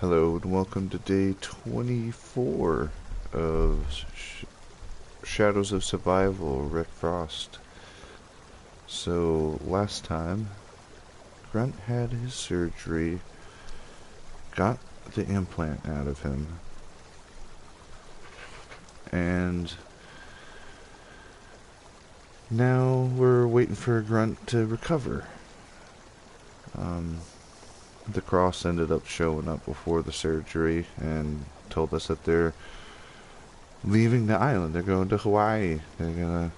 Hello and welcome to day 24 of Shadows of Survival, Rick Frost. So, last time, Grunt had his surgery, got the implant out of him, and now we're waiting for Grunt to recover. The Cross ended up showing up before the surgery and told us that they're leaving the island. They're going to Hawaii. They're gonna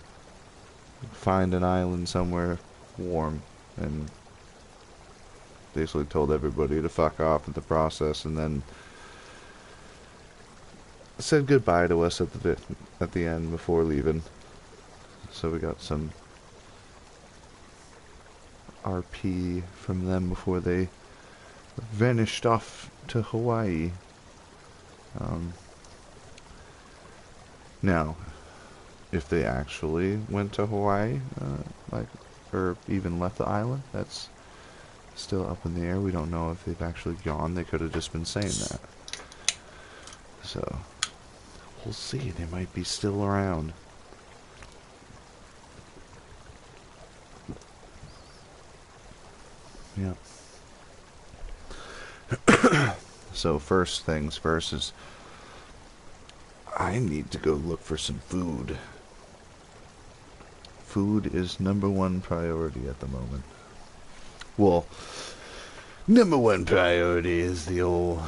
find an island somewhere warm, and basically told everybody to fuck off in the process, and then said goodbye to us at the end before leaving. So we got some RP from them before they vanished off to Hawaii. Now, if they actually went to Hawaii, or even left the island, that's still up in the air. We don't know if they've actually gone. They could have just been saying that. So, we'll see. They might be still around. Yeah. So first things first is I need to go look for some food. Food is #1 priority at the moment. Well, #1 priority is the old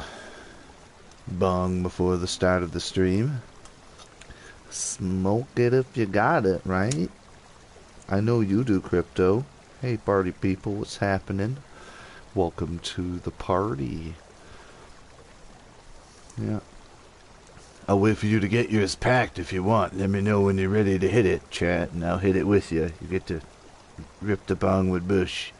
bong before the start of the stream. Smoke it if you got it, right? I know you do, Crypto. Hey, party people, what's happening? Welcome to the party. Yeah. I'll wait for you to get yours packed if you want. Let me know when you're ready to hit it, chat, and I'll hit it with you. You get to rip the bong with Bush.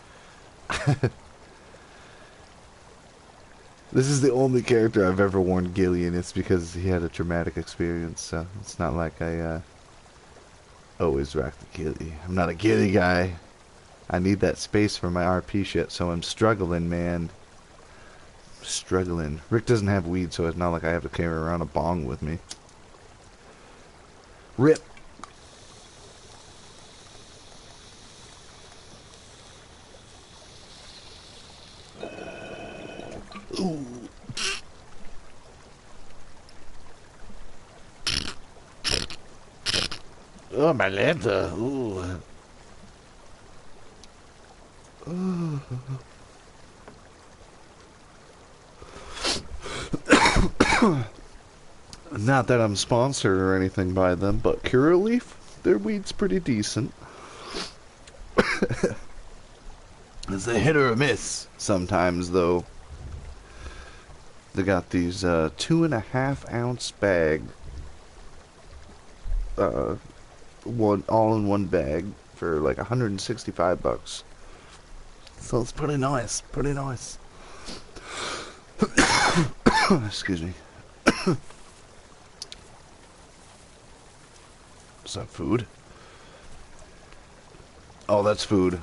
This is the only character I've ever worn ghillie, and it's because he had a traumatic experience, so it's not like I always rock the ghillie. I'm not a ghillie guy. I need that space for my RP shit, so I'm struggling, man. Struggling. Rick doesn't have weed, so it's not like I have to carry around a bong with me. Rip. Ooh. Oh, my Lanta. Ooh. Ooh. Not that I'm sponsored or anything by them, but Curaleaf, their weed's pretty decent. It's a hit or a miss sometimes, though. They got these 2.5-ounce bag, all in one bag for like $165. So it's pretty nice, pretty nice. Excuse me. Is that food? Oh, that's food.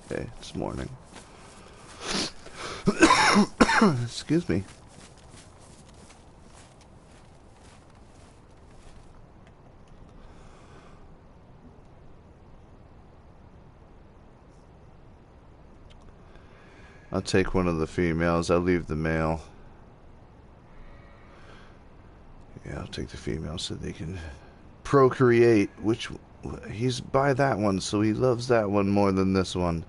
Okay, it's morning. Excuse me. I'll take one of the females. I'll leave the male. Yeah, I'll take the female so they can procreate. Which he's by that one, so he loves that one more than this one.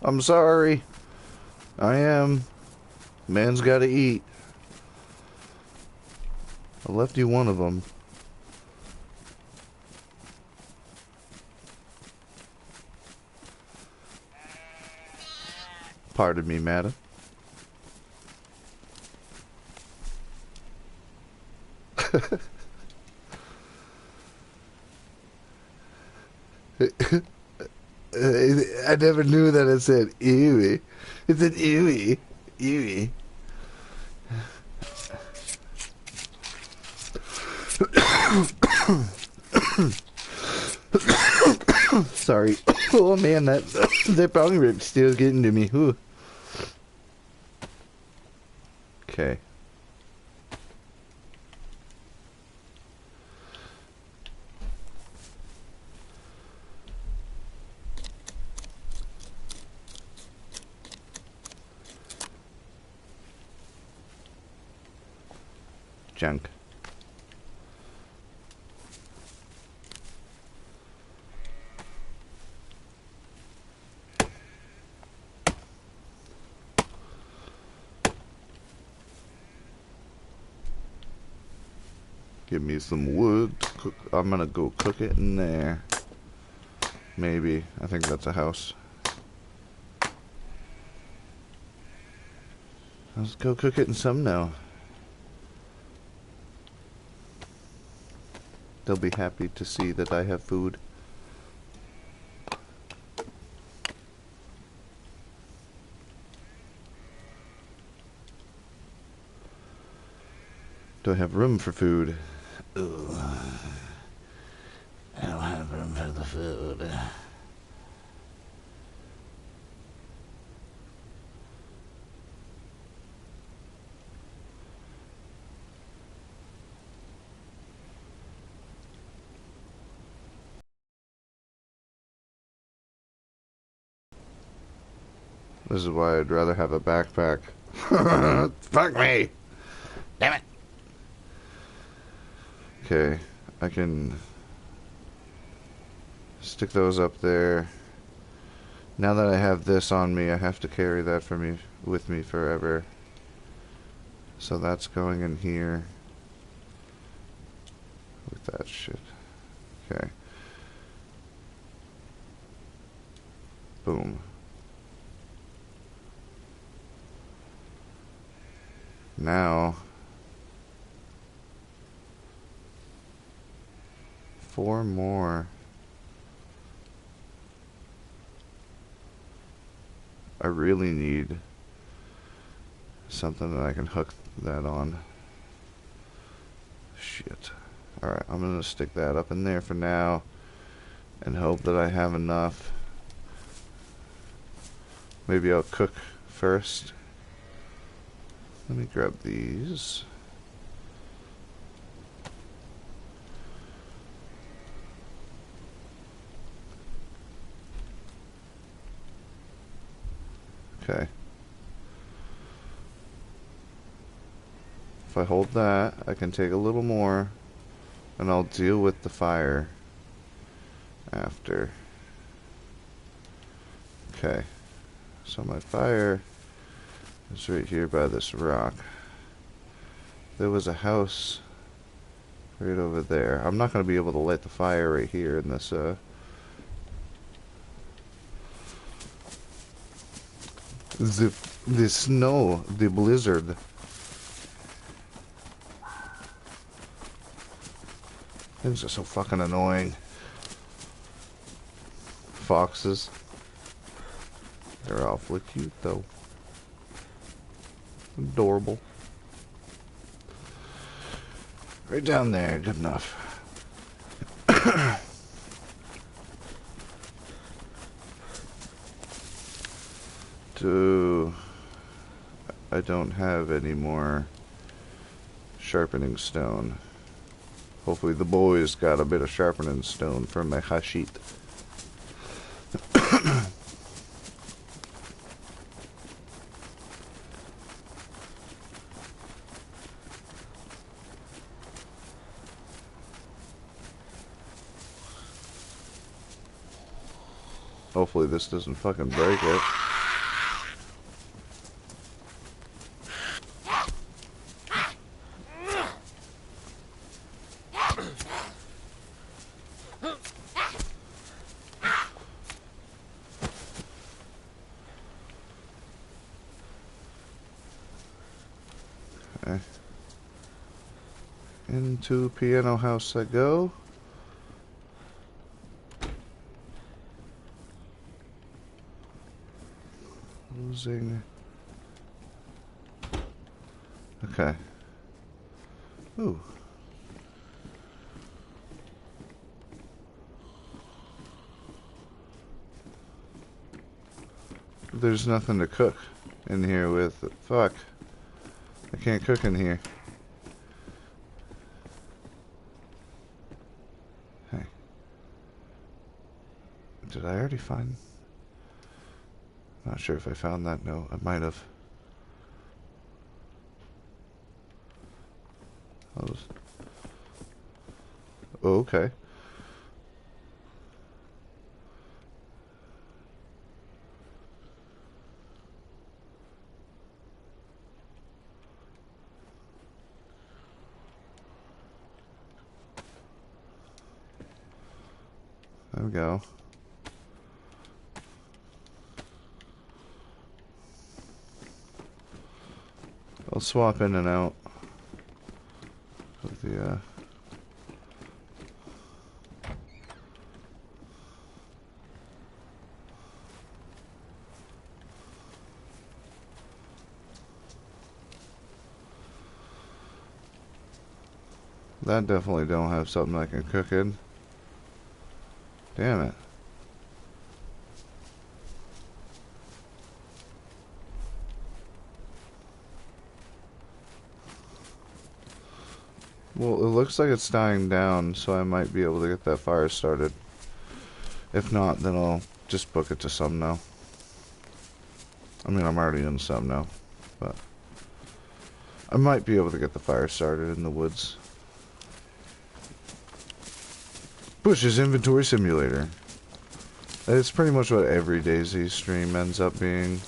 I'm sorry. I am. Man's gotta eat. I left you one of them. Pardon me, madam. I never knew that it said ewy. It said ewy. Ewy. Sorry. Oh man, that bong rip's still getting to me. Ooh. Okay. Junk. Give me some wood. I'm gonna go cook it in there. Maybe. I think that's a house. Let's go cook it in some now. They'll be happy to see that I have food. Do I have room for food? Ugh. I don't have room for the food. This is why I'd rather have a backpack. Fuck me! Damn it! Okay, I can stick those up there. Now that I have this on me, I have to carry that with me forever. So that's going in here. With that shit. Okay. Boom. Now, 4 more. I really need something that I can hook that on. Shit. Alright, I'm gonna stick that up in there for now and hope that I have enough. Maybe I'll cook first. Let me grab these. Okay. If I hold that, I can take a little more, and I'll deal with the fire after. Okay. So my fire is right here by this rock. There was a house right over there. I'm not going to be able to light the fire right here in this, the snow, the blizzard. Things are so fucking annoying. Foxes. They're awfully cute though. Adorable. Right down there, good enough. I don't have any more sharpening stone. Hopefully the boys got a bit of sharpening stone from my hashit. Hopefully this doesn't fucking break it. Okay. Into piano house I go. Losing. Okay. Ooh. There's nothing to cook in here with. Fuck. I can't cook in here. Hey. Did I already find... Not sure if I found that note. I might have. Oh, okay. There we go. I'll swap in and out of the that definitely don't have something I can cook in. Damn it. Well, it looks like it's dying down, so I might be able to get that fire started. If not, then I'll just book it to some now. I mean, I'm already in some now, but I might be able to get the fire started in the woods. Bush's Inventory Simulator. It's pretty much what every DayZ stream ends up being.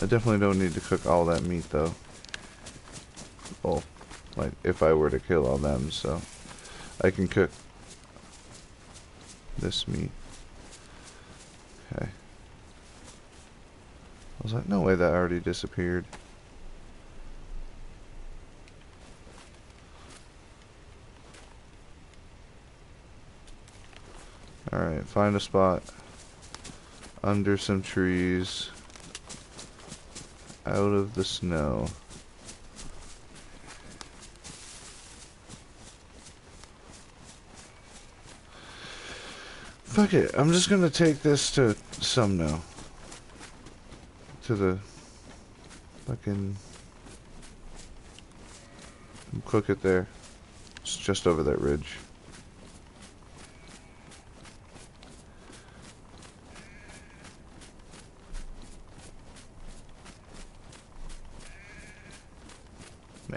I definitely don't need to cook all that meat, though. Well, like, if I were to kill all them, so I can cook this meat. Okay. I was like, no way, that already disappeared. Alright, find a spot under some trees, out of the snow. Fuck it, I'm just gonna take this to Sumno. To the fucking... cook it there. It's just over that ridge.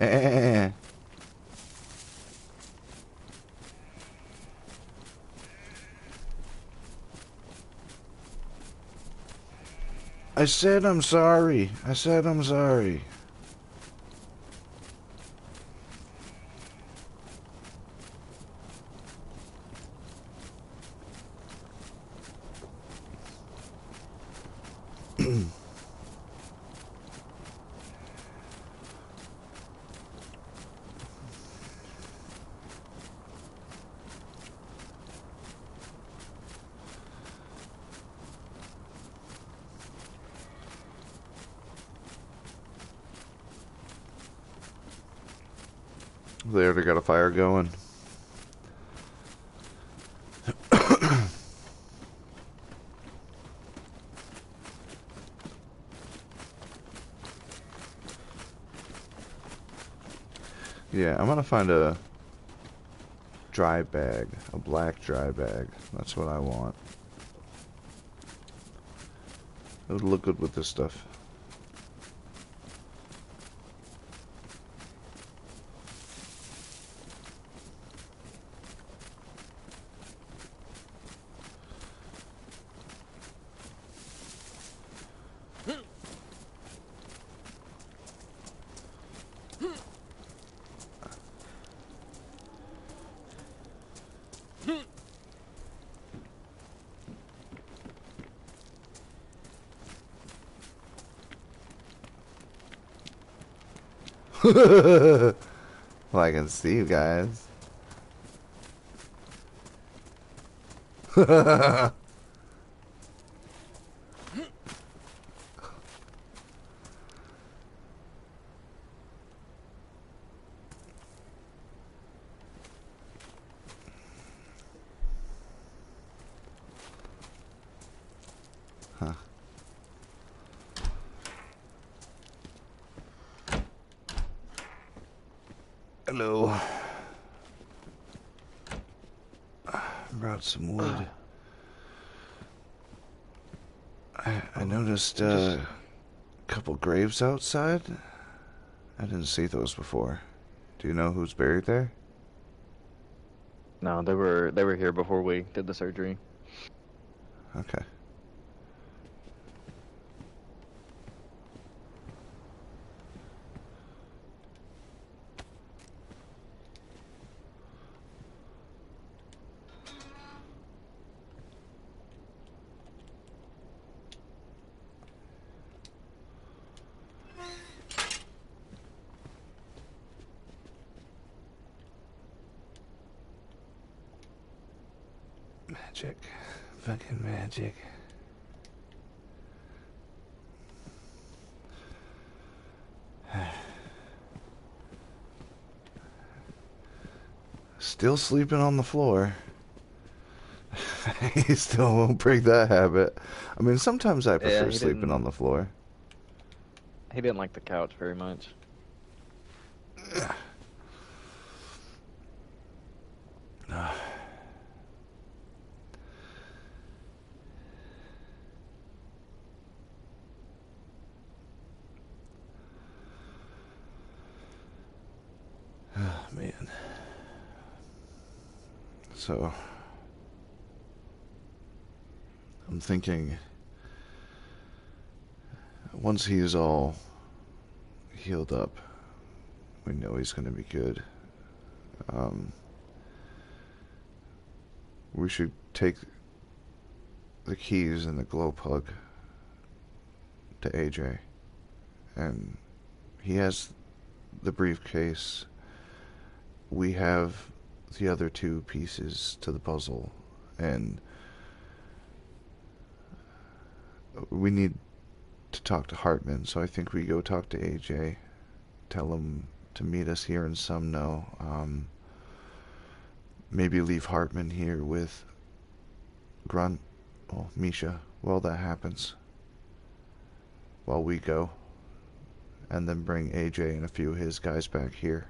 Eh. I said I'm sorry. I said I'm sorry. They already got a fire going. Yeah, I'm gonna find a dry bag, a black dry bag. That's what I want. It would look good with this stuff. Well, I can see you guys. Huh. Hello. Brought some wood. I noticed a couple graves outside. I didn't see those before. Do you know who's buried there? No, they were here before we did the surgery. Okay. Magic. Fucking magic. Still sleeping on the floor. He still won't break that habit. I mean, sometimes I Yeah, prefer sleeping on the floor. he didn't like the couch very much. Oh, man. So, I'm thinking, once he's all healed up, we know he's going to be good. We should take the keys and the glow plug to AJ. And he has the briefcase. We have the other two pieces to the puzzle. And we need to talk to Hartman, so I think we go talk to AJ. Tell him to meet us here in Sumno. Maybe leave Hartman here with Grunt, well, Misha, while that happens. While we go. And then bring AJ and a few of his guys back here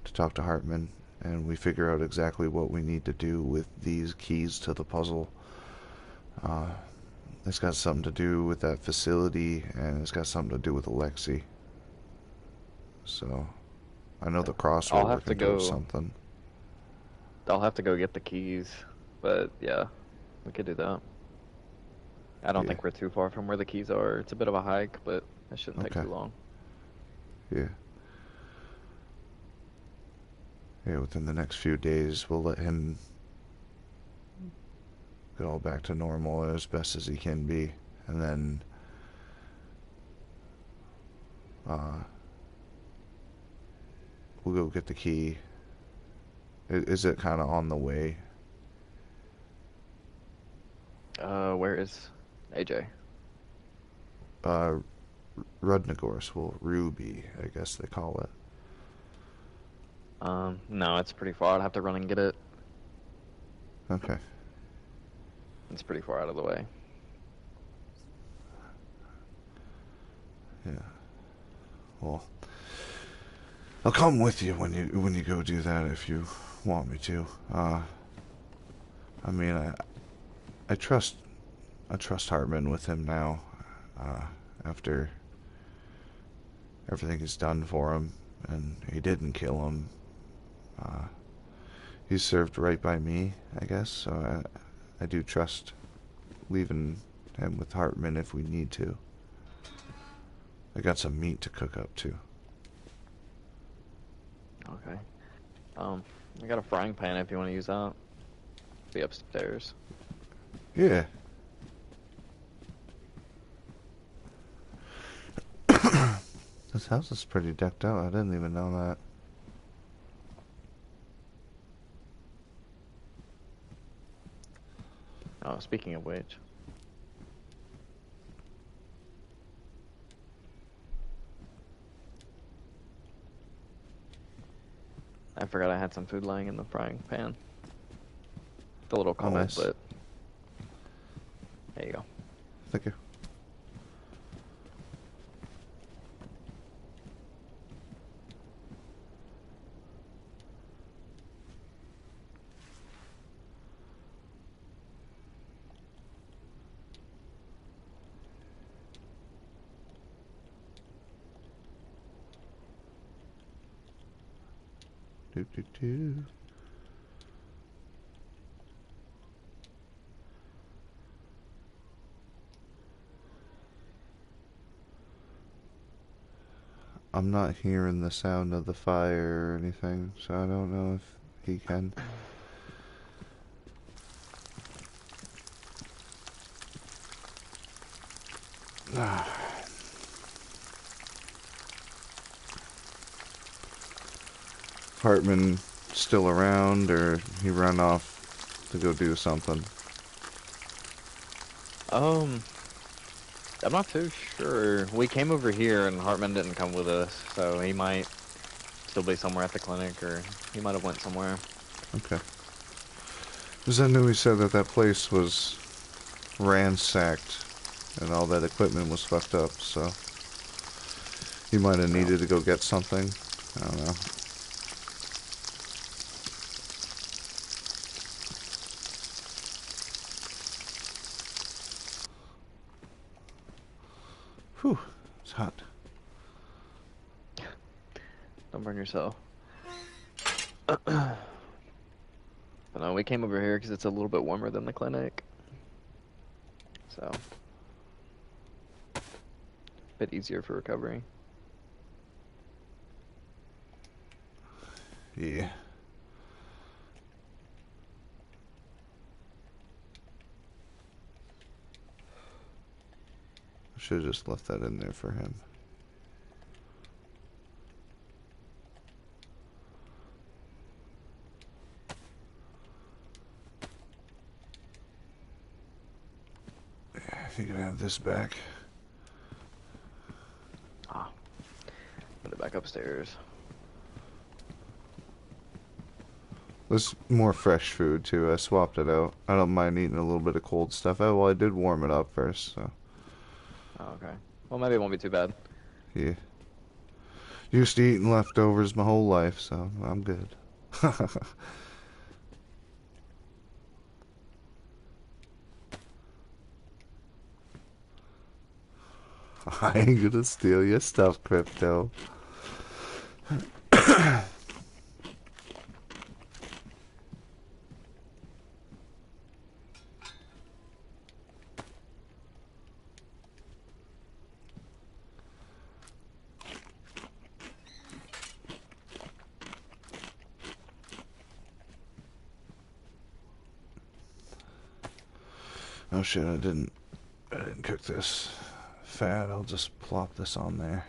to talk to Hartman. And we figure out exactly what we need to do with these keys to the puzzle. It's got something to do with that facility, and it's got something to do with Alexi. So, I know the cross we're working towards something. I'll have to go get the keys, but yeah, we could do that. I don't think we're too far from where the keys are. It's a bit of a hike, but it shouldn't take too long. Yeah. Yeah, within the next few days, we'll let him go back to normal as best as he can be, and then we'll go get the key. Is it kind of on the way? Where is AJ? Rudnagorsk, well, Ruby, I guess they call it. No, it's pretty far. I'd have to run and get it. Okay. It's pretty far out of the way. Yeah. Well, I'll come with you when you go do that if you want me to. I mean, I trust Hartman with him now. After everything he's done for him, and he didn't kill him. He served right by me, I guess. So I do trust leaving him with Hartman if we need to. I got some meat to cook up too. Okay. I got a frying pan if you want to use that. Be upstairs. Yeah. This house is pretty decked out. I didn't even know that. Oh, speaking of which. I forgot I had some food lying in the frying pan. It's a little cold, nice. but there you go. Thank you. Do, do, do. I'm not hearing the sound of the fire or anything, so I don't know if he can. Hartman still around, or he ran off to go do something? I'm not too sure. We came over here and Hartman didn't come with us, so he might still be somewhere at the clinic, or he might have went somewhere. Okay. Because I knew he said that that place was ransacked and all that equipment was fucked up, so he might have needed to go get something. I don't know. Whew, it's hot. Don't burn yourself. But no, we came over here because it's a little bit warmer than the clinic. So, a bit easier for recovery. Yeah. I should have just left that in there for him. Yeah, you can have this back. Ah, put it back upstairs. There's more fresh food too. I swapped it out. I don't mind eating a little bit of cold stuff. Oh, well, I did warm it up first, so. Oh, okay. Well, maybe it won't be too bad. Yeah. Used to eating leftovers my whole life, so I'm good. I ain't gonna steal your stuff, Crypto. Oh shit, I didn't cook this fat. I'll just plop this on there.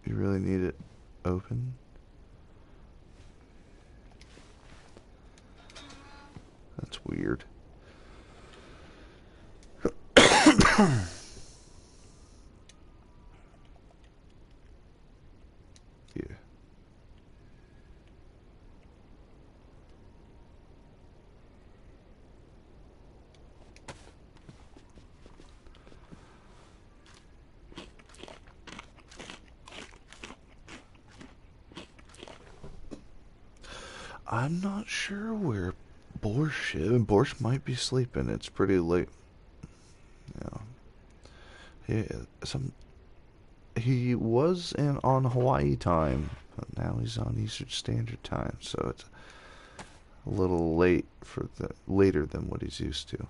You really need it open? That's weird. Yeah. I'm not sure where Borscht is. Borscht might be sleeping. It's pretty late. Yeah. He was on Hawaii time, but now he's on Eastern Standard Time, so it's a little late for later than what he's used to.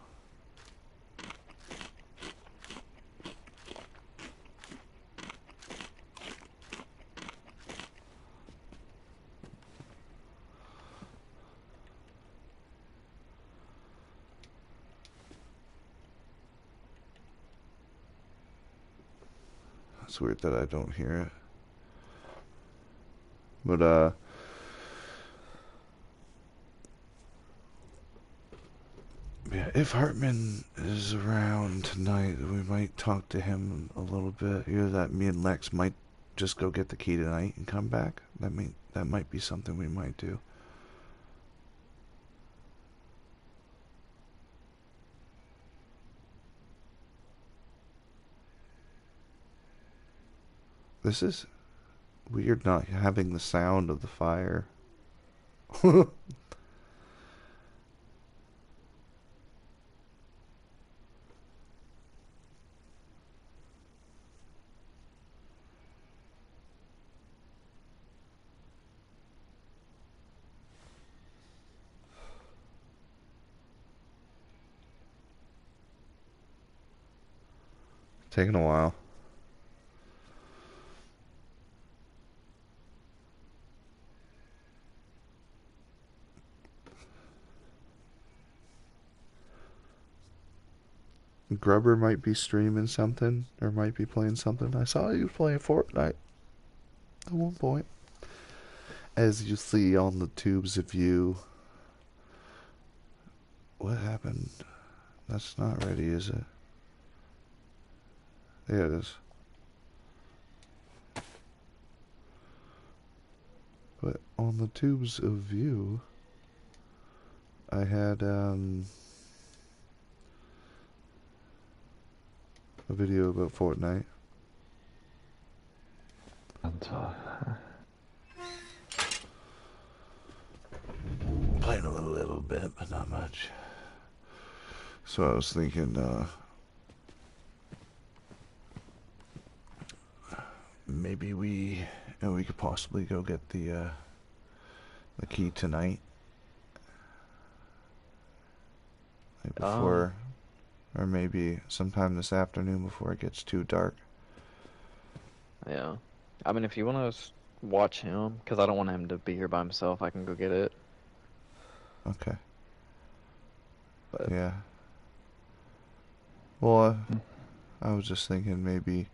It's weird that I don't hear it. But, yeah, if Hartman is around tonight, we might talk to him a little bit. Either that me and Lex might just go get the key tonight and come back. That might be something we might do. This is weird not having the sound of the fire. Taking a while. Grubber might be streaming something, or might be playing something. I saw you playing Fortnite at one point. As you see on the tubes of view. What happened? That's not ready, is it? There it is. But on the tubes of view, I had a video about Fortnite. Playing a little bit, but not much. So I was thinking, maybe we could possibly go get the key tonight, like before, or maybe sometime this afternoon before it gets too dark. Yeah, I mean, if you want to watch him, because I don't want him to be here by himself, I can go get it. Okay. But yeah. Well, I was just thinking maybe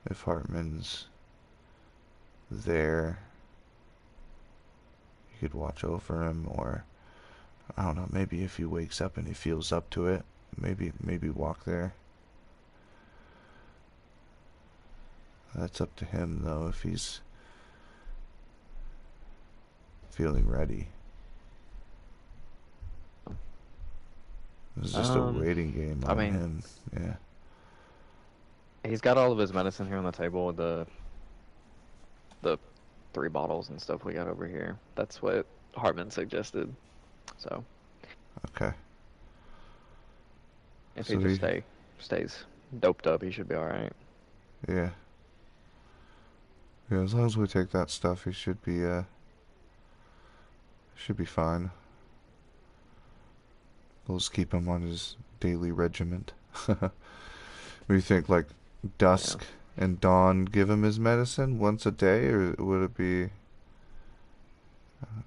if Hartman's there, you could watch over him, or I don't know, maybe if he wakes up and he feels up to it, maybe walk there. That's up to him, though, if he's feeling ready. It's just a waiting game on him. Yeah. He's got all of his medicine here on the table, the 3 bottles and stuff we got over here. That's what Hartman suggested. So. Okay. If he just stays doped up, he should be alright. Yeah. Yeah, as long as we take that stuff, he should be fine. We'll just keep him on his daily regiment. What do you think, like dusk and dawn, give him his medicine once a day, or would it be... I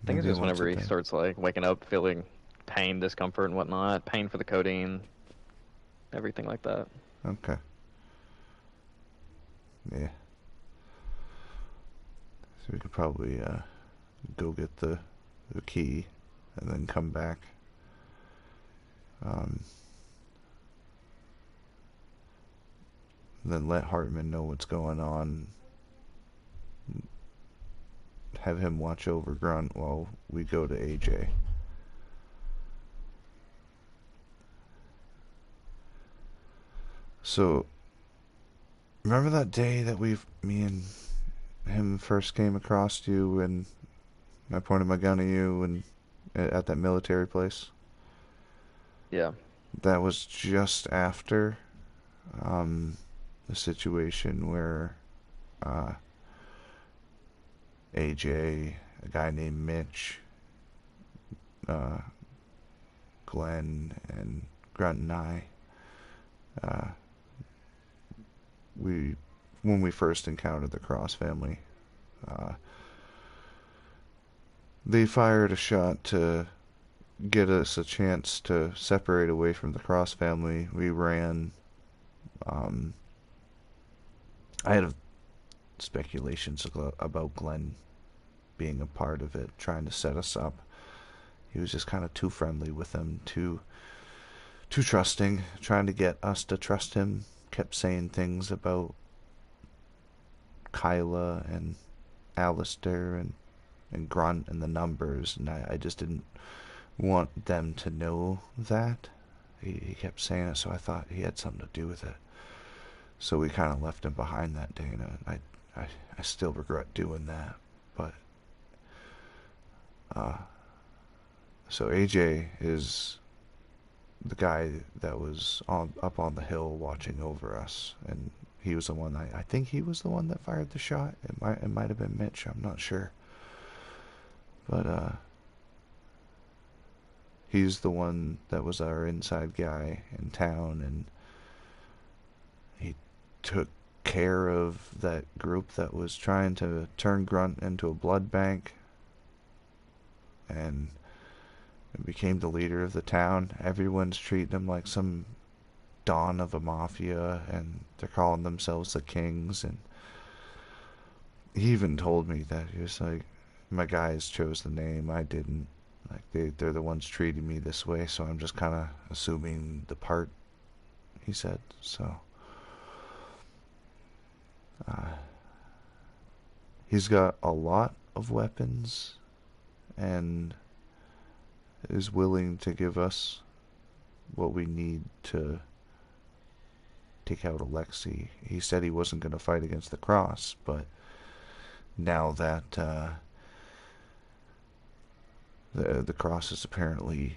think it's just whenever he starts like waking up feeling pain, discomfort and whatnot, pain for the codeine, everything like that. Okay. Yeah. So we could probably go get the key and then come back. Then let Hartman know what's going on. Have him watch over Grunt while we go to AJ. So, remember that day that me and him first came across you, and I pointed my gun at you and at that military place? Yeah. That was just after the situation where AJ, a guy named Mitch, Glenn, and Grunt and I, when we first encountered the Cross family, they fired a shot to get us a chance to separate away from the Cross family, we ran. Um, I had speculations about Glenn being a part of it, trying to set us up. He was just kind of too friendly with them, too trusting, trying to get us to trust him. Kept saying things about Kyla and Alistair and Grunt and the numbers, and I just didn't want them to know that. He kept saying it, so I thought he had something to do with it. So we kind of left him behind that day, and I still regret doing that. But so AJ is the guy that was up on the hill watching over us, and he was the one. I think he was the one that fired the shot. It might have been Mitch. I'm not sure, but he's the one that was our inside guy in town, and he took care of that group that was trying to turn Grunt into a blood bank, and became the leader of the town. Everyone's treating him like some don of a mafia, and they're calling themselves the Kings. And he even told me that he was like, my guys chose the name, I didn't. Like they're the ones treating me this way, so I'm just kind of assuming the part, he said. So he's got a lot of weapons and is willing to give us what we need to take out Alexei. He said he wasn't going to fight against the Cross, but now that the Cross is apparently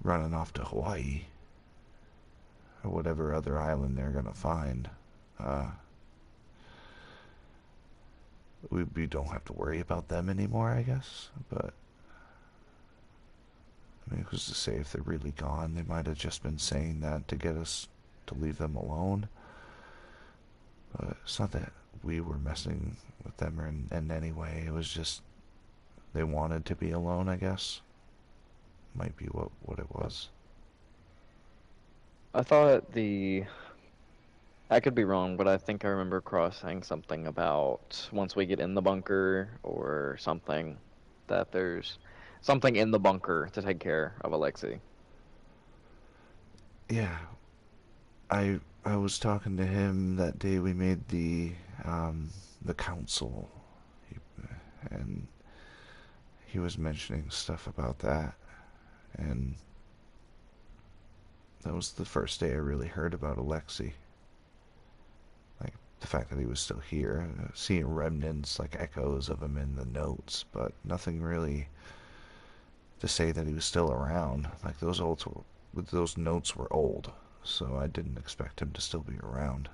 running off to Hawaii or whatever other island they're going to find, we don't have to worry about them anymore, I guess. But I mean, who's to say if they're really gone? They might have just been saying that to get us to leave them alone. But it's not that we were messing with them in any way. It was just they wanted to be alone, I guess. Might be what it was. I thought I could be wrong, but I think I remember Cross saying something about once we get in the bunker or something, that there's something in the bunker to take care of Alexei. Yeah, I was talking to him that day we made the council, and he was mentioning stuff about that, and that was the first day I really heard about Alexei. Like the fact that he was still here, seeing remnants, like echoes of him in the notes, but nothing really to say that he was still around. Like those notes were old, so I didn't expect him to still be around.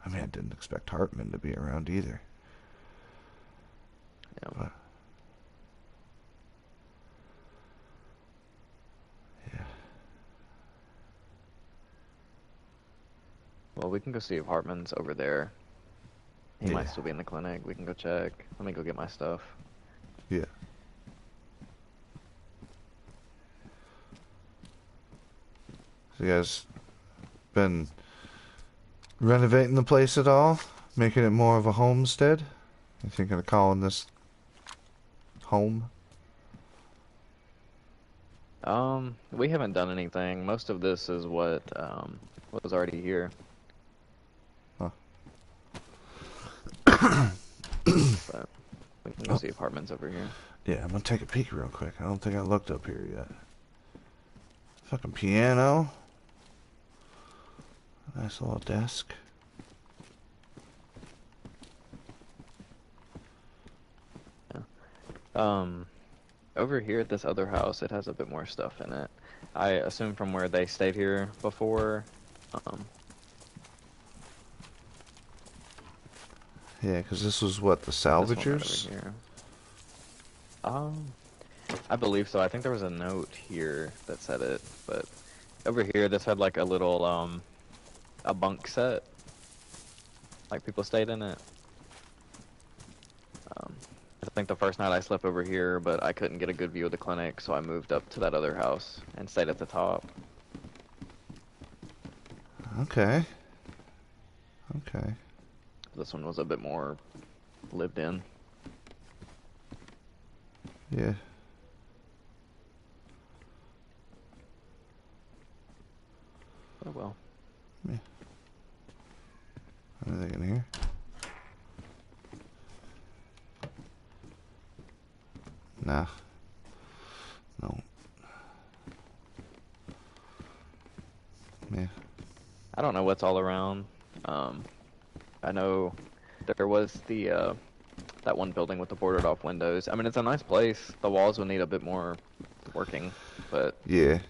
I mean, I didn't expect Hartman to be around either. Yeah. But, yeah. Well, we can go see if Hartman's over there. He Yeah. might still be in the clinic. We can go check. Let me go get my stuff. Yeah. So you guys been renovating the place at all? Making it more of a homestead? You thinking of calling this home? We haven't done anything. Most of this is what was already here. Huh. But we can go see if Hartman's over here. Yeah, I'm gonna take a peek real quick. I don't think I looked up here yet. Fucking piano. Nice little desk. Yeah. Over here at this other house, it has a bit more stuff in it. I assume from where they stayed here before. Yeah, because this was what, the salvagers? Right I believe so. I think there was a note here that said it, but over here this had like a little a bunk set. Like people stayed in it. think the first night I slept over here, but I couldn't get a good view of the clinic, so I moved up to that other house and stayed at the top. Okay. Okay. This one was a bit more lived in. Yeah. Oh well. Yeah. Anything in here? Nah. No. Yeah. I don't know what's all around. I know there was the that one building with the boarded off windows. I mean, it's a nice place. The walls will need a bit more working, but Yeah. a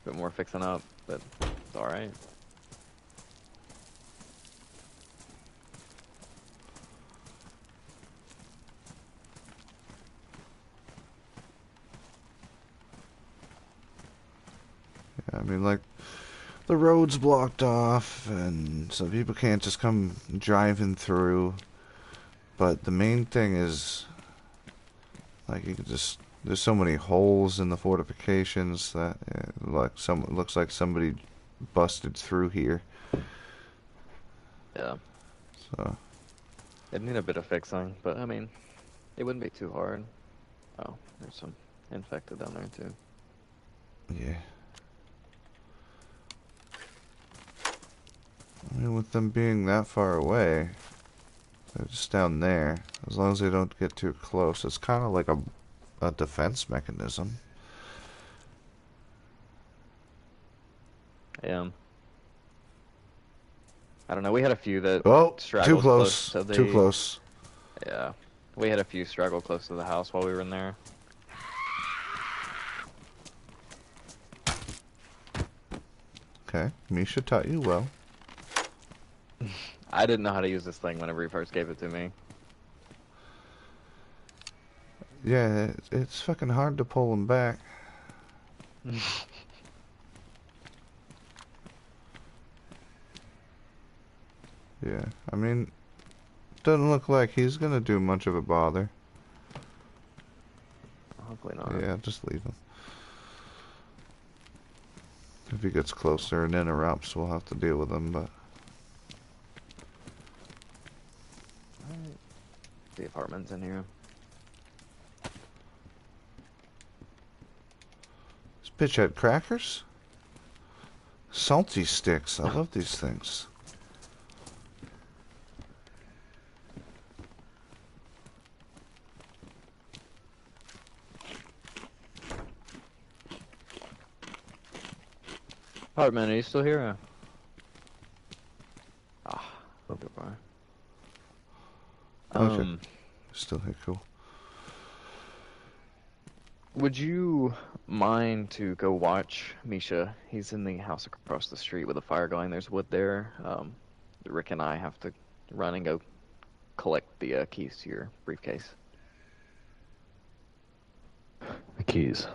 bit more fixing up, but it's all right. I mean, like, the road's blocked off, and so people can't just come driving through. But the main thing is, like, you could just, there's so many holes in the fortifications that, it looks like somebody busted through here. Yeah, So, it need a bit of fixing, but I mean, it wouldn't be too hard. Oh, there's some infected down there too. yeah. I mean, with them being that far away, they're just down there. As long as they don't get too close, it's kind of like a defense mechanism. Yeah. I don't know. We had a few that Oh, too straggled close. to the. Too close. Yeah, we had a few straggle close to the house while we were in there. Okay, Misha taught you well. I didn't know how to use this thing whenever he first gave it to me. Yeah, it's fucking hard to pull them back. Yeah, I mean, doesn't look like he's gonna do much of a bother. Hopefully not. Yeah, just leave him. If he gets closer and interrupts, we'll have to deal with him, but... Alright. The apartment's in here. This bitch had crackers? Salty sticks, I love these things. Apartment, are you still here? Ah, goodbye. Okay. Still here, cool. Would you mind to go watch Misha? He's in the house across the street with a fire going. There's wood there. Rick and I have to run and go collect the keys to your briefcase. The keys.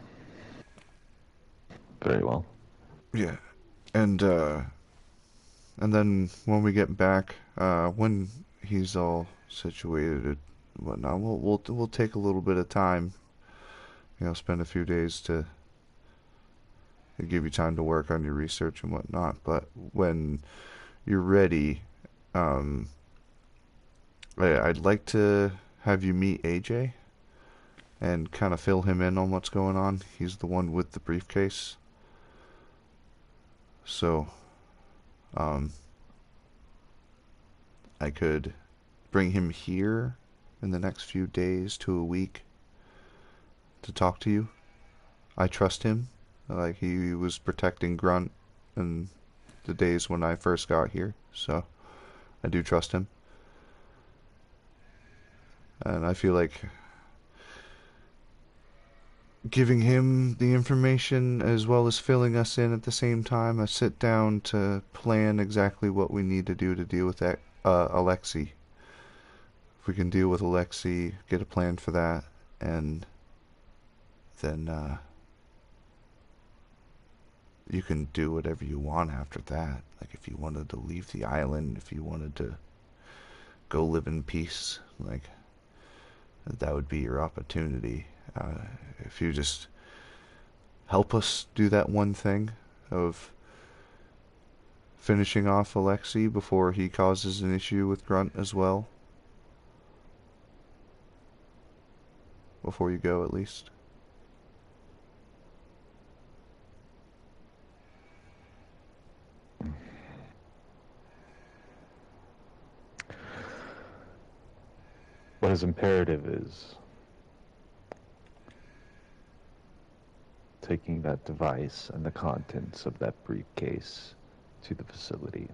Very well. Yeah. And then when we get back, when he's all situated and whatnot, we'll take a little bit of time. You know, spend a few days to give you time to work on your research and whatnot. But when you're ready, I'd like to have you meet AJ and kind of fill him in on what's going on. He's the one with the briefcase. So, I could bring him here in the next few days to a week to talk to you. I trust him. Like, he was protecting Grunt in the days when I first got here, so I do trust him. And I feel like giving him the information as well as filling us in at the same time, I sit down to plan exactly what we need to do to deal with that, Alexei. If we can deal with Alexei, get a plan for that, and then you can do whatever you want after that. Like, if you wanted to leave the island, if you wanted to go live in peace, like, that would be your opportunity. If you just help us do that one thing of finishing off Alexei before he causes an issue with Grunt as well. Before you go, at least. What is imperative is taking that device and the contents of that briefcase to the facility.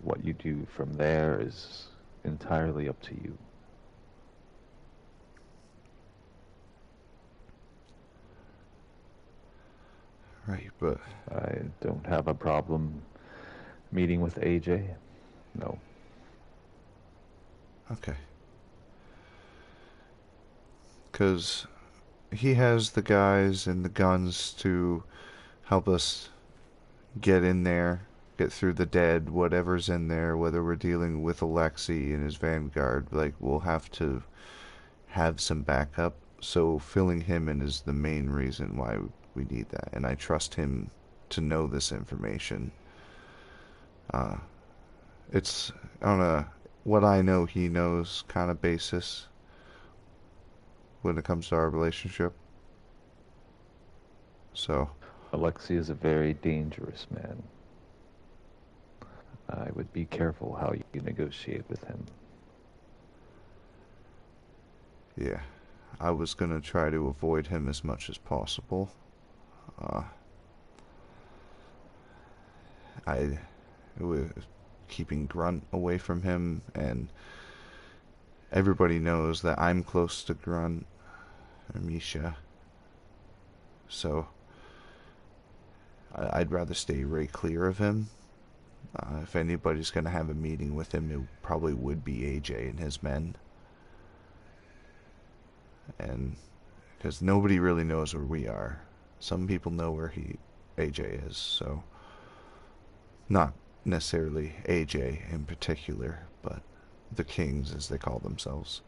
What you do from there is entirely up to you. Right, but I don't have a problem meeting with AJ. No. okay. Because he has the guys and the guns to help us get in there, get through the dead, whatever's in there, whether we're dealing with Alexei and his vanguard, like, we'll have to have some backup. So filling him in is the main reason why we need that. And I trust him to know this information. It's on a what I know he knows kind of basis when it comes to our relationship. So Alexei is a very dangerous man. I would be careful how you negotiate with him. yeah, I was gonna try to avoid him as much as possible. I was keeping Grunt away from him, and everybody knows that I'm close to Grunt or Misha, so I'd rather stay right clear of him. If anybody's gonna have a meeting with him, it probably would be AJ and his men, and because nobody really knows where we are. Some people know where AJ is, so not necessarily AJ in particular, but the Kings as they call themselves.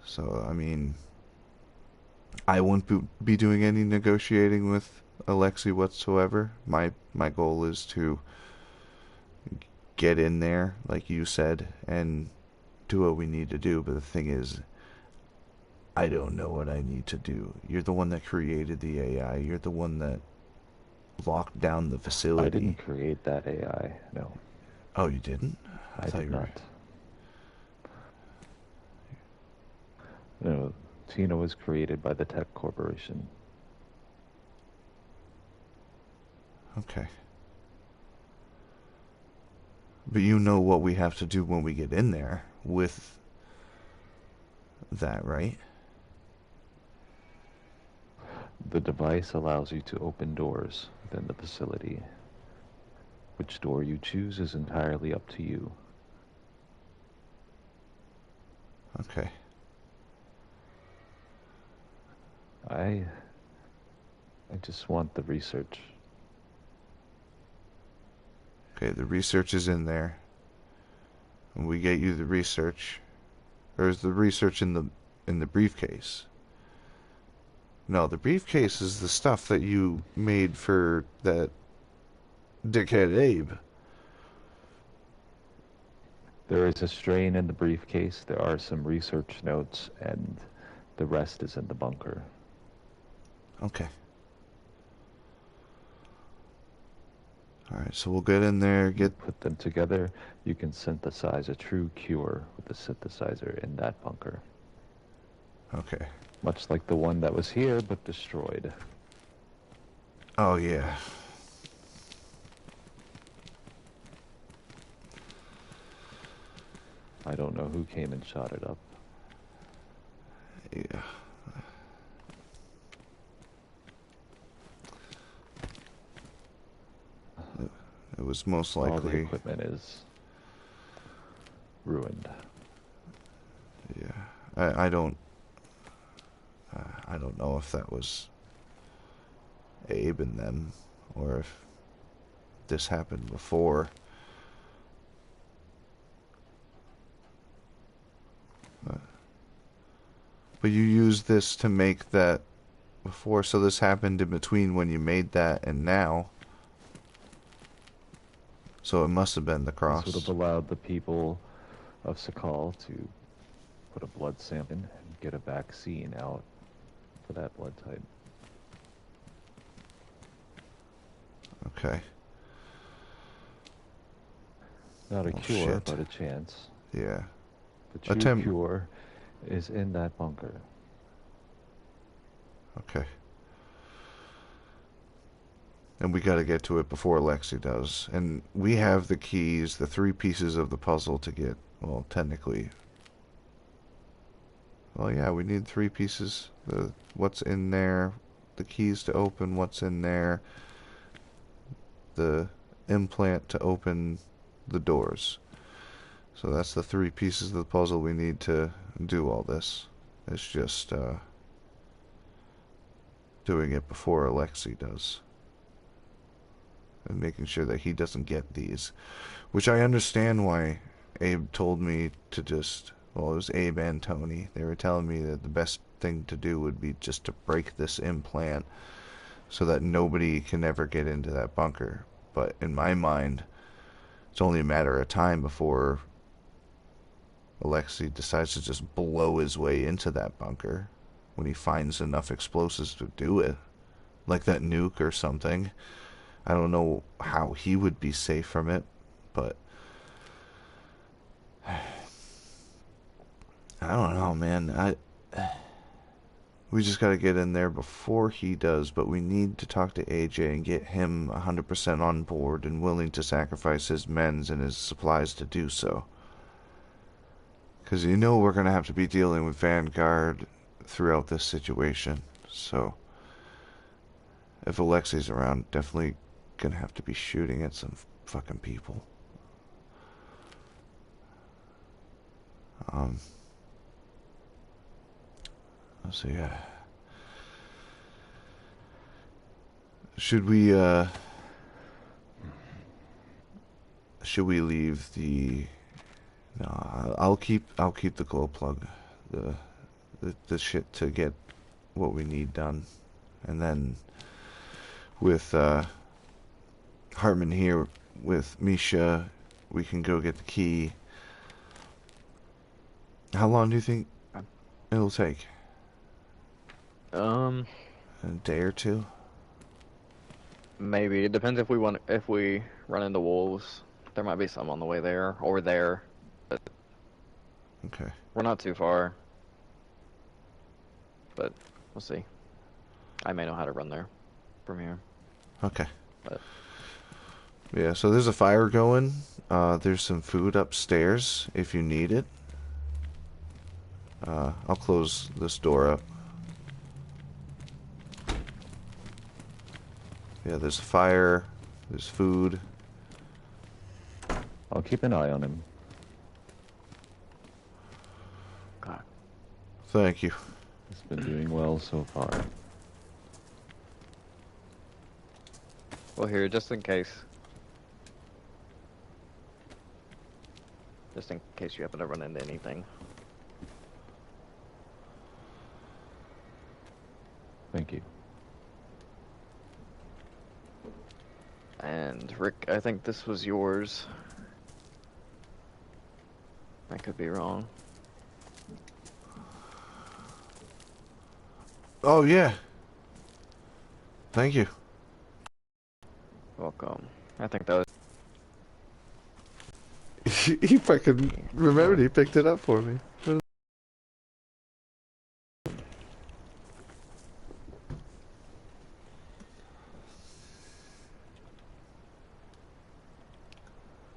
So I mean, I won't be doing any negotiating with Alexei whatsoever. My goal is to get in there, like you said, and do what we need to do. But the thing is, I don't know what I need to do. You're the one that created the AI. You're the one that locked down the facility. I didn't create that AI, no. Oh, you didn't? I thought did you were... not. No, Tina was created by the Tech Corporation. Okay. But you know what we have to do when we get in there with that, right? The device allows you to open doors within the facility. Which door you choose is entirely up to you. Okay. I just want the research. Okay, the research is in there. And we get you the research. Or is the research in the briefcase? No, the briefcase is the stuff that you made for that dickhead Abe. There is a strain in the briefcase, there are some research notes, and the rest is in the bunker. Okay. Alright, so we'll get in there, Put them together, you can synthesize a true cure with the synthesizer in that bunker. Okay. Much like the one that was here, but destroyed. Oh, yeah. I don't know who came and shot it up. Yeah. It was most All the likely... equipment is ruined. Yeah. I don't know if that was Abe and them, or if this happened before. But you used this to make that before, so this happened in between when you made that and now. So it must have been the cross. This would have allowed the people of Sakhal to put a blood sample in and get a vaccine out for that blood type. Okay. Not a Oh, cure, shit. but a chance. Yeah. The true cure is in that bunker. Okay. And we gotta get to it before Lexi does. And we have the keys, the 3 pieces of the puzzle to get, well, technically. Well, yeah, we need 3 pieces. What's in there, the keys to open what's in there, the implant to open the doors. So that's the 3 pieces of the puzzle we need to do all this. It's just doing it before Alexi does. And making sure that he doesn't get these. Which I understand why Abe told me to just... Well, it was Abe and Tony. They were telling me that the best thing to do would be just to break this implant so that nobody can ever get into that bunker. But in my mind, it's only a matter of time before Alexi decides to just blow his way into that bunker when he finds enough explosives to do it. Like that nuke or something. I don't know how he would be safe from it, but I don't know, man. We just gotta get in there before he does, but we need to talk to AJ and get him 100% on board and willing to sacrifice his men's and his supplies to do so. Because you know we're gonna have to be dealing with Vanguard throughout this situation, so if Alexi's around, definitely gonna have to be shooting at some fucking people. So yeah. Should we leave the... No, I'll keep the glow plug. The shit to get what we need done. And then with Hartman here with Misha, we can go get the key. How long do you think it'll take? A day or 2? Maybe. It depends if we run into wolves. There might be some on the way there or there. But Okay. we're not too far. But we'll see. I may know how to run there from here. Okay. But yeah, so there's a fire going. There's some food upstairs if you need it. I'll close this door up. Yeah, there's fire. There's food. I'll keep an eye on him. God. Thank you. He's been doing well so far. Well, here, just in case. Just in case you happen to run into anything. Thank you. And Rick, I think this was yours. I could be wrong. Oh, yeah. Thank you. Welcome. I think that was... He fucking remembered he picked it up for me.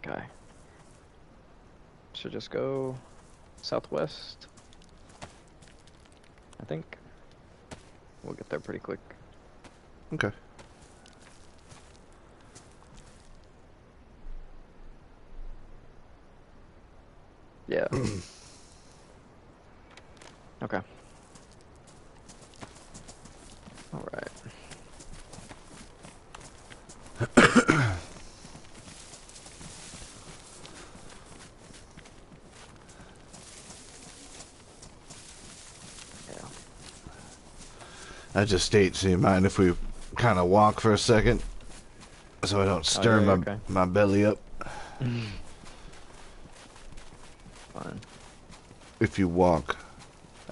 Okay. Should just go southwest. I think. We'll get there pretty quick. Okay. Yeah. Okay. Alright. Yeah. I just ate, so you mind if we kind of walk for a second? So I don't stir yeah, okay. my belly up. Fine. If you walk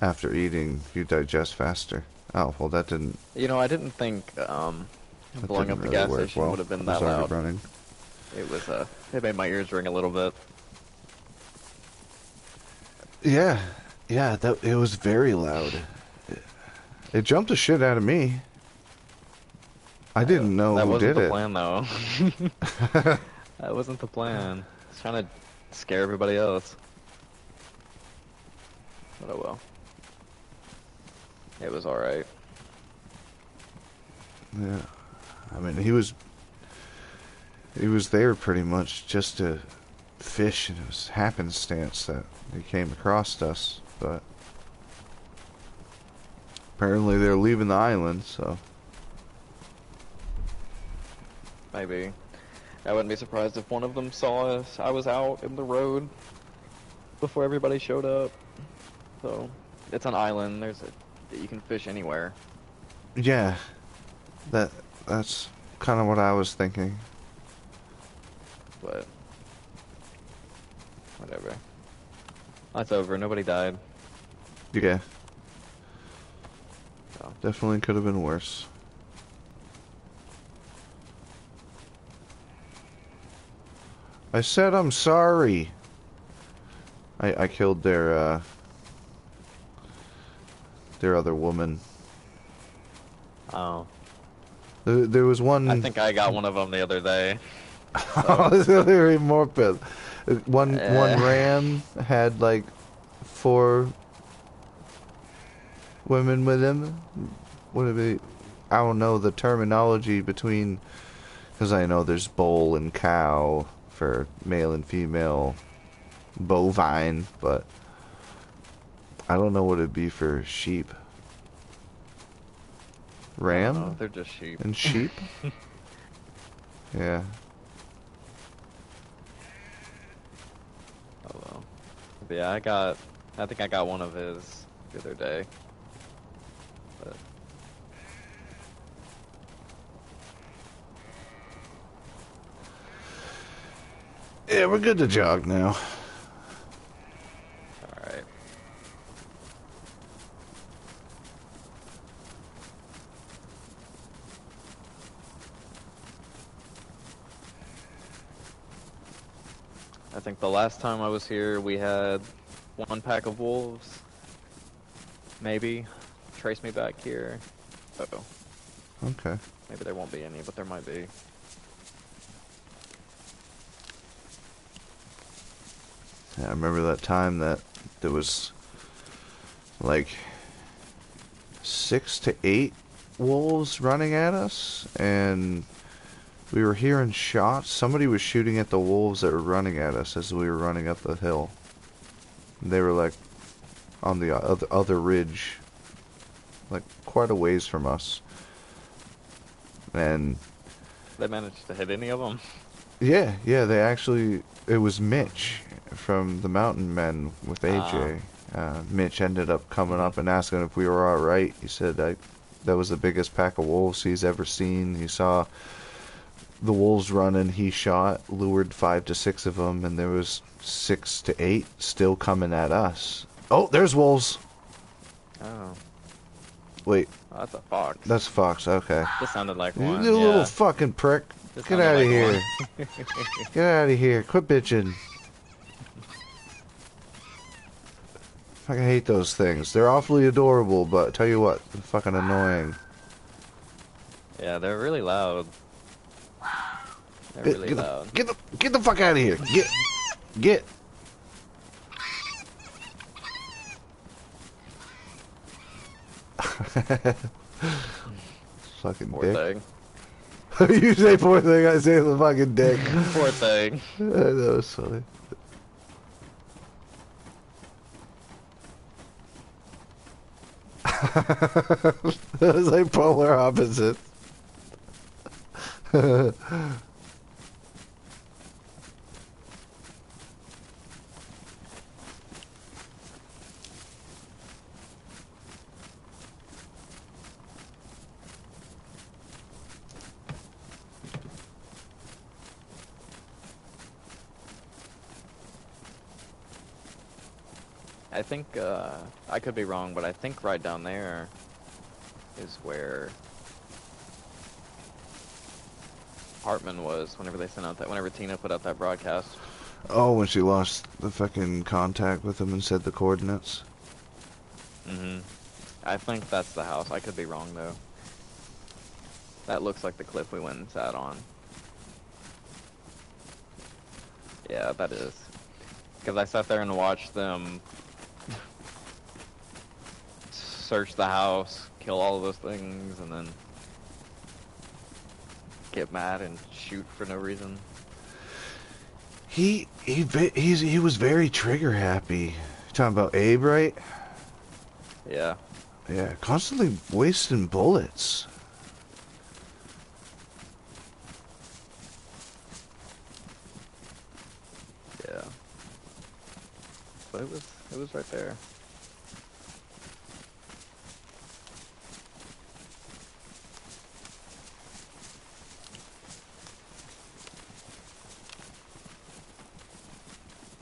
after eating, you digest faster. Oh, well, that didn't... You know, I didn't think blowing up the gas station well. would have been It was that already loud. running. It was, it made my ears ring a little bit. Yeah, it was very loud. It jumped the shit out of me. I didn't know who did it. That wasn't the plan, though. That wasn't the plan. I was trying to scare everybody else. But oh well. It was alright. Yeah, I mean, he was there pretty much just to fish, and it was happenstance that he came across us, but apparently they're leaving the island, so Maybe. I wouldn't be surprised if one of them saw us. I was out in the road before everybody showed up. So, it's an island. You can fish anywhere. yeah, that's kind of what I was thinking. But, whatever. That's over. Nobody died. Yeah, So. definitely could have been worse. I said I'm sorry. I killed their other woman. Oh. There was one... I think I got one of them the other day. Oh, so they were even more pissed. One ram had like 4 women with him. Would it be? I don't know the terminology between, because I know there's bull and cow for male and female bovine, but I don't know what it'd be for sheep. Ram? They're just sheep. And sheep? Yeah. Oh well. But yeah, I think I got one of his the other day. But Yeah, we're good to jog now. alright. I think the last time I was here we had 1 pack of wolves. Maybe. Trace me back here. Uh-oh. Okay. Maybe there won't be any, but there might be. Yeah, I remember that time that there was like 6 to 8 wolves running at us, and we were hearing shots. Somebody was shooting at the wolves that were running at us as we were running up the hill. They were like on the other ridge, like quite a ways from us. And They managed to hit any of them? yeah, they actually, it was Mitch from the Mountain Men with AJ. Mitch ended up coming up and asking if we were alright. He said that was the biggest pack of wolves he's ever seen. He saw the wolves running, he shot, lured 5 to 6 of them, and there was 6 to 8 still coming at us. Oh, there's wolves! Oh. Wait, Oh, that's a fox. that's Fox, okay. This sounded like You one. little Yeah. fucking prick. This Get sounded out of like here. one. Get out of here. Quit bitching. I fucking hate those things. They're awfully adorable, but tell you what, they're fucking annoying. Yeah, they're really loud. They're really loud. Get the fuck out of here. Get. Fucking Poor dick. thing. You say poor thing, I say the fucking dick. Poor thing. That was funny. That was like polar opposites. I think, I could be wrong, but I think right down there is where Hartman was whenever they sent out that, whenever Tina put out that broadcast. Oh, when she lost the fucking contact with him and said the coordinates. Mm-hmm. I think that's the house. I could be wrong, though. That looks like the cliff we went and sat on. Yeah, that is. Because I sat there and watched them search the house, kill all of those things, and then get mad and shoot for no reason. He was very trigger happy. You're talking about Abe, right? Yeah. Yeah, constantly wasting bullets. Yeah. But it was right there.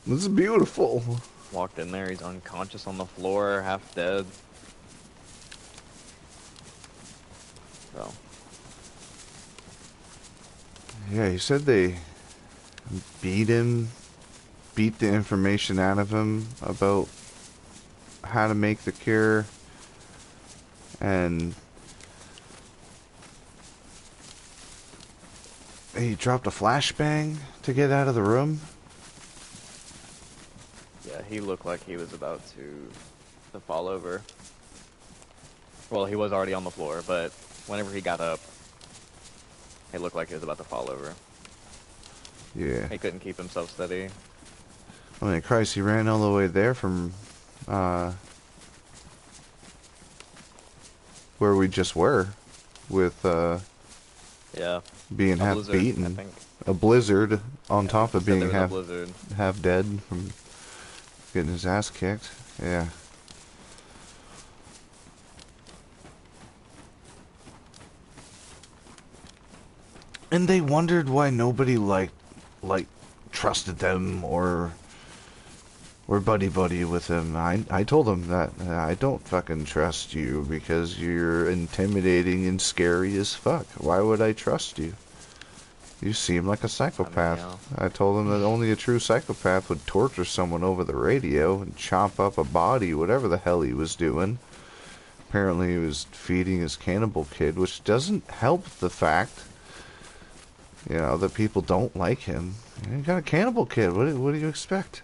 This is beautiful. Walked in there, he's unconscious on the floor, half dead. So. Yeah, he said they beat him, beat the information out of him about how to make the cure, and he dropped a flashbang to get out of the room. Yeah, he looked like he was about to fall over. Well, he was already on the floor, but whenever he got up, he looked like he was about to fall over. Yeah. He couldn't keep himself steady. I mean, Christ, he ran all the way there from where we just were with Yeah. being half blizzard, beaten. I think. A blizzard on Yeah, top of said there being was a blizzard. half dead from getting his ass kicked. Yeah. And they wondered why nobody like trusted them or buddy with him. I told them that I don't fucking trust you because you're intimidating and scary as fuck. Why would I trust you? You seem like a psychopath. I told him that only a true psychopath would torture someone over the radio and chop up a body, whatever the hell he was doing. Apparently he was feeding his cannibal kid, which doesn't help the fact, you know, that people don't like him. You got a cannibal kid. What do you expect?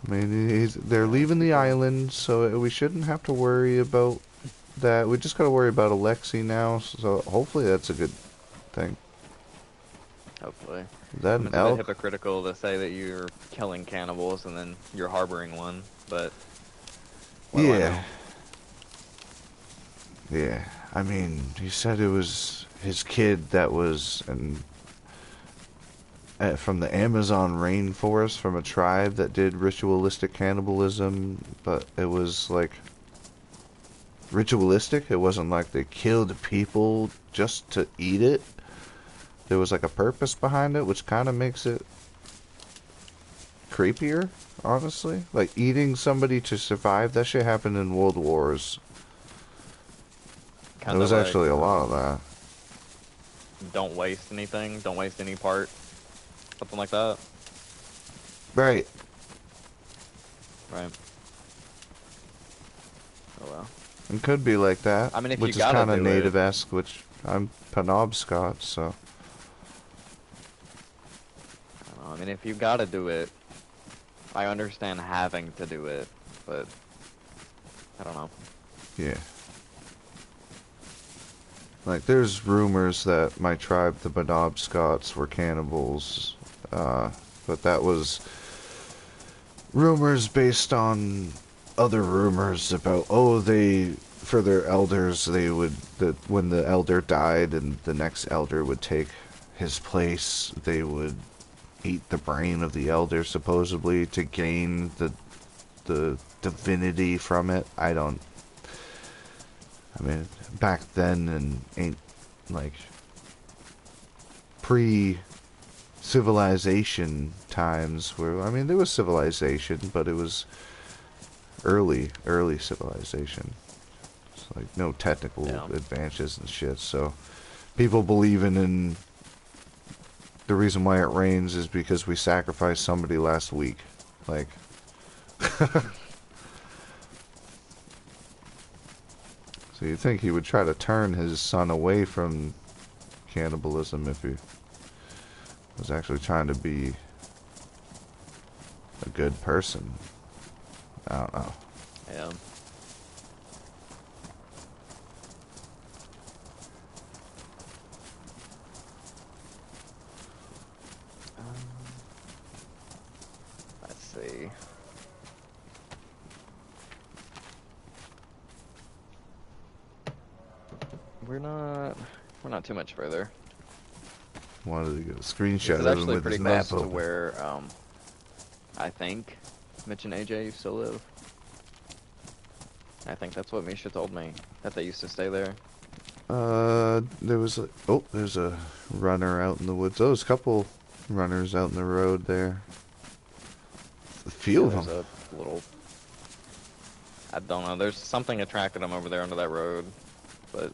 I mean, they're leaving the island, so we shouldn't have to worry about that. We just got to worry about Alexei now, so hopefully that's a good thing. Hopefully. Is that an It's a bit elk? hypocritical to say that you're killing cannibals and then you're harboring one, but... what do I know? Yeah. I mean, he said it was his kid that was from the Amazon rainforest, from a tribe that did ritualistic cannibalism, but it was like ritualistic. It wasn't like they killed people just to eat it. There was like a purpose behind it, which kind of makes it creepier, honestly. Like eating somebody to survive, that shit happened in World Wars. There was actually a lot of that. Don't waste anything, don't waste any part. Something like that. Right. Right. Oh well. It could be like that. I mean, if which you is gotta kind of do it. native-esque, which I'm Penobscot, so. I don't know, I mean, if you gotta do it, I understand having to do it, but I don't know. Yeah. Like, there's rumors that my tribe, the Penobscots, were cannibals, but that was rumors based on other rumors about, for their elders, when the elder died and the next elder would take his place, they would eat the brain of the elder, supposedly, to gain the divinity from it. I mean, back then, and ain't like civilization times where, I mean, there was civilization, but it was early civilization. It's like no technical Yeah. advances and shit. So people believing in the reason why it rains is because we sacrificed somebody last week. Like, so you'd think he would try to turn his son away from cannibalism if he was actually trying to be a good person. I don't know. Yeah. Let's see. We're not too much further. Wanted to get a This screenshot is of him actually with pretty his close map to open. where I think Mitch and AJ used to live. I think that's what Misha told me, that they used to stay there. There was a, oh, there's a runner out in the woods. Oh, there's a couple runners out in the road there. A few of There's them. a little, I don't know, there's something attracted them over there onto that road, but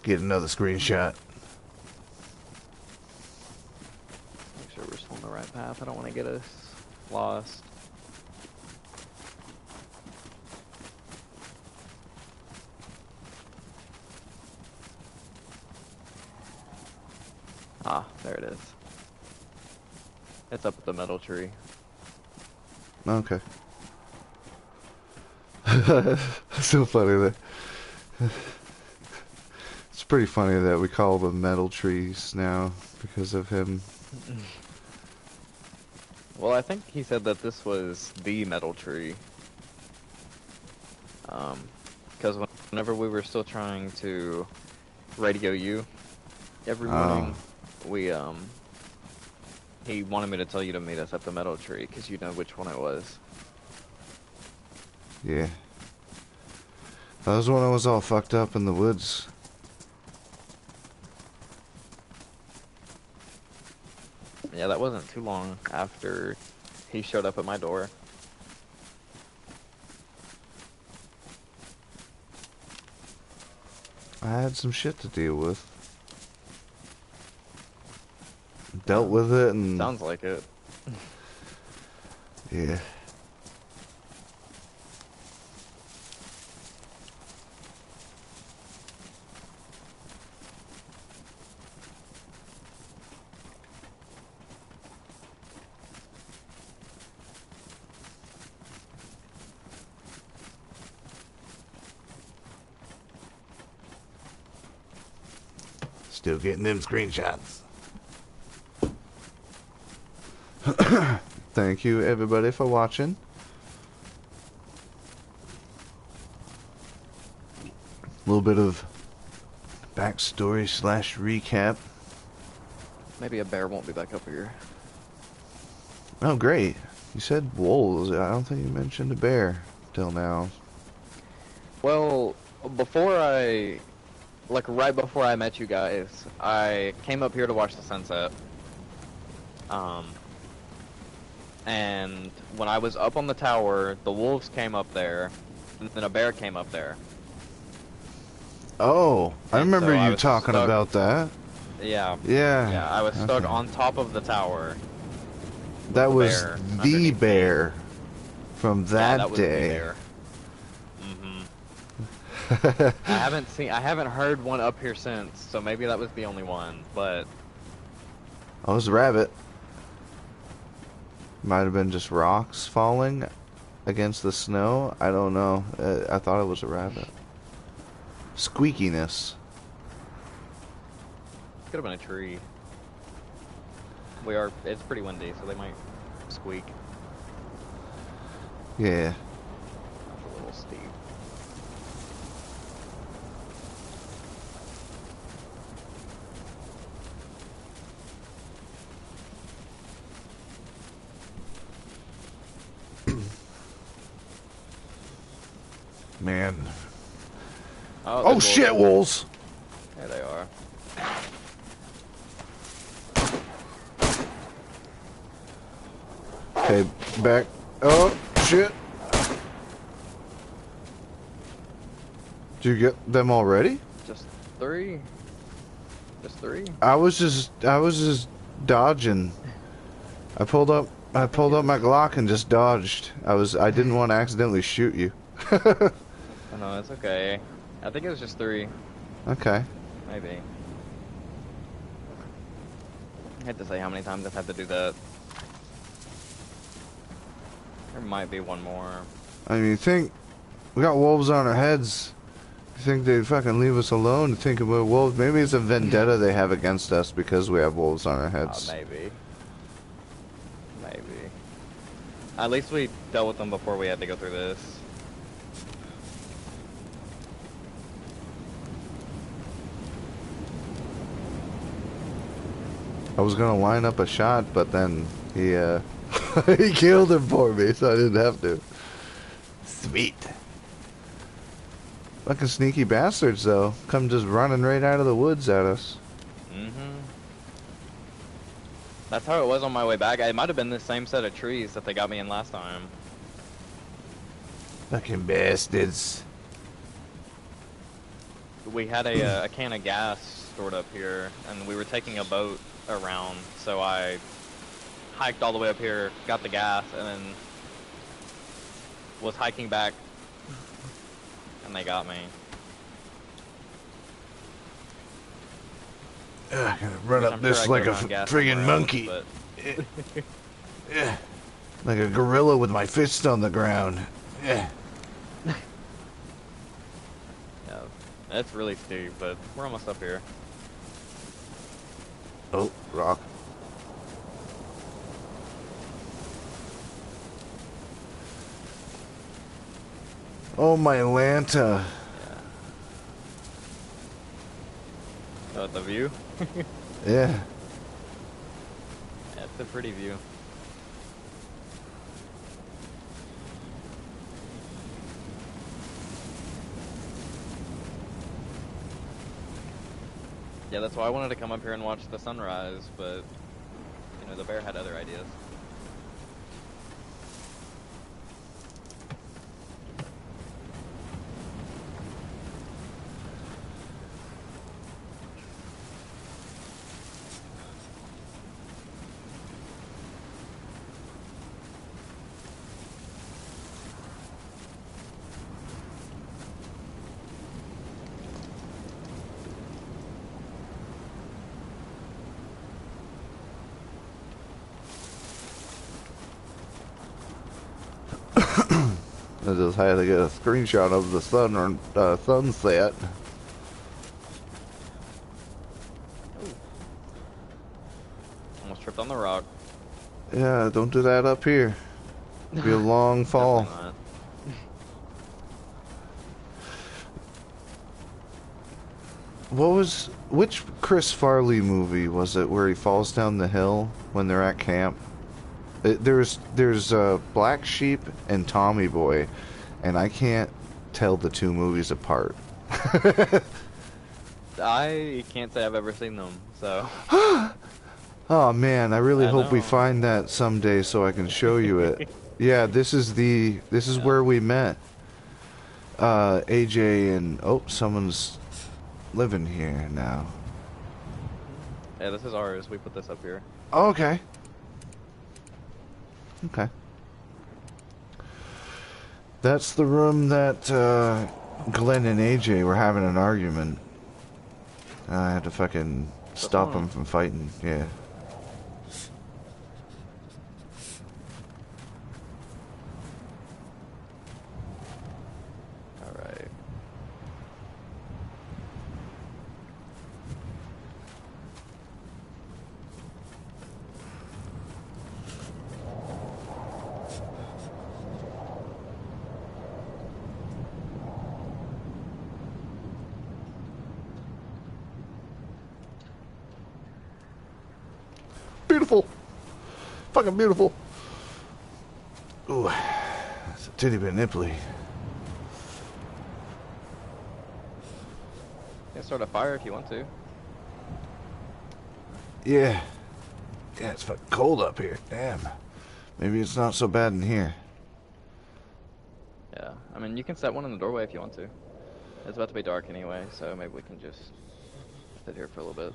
Get another screenshot. make sure we're still on the right path. I don't want to get us lost. Ah, there it is. It's up at the metal tree. Okay. So funny that it's pretty funny that we call them metal trees now because of him. Well, I think he said that this was the metal tree. Because whenever we were still trying to radio you every morning, he wanted me to tell you to meet us at the metal tree because you know which one it was. Yeah. That was when I was all fucked up in the woods. Yeah, that wasn't too long after he showed up at my door. I had some shit to deal with. Dealt with it and... Sounds like it. Yeah. Still getting them screenshots. Thank you everybody for watching. A little bit of backstory / recap. Maybe a bear won't be back up here. Oh great. You said wolves. I don't think you mentioned a bear till now. Well, right before I met you guys, I came up here to watch the sunset. And when I was up on the tower, the wolves came up there, and then a bear came up there. Oh, I And remember so I you was talking stuck- about that. Yeah. Yeah. Yeah, I was stuck okay. on top of the tower. That the was bear the underneath me. bear from that, That was day. the bear. Mm-hmm. I haven't heard one up here since, so maybe that was the only one, but... Oh, it was a rabbit. Might have been just rocks falling against the snow. I don't know. I thought it was a rabbit. Squeakiness. Could have been a tree. It's pretty windy, so they might squeak. Yeah. That's a little steep. Man. Oh, Oh there's shit, wolves! There they are. Okay, back. Oh shit! Did you get them already? Just 3. Just 3. I was just dodging. I pulled up my Glock and just dodged. I didn't want to accidentally shoot you. Oh, no, it's okay. I think it was just 3. Okay. Maybe. I hate to say how many times I've had to do that. There might be one more. I mean, you think we got wolves on our heads? You think they'd fucking leave us alone to think about wolves? Maybe it's a vendetta they have against us because we have wolves on our heads. Maybe. Maybe. At least we dealt with them before we had to go through this. I was gonna line up a shot, but then he he killed him for me, so I didn't have to. Sweet. Fucking sneaky bastards, though. Come just running right out of the woods at us. Mm-hmm. That's how it was on my way back. It might have been the same set of trees that they got me in last time. Fucking bastards. We had a can of gas stored up here, and we were taking a boat around, so I hiked all the way up here, got the gas, and then was hiking back, and they got me. Ugh, gonna run up this like a friggin' monkey. Yeah. Like a gorilla with my fist on the ground. Yeah. Yeah, it's really steep, but we're almost up here. Oh, rock. Oh, my Lanta. Oh, the view? Yeah. Yeah, it's a pretty view. Yeah, that's why I wanted to come up here and watch the sunrise, but, you know, the bear had other ideas. I just had to get a screenshot of the sunset. Almost tripped on the rock. Yeah, don't do that up here. It'll be a long fall. Which Chris Farley movie was it where he falls down the hill when they're at camp? There's Black Sheep and Tommy Boy, and I can't tell the two movies apart. I can't say I've ever seen them, so. Oh man, I really hope we know. find that someday so I can show you it. Yeah, this is where we met. AJ and someone's living here now. Yeah, this is ours. We put this up here. Oh, okay. Okay. That's the room that Glenn and AJ were having an argument. I had to fucking stop them from fighting. Yeah. Alright. fucking beautiful. Ooh, it's a titty bit nipply. You can start a fire if you want to. Yeah. Yeah, it's fucking cold up here. Damn. Maybe it's not so bad in here. Yeah, I mean, you can set one in the doorway if you want to. It's about to be dark anyway, so maybe we can just sit here for a little bit.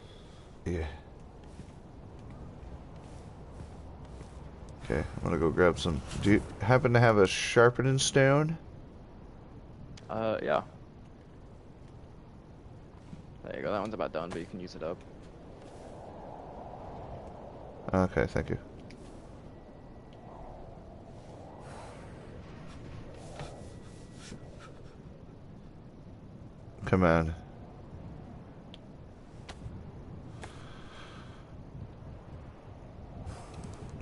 Yeah. Okay, I'm gonna go grab some. Do you happen to have a sharpening stone? Yeah. There you go, that one's about done, but you can use it up. Okay, thank you. Come on.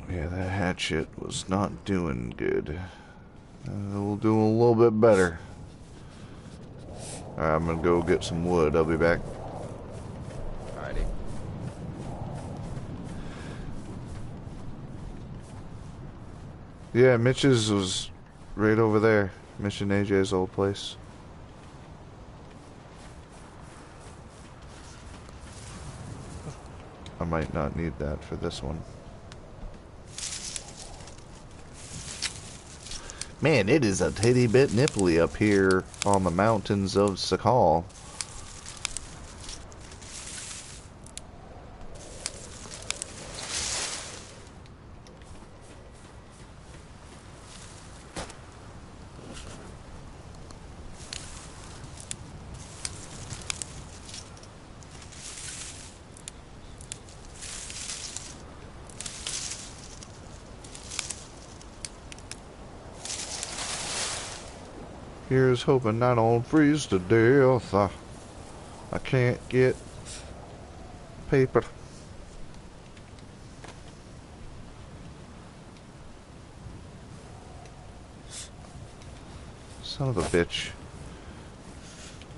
Yeah, that hatchet was not doing good. We'll do a little bit better. Alright, I'm gonna go get some wood. I'll be back. Alrighty. Yeah, Mitch's was right over there. Mitch and AJ's old place. I might not need that for this one. Man, it is a titty bit nipply up here on the mountains of Sakhal. Here's hoping I don't freeze to death. I can't get paper. Son of a bitch.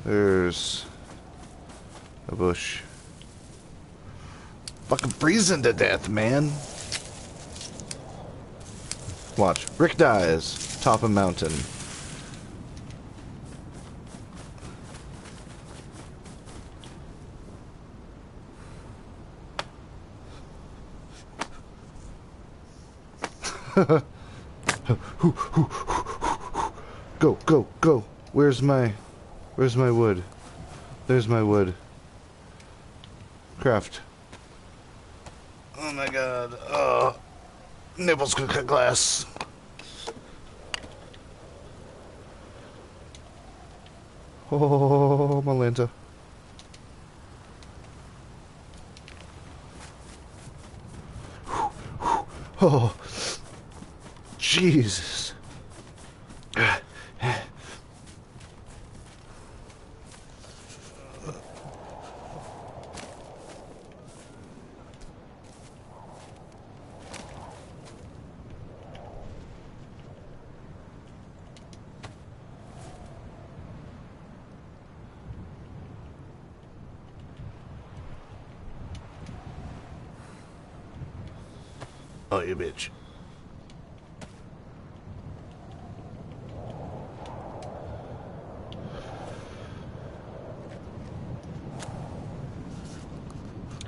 There's a bush. Fucking freezing to death, man. Watch. Rick dies. Top of mountain. Go, go, go. Where's my wood? There's my wood. Craft. Oh my god. Nipples could cut glass. Oh, Melinda. Oh, Jesus. Oh, you bitch.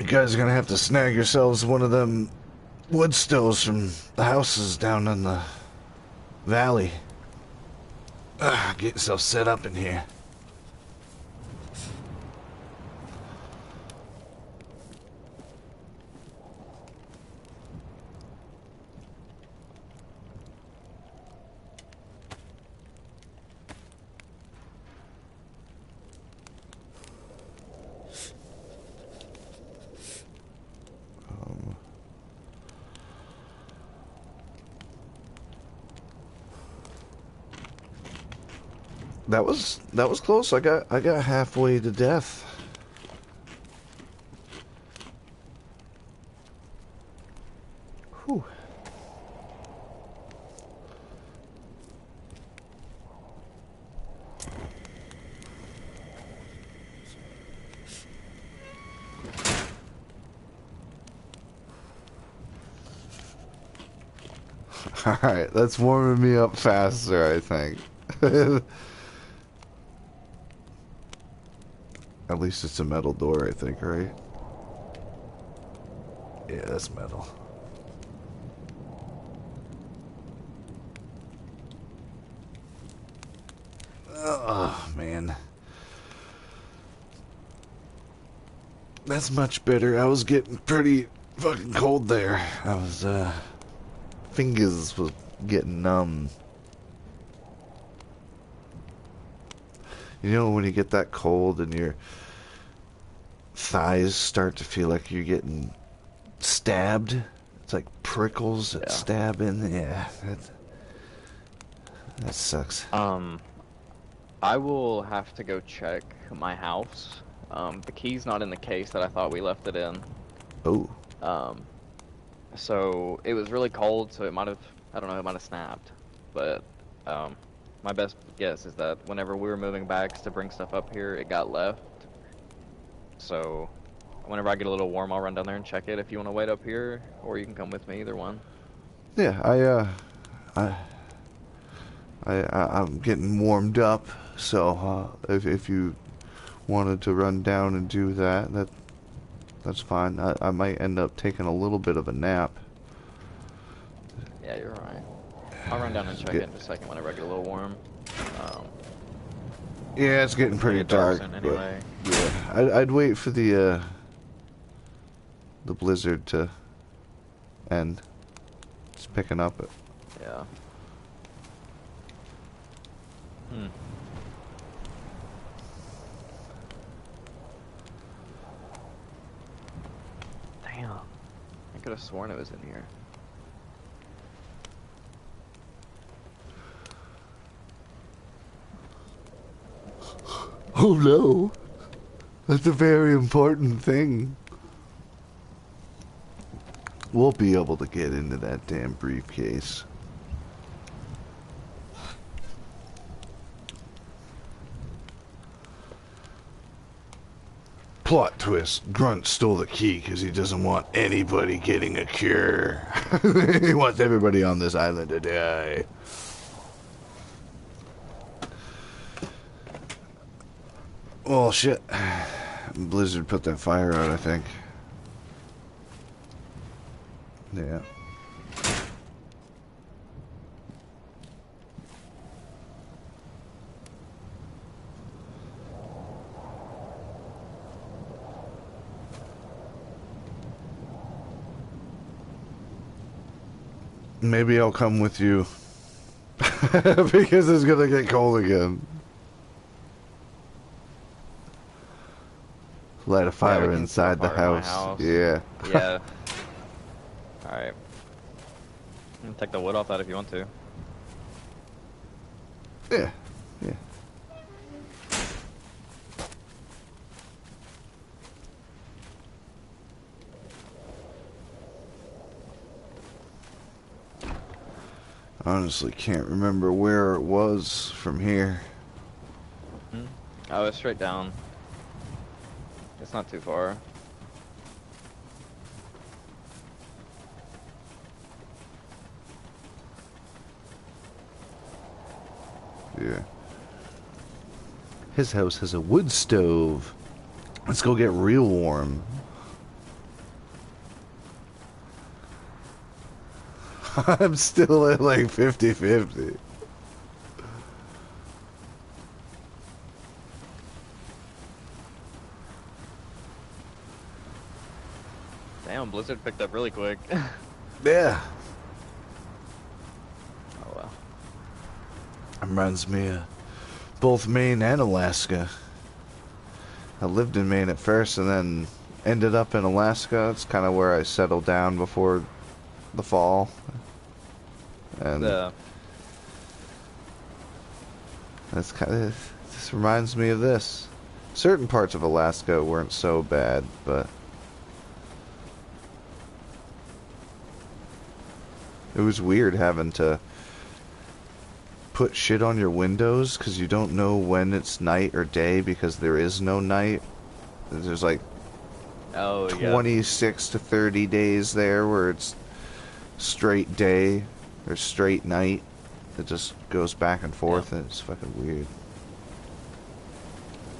You guys are gonna have to snag yourselves one of them wood stoves from the houses down in the valley. Get yourself set up in here. That was close. I got halfway to death. Whew. Alright, that's warming me up faster, I think. At least it's a metal door, I think, right? Yeah, that's metal. Oh, man. That's much better. I was getting pretty fucking cold there. I was, fingers was getting numb. You know when you get that cold and your thighs start to feel like you're getting stabbed? It's like prickles that stab in. Yeah, that sucks. I will have to go check my house. The key's not in the case that I thought we left it in. Oh. So it was really cold, so it might have, I don't know, it might have snapped. But, my best guess is that whenever we were moving bags to bring stuff up here, it got left. So, whenever I get a little warm, I'll run down there and check it if you want to wait up here, or you can come with me, either one. Yeah, I'm getting warmed up, so if you wanted to run down and do that's fine. I might end up taking a little bit of a nap. Yeah, you're right. I'll run down and check it in just a second whenever I get a little warm. Yeah, it's getting pretty dark. Anyway. Yeah, I'd wait for the blizzard to end. It's picking up. Yeah. Damn. I could have sworn it was in here. Oh no. That's a very important thing. We'll be able to get into that damn briefcase. Plot twist. Grunt stole the key because he doesn't want anybody getting a cure. He wants everybody on this island to die. Well, shit. Blizzard put that fire out, I think. Yeah. Maybe I'll come with you. Because it's gonna get cold again. Light a fire inside the house. Yeah. Yeah. Alright. You can take the wood off that if you want to. Yeah. Yeah. Honestly, can't remember where it was from here. Oh, it's straight down. It's not too far. Yeah. His house has a wood stove. Let's go get real warm. I'm still at like 50-50. Damn, Blizzard picked up really quick. Yeah. Oh well. Reminds me of both Maine and Alaska. I lived in Maine at first and then ended up in Alaska. It's kind of where I settled down before the fall. And that's kind of, this reminds me of this. Certain parts of Alaska weren't so bad, but it was weird having to put shit on your windows because you don't know when it's night or day because there is no night. There's like 26 to 30 days there where it's straight day or straight night that just goes back and forth, and it's fucking weird.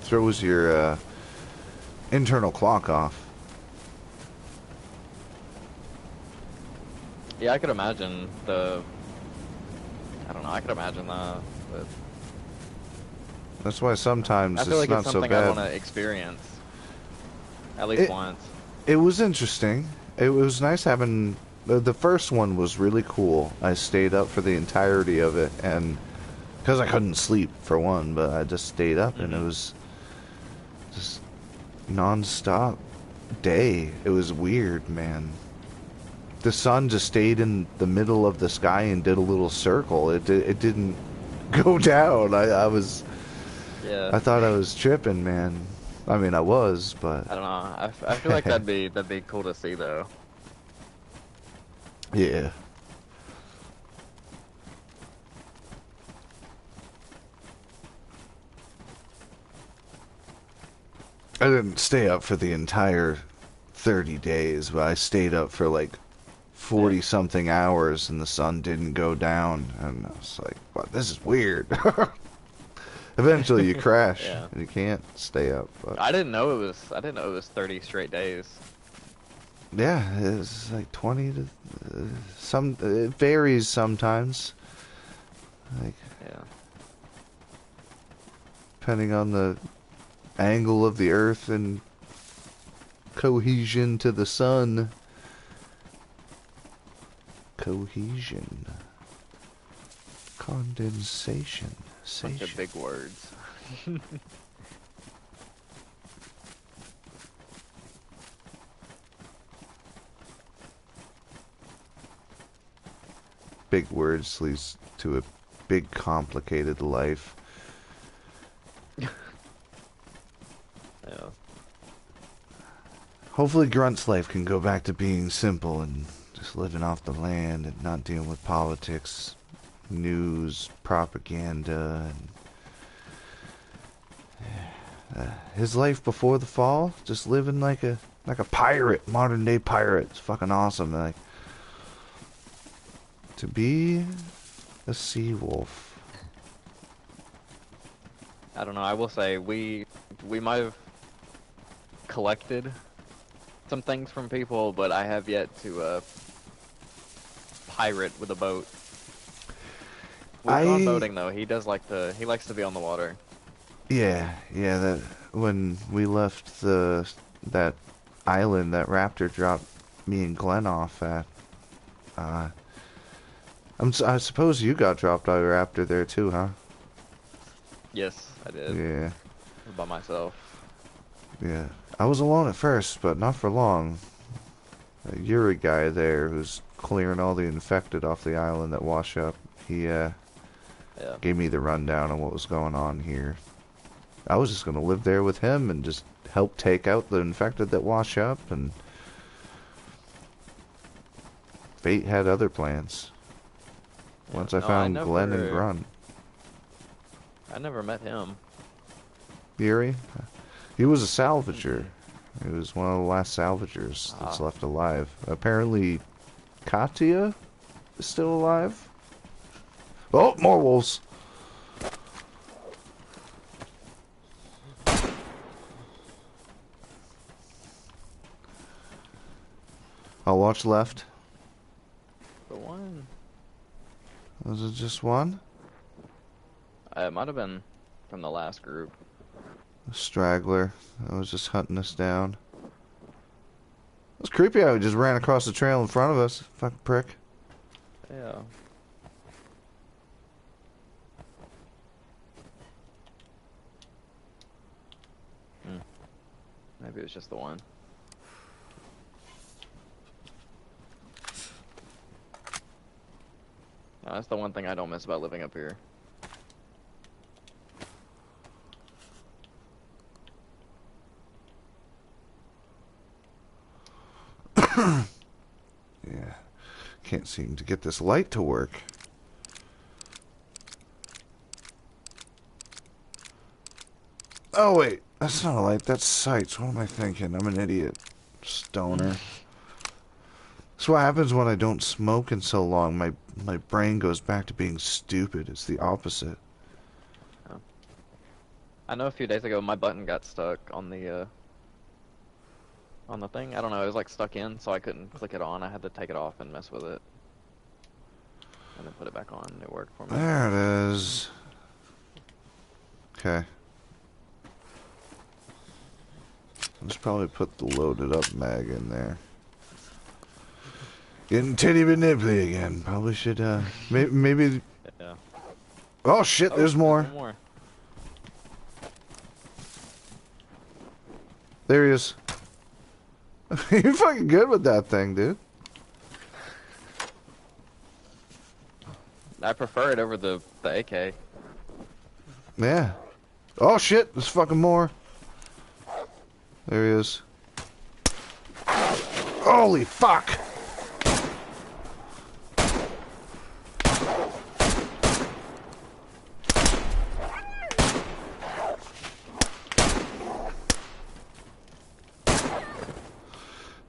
Throws your internal clock off. Yeah, I could imagine the. I don't know. I could imagine that. But That's why sometimes I feel it's like not it's so something I bad. want to experience. At least once. It was interesting. It was nice having... The first one was really cool. I stayed up for the entirety of it, and... Because I couldn't sleep, for one, but I just stayed up, and it was... just non-stop day. It was weird, man. The sun just stayed in the middle of the sky and did a little circle. It didn't go down. I was... Yeah. I thought I was tripping, man. I mean, I was, but... I don't know. I feel like that'd be cool to see, though. Yeah. I didn't stay up for the entire 30 days, but I stayed up for like 40-something hours, and the sun didn't go down, and I was like, "Wow, this is weird." Eventually, you crash, Yeah. and you can't stay up. But I didn't know it was 30 straight days. yeah, it's like 20 to some. It varies sometimes, like Yeah. depending on the angle of the Earth and cohesion to the sun. Cohesion. Condensation. Bunch of big words. Big words leads to a big complicated life. Yeah. Hopefully Grunt's life can go back to being simple and just living off the land and not dealing with politics, news, propaganda, and his life before the fall, just living like a pirate, modern day pirate. It's fucking awesome. Like, to be a sea wolf. I don't know. I will say we might have collected some things from people, but I have yet to pirate with a boat. We've gone boating though. He likes to be on the water. Yeah, that when we left that island that Raptor dropped me and Glenn off at, I suppose you got dropped by Raptor there too, huh? Yes, I did. Yeah. By myself. Yeah. I was alone at first, but not for long. A Yuri guy there who's clearing all the infected off the island that wash up. He gave me the rundown on what was going on here. I was just gonna live there with him and just help take out the infected that wash up, and fate had other plans. Once I found Glenn and Grunt. I never met him. Yuri? He was a salvager. He was one of the last salvagers that's left alive. Apparently, Katya is still alive. Oh, more wolves! I'll watch left. The one. Was it just one? It might have been from the last group. A straggler that was just hunting us down. It was creepy how he just ran across the trail in front of us. Fucking prick. Yeah. Maybe it was just the one. No, that's the one thing I don't miss about living up here. Yeah. Can't seem to get this light to work. Oh, wait. That's not a light. That's sights. What am I thinking? I'm an idiot. Stoner. That's what happens when I don't smoke in so long. My brain goes back to being stupid. It's the opposite. Oh. I know a few days ago my button got stuck on the thing. I don't know, it was like stuck in, so I couldn't click it on. I had to take it off and mess with it. And then put it back on. It worked for me. There it is. Okay. Let's probably put the loaded up mag in there. Getting titty manipulated again. Probably should, maybe... Yeah. Oh shit, there's more. One more. There he is. You're fucking good with that thing, dude. I prefer it over the AK. Yeah. Oh shit, there's fucking more. There he is. Holy fuck!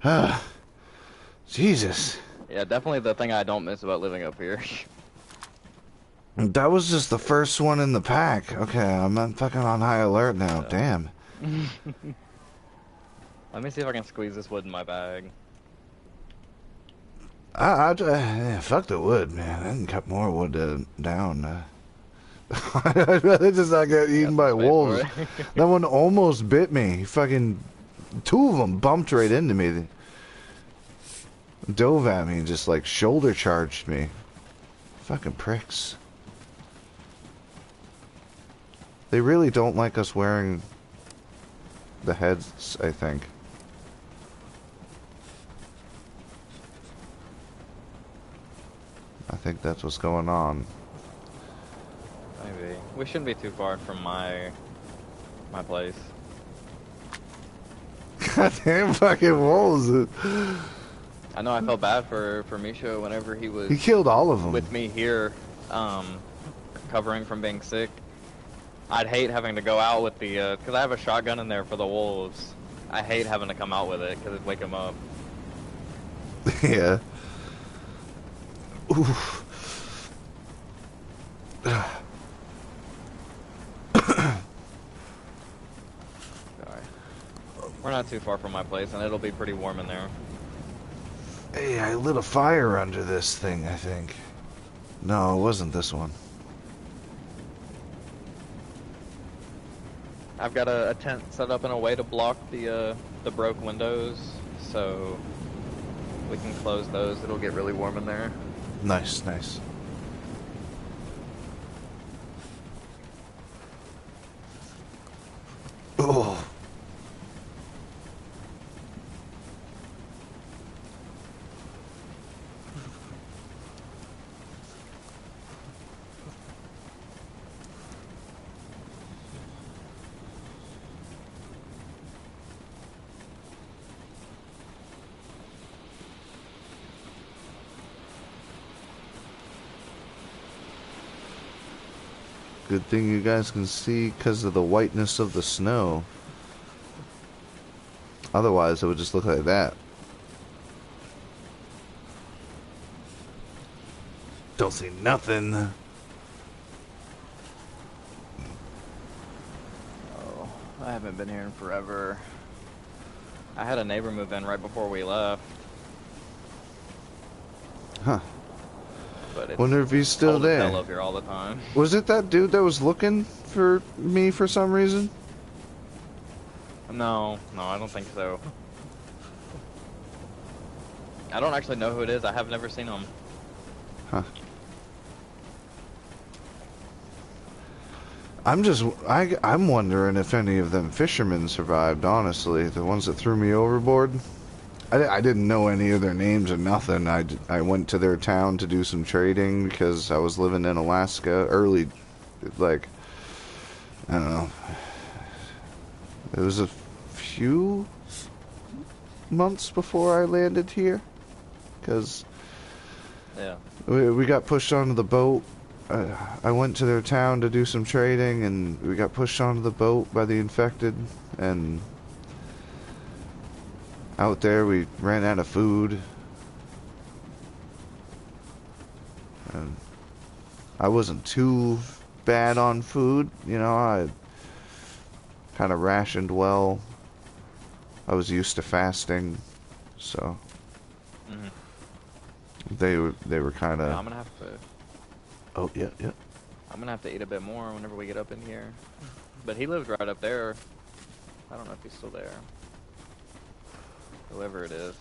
Ah, Jesus. Yeah, definitely the thing I don't miss about living up here. That was just the first one in the pack. Okay, I'm not fucking on high alert now. Yeah. Damn. Let me see if I can squeeze this wood in my bag. Yeah, fuck the wood, man. I can cut more wood down. I'd rather just not get eaten by wolves. That one almost bit me. Fucking 2 of them bumped right into me. They dove at me and just like shoulder charged me. Fucking pricks. They really don't like us wearing the heads, I think. I think that's what's going on. Maybe. We shouldn't be too far from my place. Goddamn fucking wolves. I know I felt bad for Misha whenever he was He killed all of them. with me here, recovering from being sick. I'd hate having to go out with the, because I have a shotgun in there for the wolves. I hate having to come out with it, because it'd wake them up. Yeah. Oof. Sorry. We're not too far from my place, and it'll be pretty warm in there. Hey, I lit a fire under this thing, I think. No, it wasn't this one. I've got a tent set up in a way to block the broke windows, so we can close those. It'll get really warm in there. Nice, nice. Oh. Good thing you guys can see because of the whiteness of the snow. Otherwise, it would just look like that. Don't see nothing. Oh, I haven't been here in forever. I had a neighbor move in right before we left. Huh. But it's Wonder if he's still cold as hell there. up here all the time. Was it that dude that was looking for me for some reason? No, I don't think so. I don't actually know who it is. I have never seen him. Huh. I'm wondering if any of them fishermen survived, honestly. The ones that threw me overboard. I didn't know any of their names or nothing. I went to their town to do some trading because I was living in Alaska early, like, I don't know. It was a few months before I landed here because Yeah. we got pushed onto the boat. I went to their town to do some trading, and we got pushed onto the boat by the infected, and out there we ran out of food, and I wasn't too bad on food. You know, I kind of rationed well. I was used to fasting, so they were kind Yeah, of. I'm gonna have to. Oh yeah, yeah. I'm gonna have to eat a bit more whenever we get up in here. But he lived right up there. I don't know if he's still there. Whoever it is.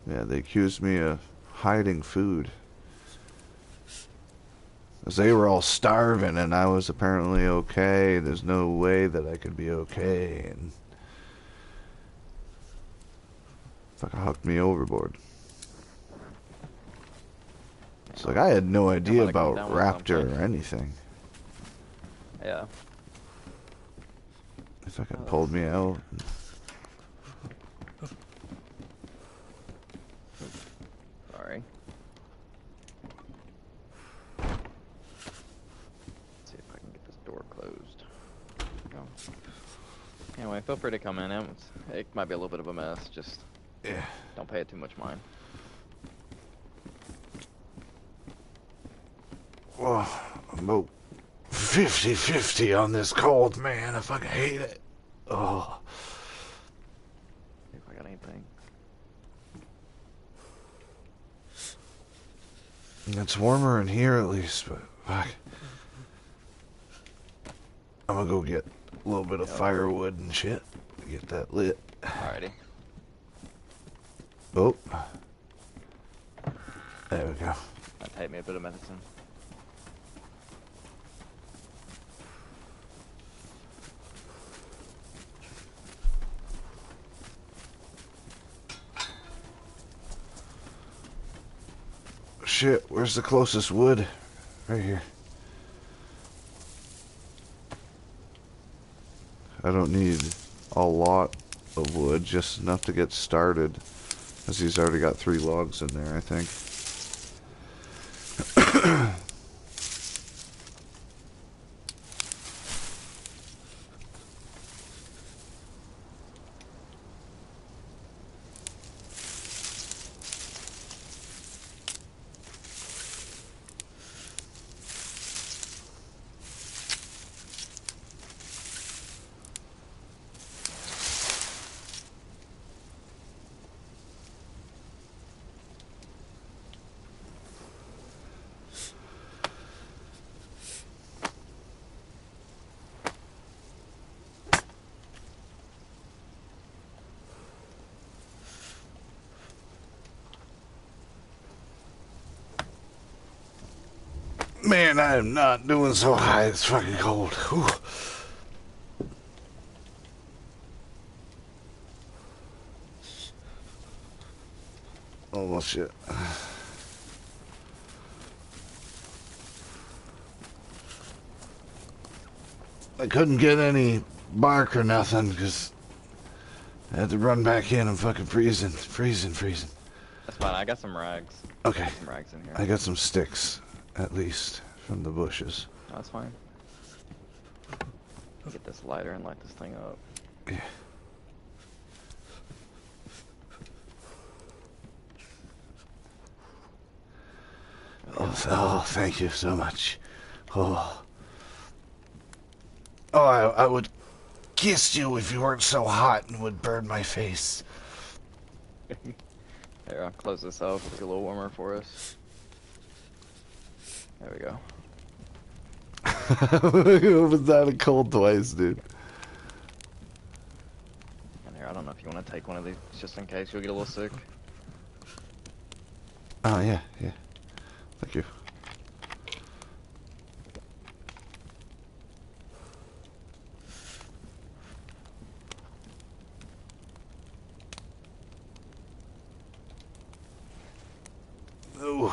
Yeah, they accused me of hiding food. Because they were all starving and I was apparently okay. There's no way that I could be okay. And fucking hucked me overboard. It's like I had no idea I'm gonna come about down with Raptor something. or anything. Yeah. They fucking pulled me out. Sorry. Let's see if I can get this door closed. Go. Anyway, feel free to come in. It might be a little bit of a mess. Just Yeah. don't pay it too much mind. Well, I'm about 50-50 on this cold, man. I fucking hate it. Oh. See if I got anything. It's warmer in here at least, but fuck. I'm gonna go get a little bit of firewood and shit. Get that lit. Alrighty. Oh. There we go. That take me a bit of medicine. Shit, where's the closest wood? Right here. I don't need a lot of wood, just enough to get started. Because he's already got 3 logs in there, I think. Man, I am not doing so high. It's fucking cold. Whew. Oh, well, shit. I couldn't get any bark or nothing because I had to run back in. I'm fucking freezing. Freezing. That's fine. I got some rags. Okay. Some rags in here. I got some sticks, at least, from the bushes. Oh, that's fine. Get this lighter and light this thing up. Yeah. Oh, thank you so much. Oh, I would kiss you if you weren't so hot and would burn my face. Here, I'll close this up. Make it a little warmer for us. There we go. Was that a cold twice, dude? And here, I don't know if you want to take one of these just in case you'll get a little sick. Oh, yeah. Thank you. Ooh.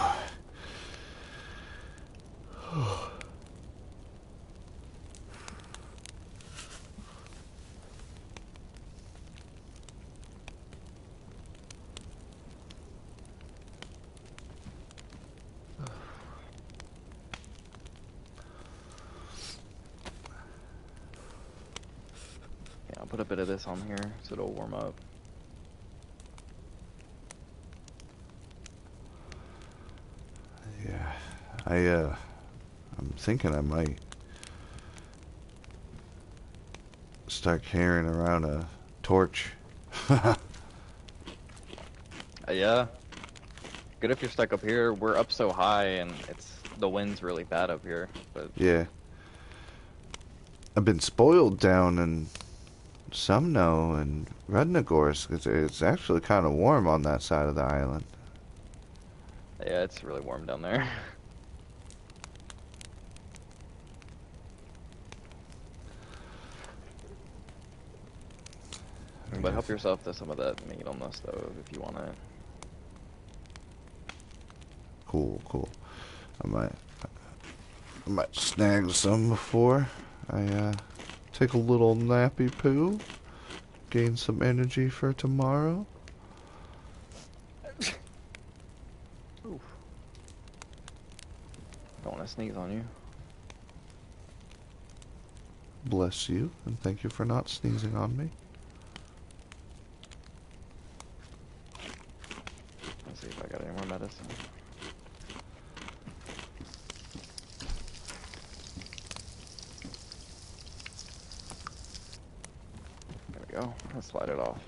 put a bit of this on here so it'll warm up. Yeah, I'm thinking I might start carrying around a torch. Yeah. Good if you're stuck up here. We're up so high and the wind's really bad up here. But Yeah. I've been spoiled down in Sumno and Rudnagorsk. It's actually kind of warm on that side of the island. yeah, it's really warm down there. But help yourself to some of that meat on the stove if you want it. Cool. I might snag some before I take a little nappy poo. Gain some energy for tomorrow. Oof. Don't want to sneeze on you. Bless you, and thank you for not sneezing on me. Let's see if I got any more medicine. There we go. Let's slide it off.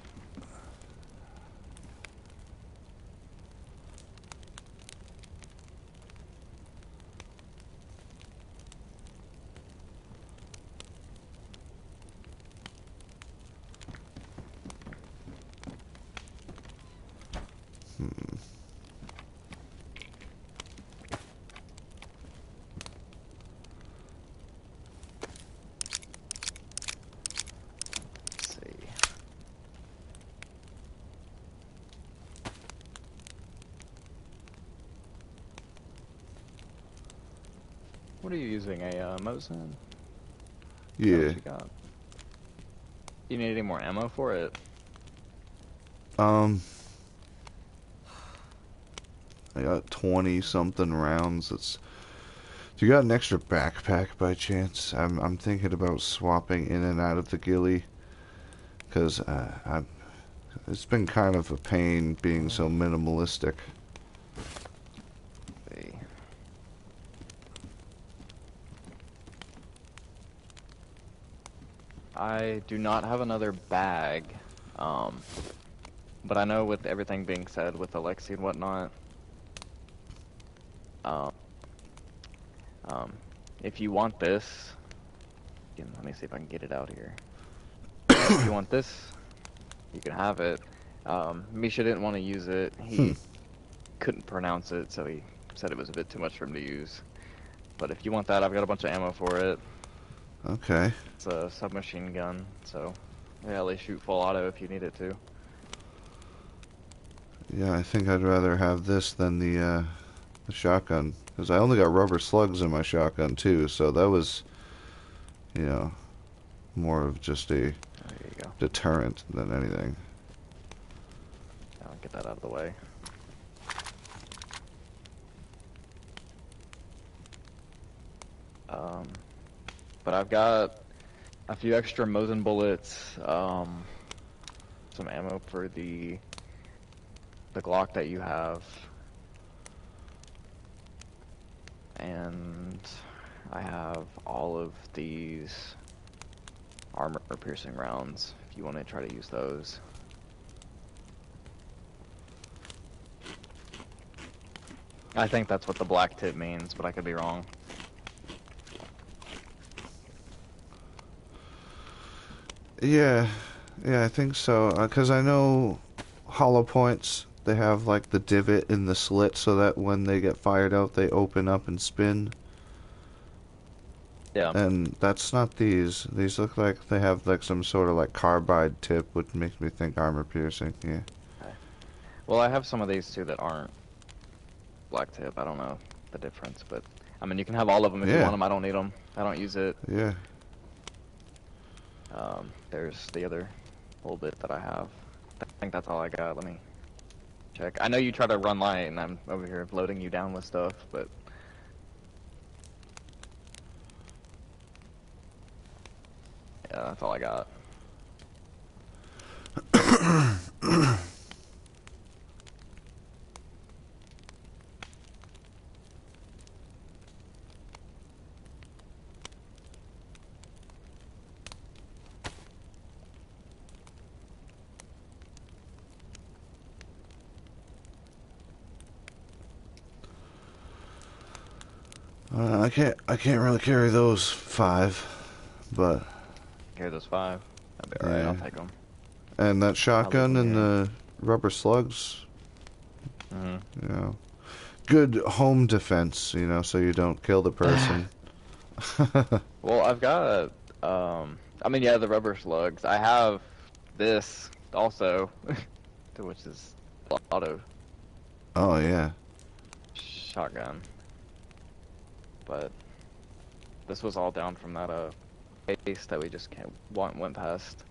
What are you using? A Mosin? Yeah. What you got? Do you need any more ammo for it? I got 20 something rounds. Do you got an extra backpack by chance? I'm thinking about swapping in and out of the ghillie, cause it's been kind of a pain being so minimalistic. I do not have another bag, but I know with everything being said with Alexi and whatnot, if you want this, let me see if I can get it out here. If you want this, you can have it. Misha didn't want to use it. He couldn't pronounce it, so he said it was a bit too much for him to use. But if you want that, I've got a bunch of ammo for it. Okay. It's a submachine gun, so yeah, they shoot full auto if you need it to. Yeah, I think I'd rather have this than the shotgun, because I only got rubber slugs in my shotgun too, so that was, more of just a deterrent than anything. I'll get that out of the way. But I've got a few extra Mosin bullets, some ammo for the Glock that you have, and I have all of these armor piercing rounds if you want to try to use those. I think that's what the black tip means, but I could be wrong. Yeah, I think so. Because I know hollow points, they have like the divot in the slit so that when they get fired out, they open up and spin. Yeah. And that's not these. These look like they have like some sort of like carbide tip, which makes me think armor piercing. Yeah. Okay. Well, I have some of these too that aren't black tip. I don't know the difference, but I mean, you can have all of them if you want them. I don't need them. I don't use it. Yeah. There's the other little bit that I have. I think that's all I got. Let me check. I know you try to run light, and I'm over here loading you down with stuff, but yeah, that's all I got. I can't really carry those 5, but Here, those 5. That'd be alright, I'll yeah. take them. And that I'll leave shotgun 'em and here. the rubber slugs, Mm-hmm. you know, good home defense, you know, so you don't kill the person. Well, I've got, I mean, yeah, the rubber slugs. I have this also, which is auto Oh yeah. shotgun. But this was all down from that, base that we just went past.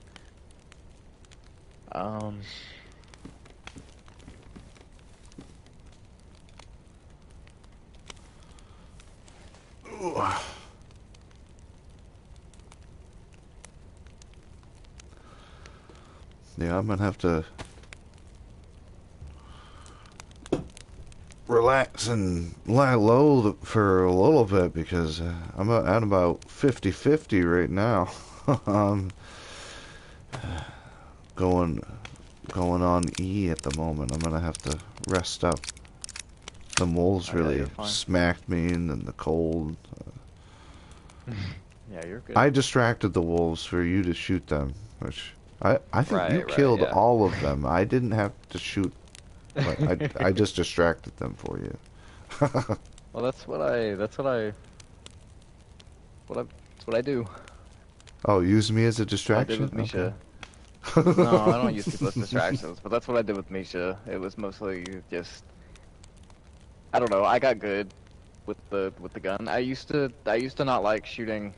Ooh. Yeah, I'm gonna have to relax and lie low for a little bit because I'm at about 50-50 right now. I'm going on E at the moment. I'm gonna have to rest up. The wolves Oh, yeah, really you're fine. smacked me, and then the cold. Yeah, you're good. I distracted the wolves for you to shoot them, which I think you Right, killed yeah. all of them. I didn't have to shoot. Like, I just distracted them for you. Well, that's what I do. Oh, use me as a That's what I did distraction? with Okay. Misha. No, I don't use people as distractions, but that's what I did with Misha. It was mostly just, I don't know, I got good with the gun. I used to not like shooting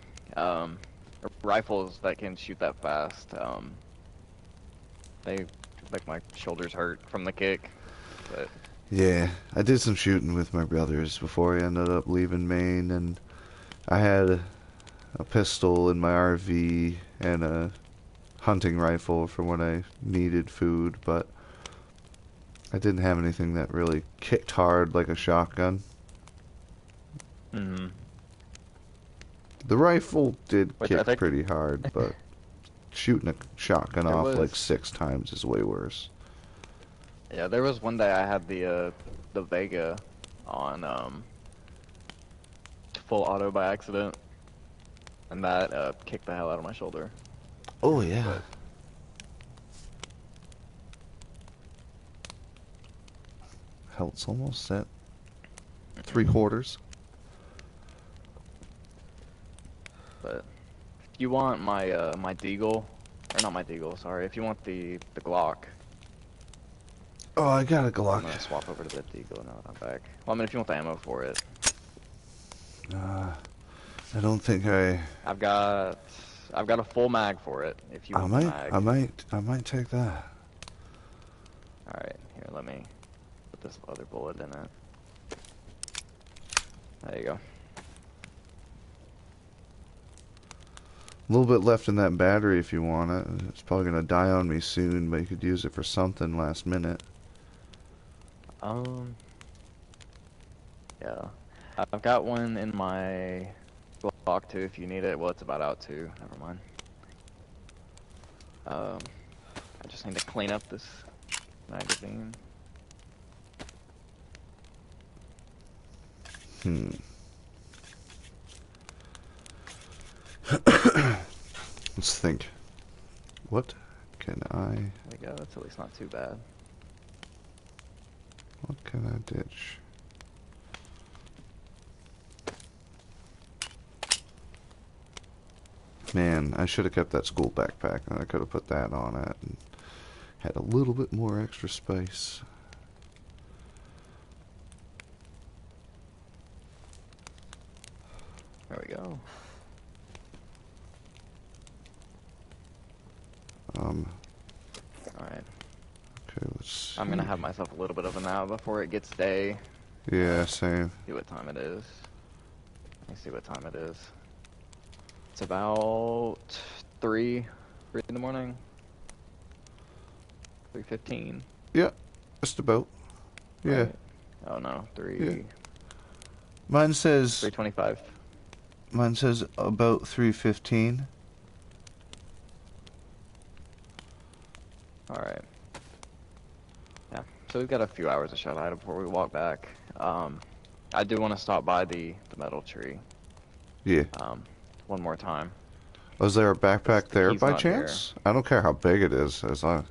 rifles that can shoot that fast. They make my shoulders hurt from the kick. But Yeah, I did some shooting with my brothers before I ended up leaving Maine, and I had a pistol in my RV and a hunting rifle for when I needed food, but I didn't have anything that really kicked hard like a shotgun. hmm The rifle did which I kick think pretty hard, but shooting a shotgun there off like was 6 times is way worse. yeah, there was one day I had the Vega on full auto by accident, and that kicked the hell out of my shoulder. Oh yeah. But Health's almost at 3/4. but if you want my my Deagle, or not my Deagle, sorry, if you want the Glock, Oh, I got a I'm Glock. gonna swap over to the Deagle now that I'm back. Well, I mean, if you want the ammo for it, I don't think I. I've got I've got a full mag for it. If you I want the might. mag. I might take that. All right, here, let me put this other bullet in it. There you go. A little bit left in that battery if you want it. It's probably gonna die on me soon, but you could use it for something last minute. Yeah, I've got one in my Glock too. If you need it, well, it's about out too. Never mind. I just need to clean up this magazine. Let's think. What can I? There we go. That's at least not too bad. What can I ditch? Man, I should have kept that school backpack, and I could have put that on it and had a little bit more extra space. There we go. All right. Okay, let's see. I'm gonna have myself a little bit of a nap before it gets day. Yeah, same. See what time it is. Let me see what time it is. It's about 3 in the morning. 3:15. Yeah, just about. Yeah. Right? Oh no, 3. Yeah. Mine says 3:25. about 3:15. All right. Yeah. So we've got a few hours of shut eye before we walk back. I do want to stop by the metal tree. Yeah. One more time. Was there a backpack The there key's by not here. chance? I don't care how big it is, as long.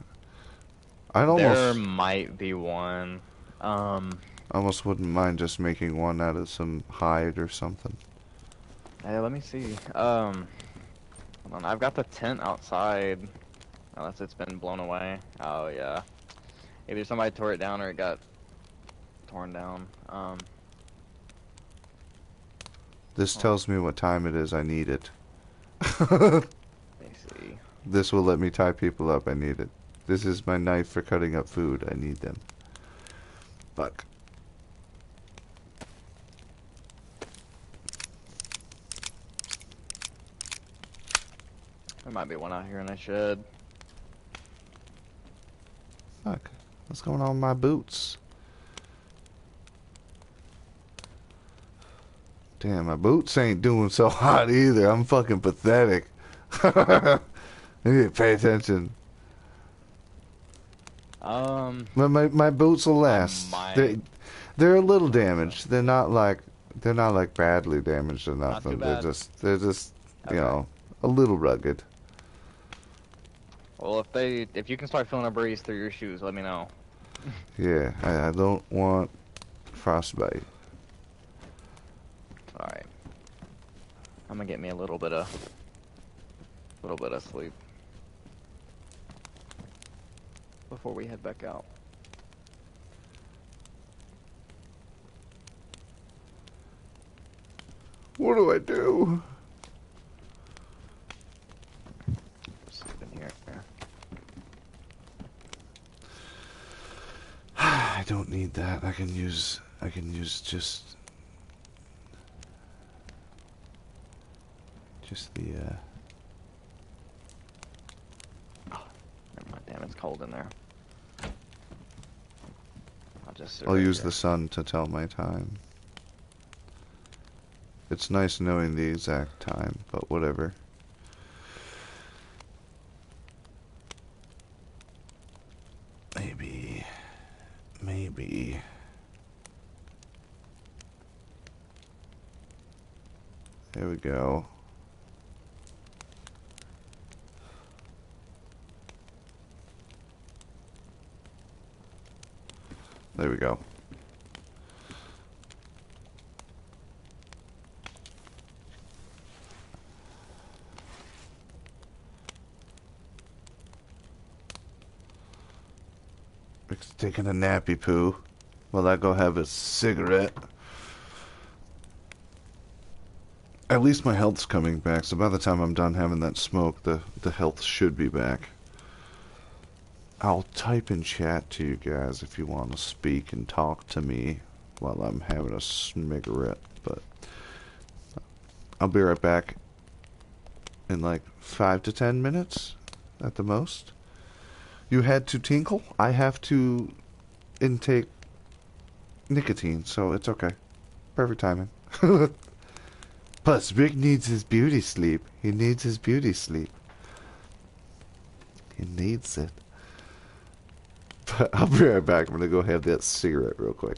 I'd There almost might be one. almost wouldn't mind just making one out of some hide or something. Hey, let me see. Hold on. I've got the tent outside. Unless it's been blown away. Oh yeah. Either somebody tore it down or it got torn down. This tells me what time it is. I need it. Let me see. This will let me tie people up. I need it. This is my knife for cutting up food. I need them. Fuck. There might be one out here in the shed. Fuck. What's going on with my boots? Damn, my boots ain't doing so hot either. I'm fucking pathetic. I need to pay attention. My boots will last. They're a little damaged. They're not like badly damaged or Not too nothing. bad. They're just Okay. you know, a little rugged. Well, if you can start feeling a breeze through your shoes, let me know. Yeah, I don't want frostbite. All right. I'm gonna get me a little bit of sleep before we head back out. What do I do? Sleep in here. I don't need that. I can use just the Oh, never mind. Damn, it's cold in there. I'll just sit I'll right use here. the sun to tell my time. It's nice knowing the exact time, but whatever. Maybe. There we go. There we go. Rick's taking a nappy poo while I go have a cigarette. At least my health's coming back, so by the time I'm done having that smoke, the health should be back. I'll type in chat to you guys if you want to speak and talk to me while I'm having a cigarette, but I'll be right back in like 5 to 10 minutes at the most. You had to tinkle? I have to intake nicotine, so it's okay. Perfect timing. Plus, Rick needs his beauty sleep. He needs his beauty sleep. He needs it. But I'll be right back. I'm gonna go have that cigarette real quick.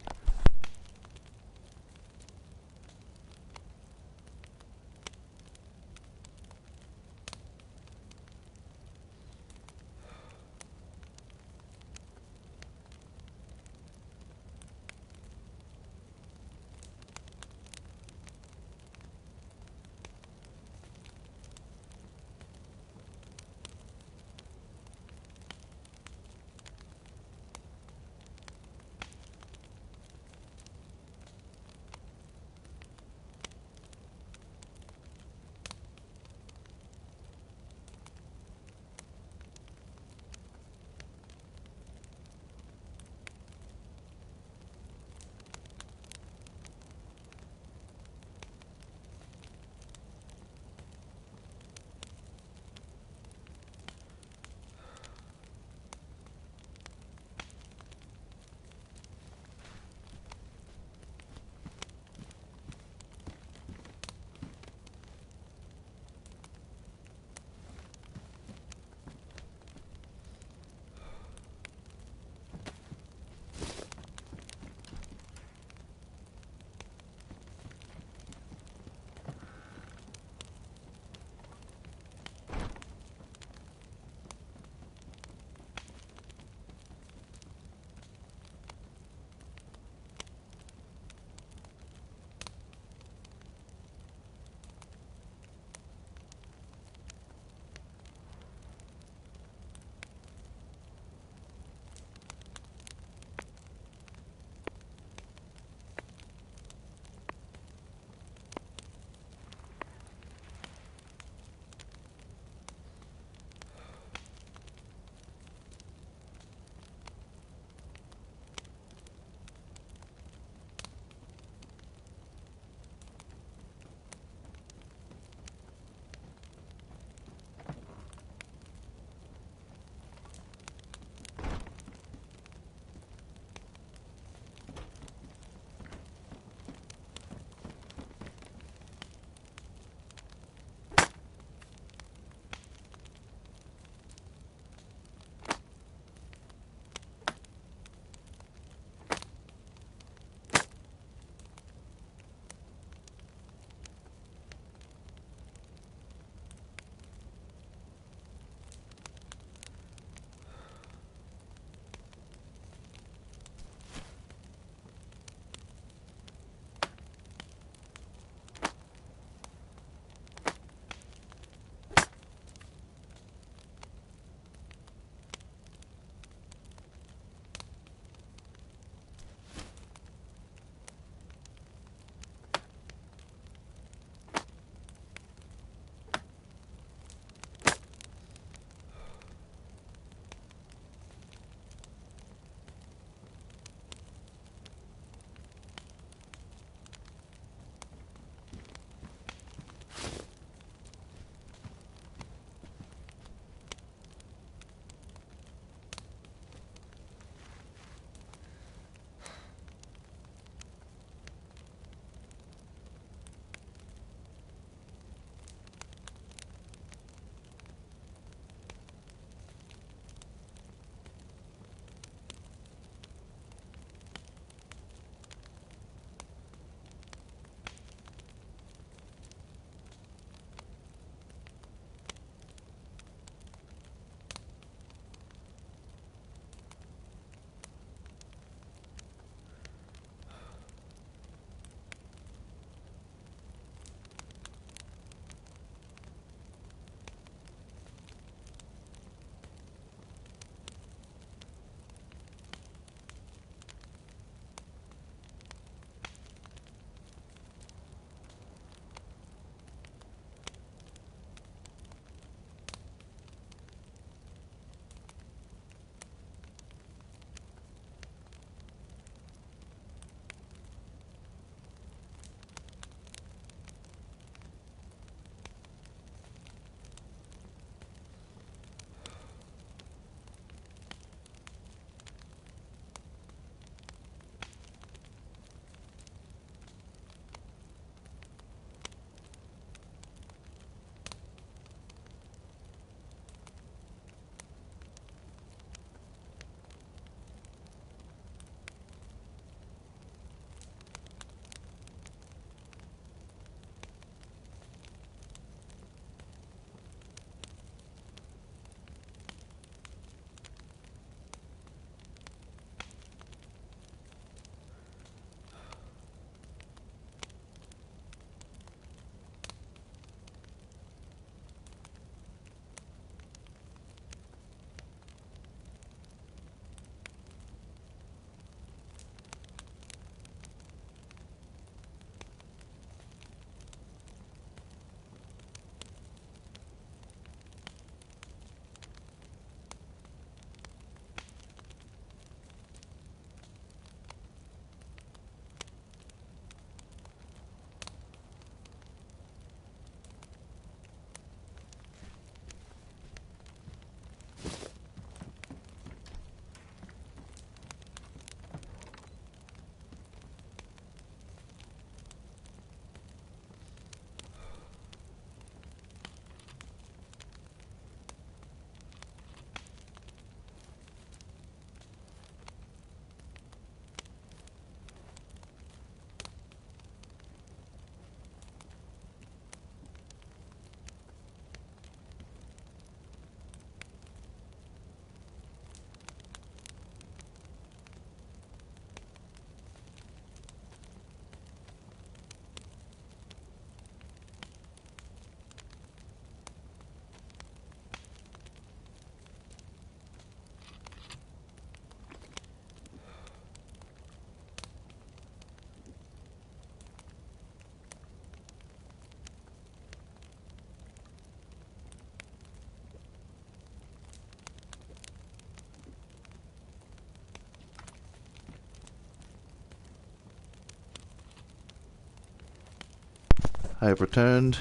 I have returned.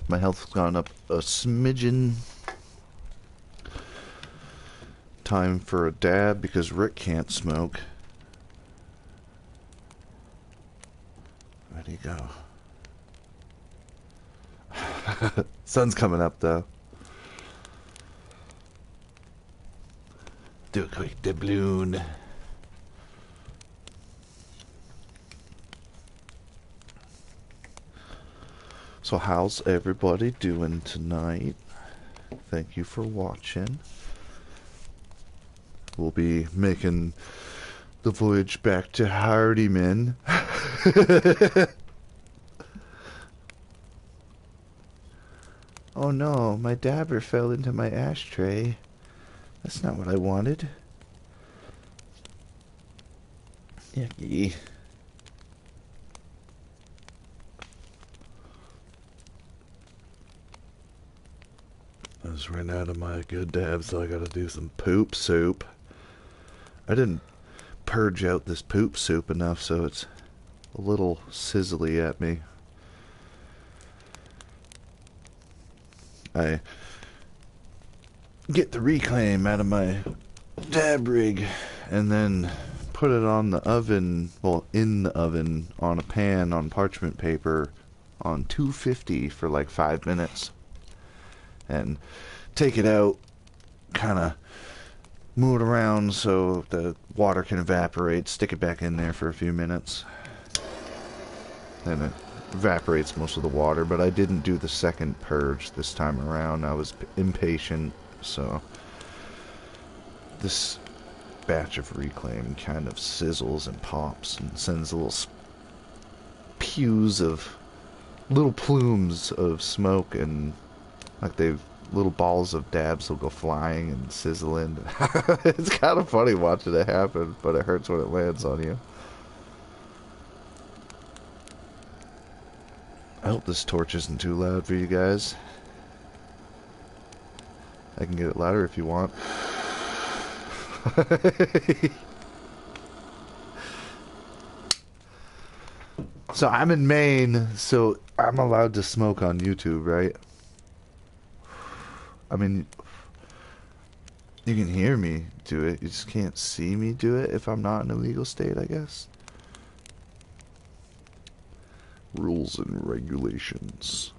My health's gone up a smidgen. Time for a dab because Rick can't smoke. Where'd he go? Sun's coming up though. Do a quick doubloon. So how's everybody doing tonight? Thank you for watching. We'll be making the voyage back to Hardyman. Oh no, my dabber fell into my ashtray. That's not what I wanted. Yucky. I just ran out of my good dab, so I gotta do some poop soup. I didn't purge out this poop soup enough, so it's a little sizzly at me. I get the reclaim out of my dab rig and then put it on the oven, well, in the oven, on a pan on parchment paper on 250 for like 5 minutes. And take it out, kind of move it around so the water can evaporate, stick it back in there for a few minutes. Then it evaporates most of the water, but I didn't do the second purge this time around. I was impatient, so this batch of reclaim kind of sizzles and pops and sends little little plumes of smoke, and like little balls of dabs will go flying and sizzling. It's kind of funny watching it happen, but it hurts when it lands on you. I hope this torch isn't too loud for you guys. I can get it louder if you want. So I'm in Maine, so I'm allowed to smoke on YouTube, right? I mean, you can hear me do it, you just can't see me do it if I'm not in a legal state, I guess. Rules and regulations.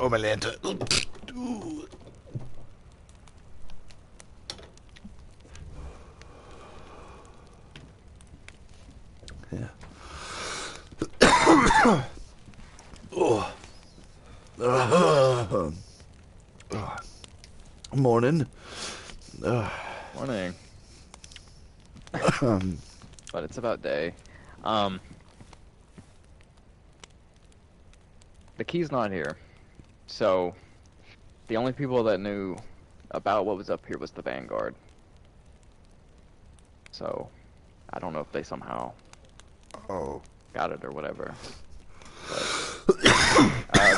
Oh, my lantern. Ooh. Yeah. Oh. Morning. Morning. But it's about day. The key's not here. So, the only people that knew about what was up here was the Vanguard. So, I don't know if they somehow got it or whatever. But,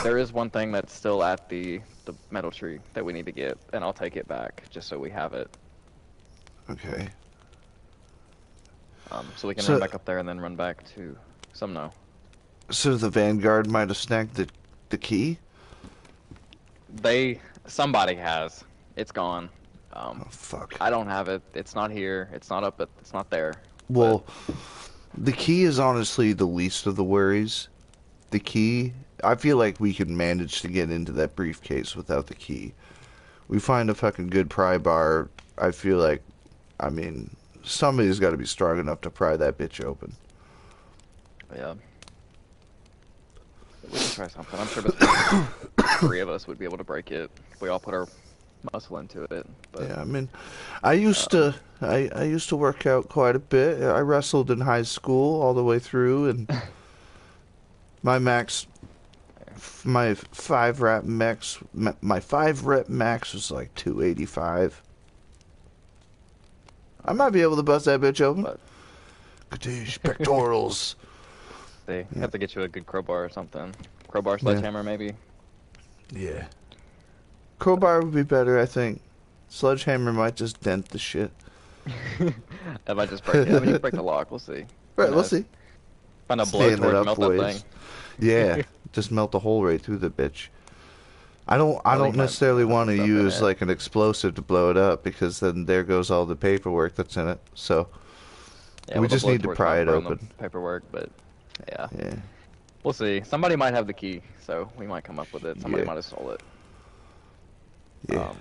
there is one thing that's still at the metal tree that we need to get, and I'll take it back just so we have it. Okay. So we can run back up there and then run back to Sumno. So the Vanguard might have snagged the key? Somebody has. It's gone. Oh, fuck. I don't have it. It's not here. It's not up. It's not there. Well, the key is honestly the least of the worries. The key, I feel like we can manage to get into that briefcase without the key. We find a fucking good pry bar. I feel like, I mean, somebody's got to be strong enough to pry that bitch open. Yeah. We can try something. I'm sure between the 3 of us would be able to break it. We all put our muscle into it. But, yeah, I mean, I used to work out quite a bit. I wrestled in high school all the way through, and my 5 rep max was like 285. I might be able to bust that bitch open. Katish, pectorals. They have to get you a good crowbar or something. Crowbar, sledgehammer, maybe. Yeah. Crowbar would be better, I think. Sledgehammer might just dent the shit. That might just break it. I mean, you can break the lock. We'll see. Who Right, we'll knows? see. Find a Stand it blowtorch, up, melt that boys. thing. Yeah, just melt the hole right through the bitch. I Well, don't you might necessarily put want to some stuff in use it. like an explosive to blow it up because then there goes all the paperwork that's in it. So Yeah, we well, the just need to blowtorch pry might it burn the open. paperwork, but yeah. Yeah. We'll see. Somebody might have the key, so we might come up with it. Somebody Yeah. might have stole it. Yeah.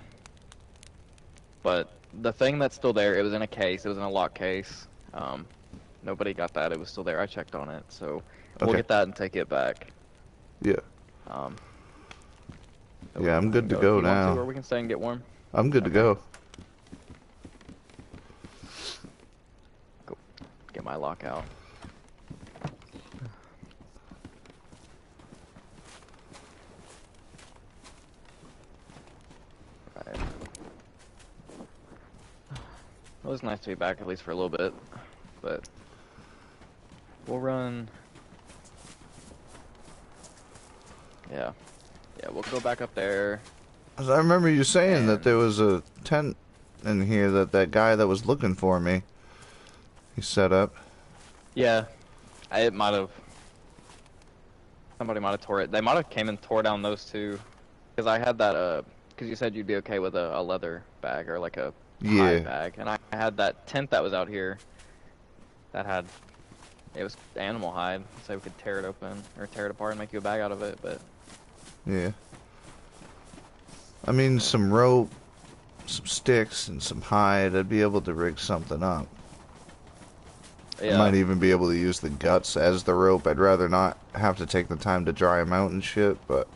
But the thing that's still there, it was in a case. It was in a lock case. Nobody got that. It was still there. I checked on it, so we'll Okay. get that and take it back. Yeah. Yeah, I'm good to if go you want now. to, or we can stay and get warm. I'm good to go. Cool. Get my lock out. Right. It was nice to be back at least for a little bit, but we'll run. Yeah, we'll go back up there. I remember you saying that And- there was a tent in here that guy that was looking for me, he set up. Yeah, it might have. Somebody might have tore it. They might have came and tore down those two, because I had that. Because you said you'd be okay with a leather bag or like a hide bag, and I had that tent that was out here. That had. It was animal hide, so we could tear it open or tear it apart and make you a bag out of it. But Yeah. I mean, some rope, some sticks, and some hide. I'd be able to rig something up. yeah, I might even be able to use the guts as the rope. I'd rather not have to take the time to dry them out and shit, but...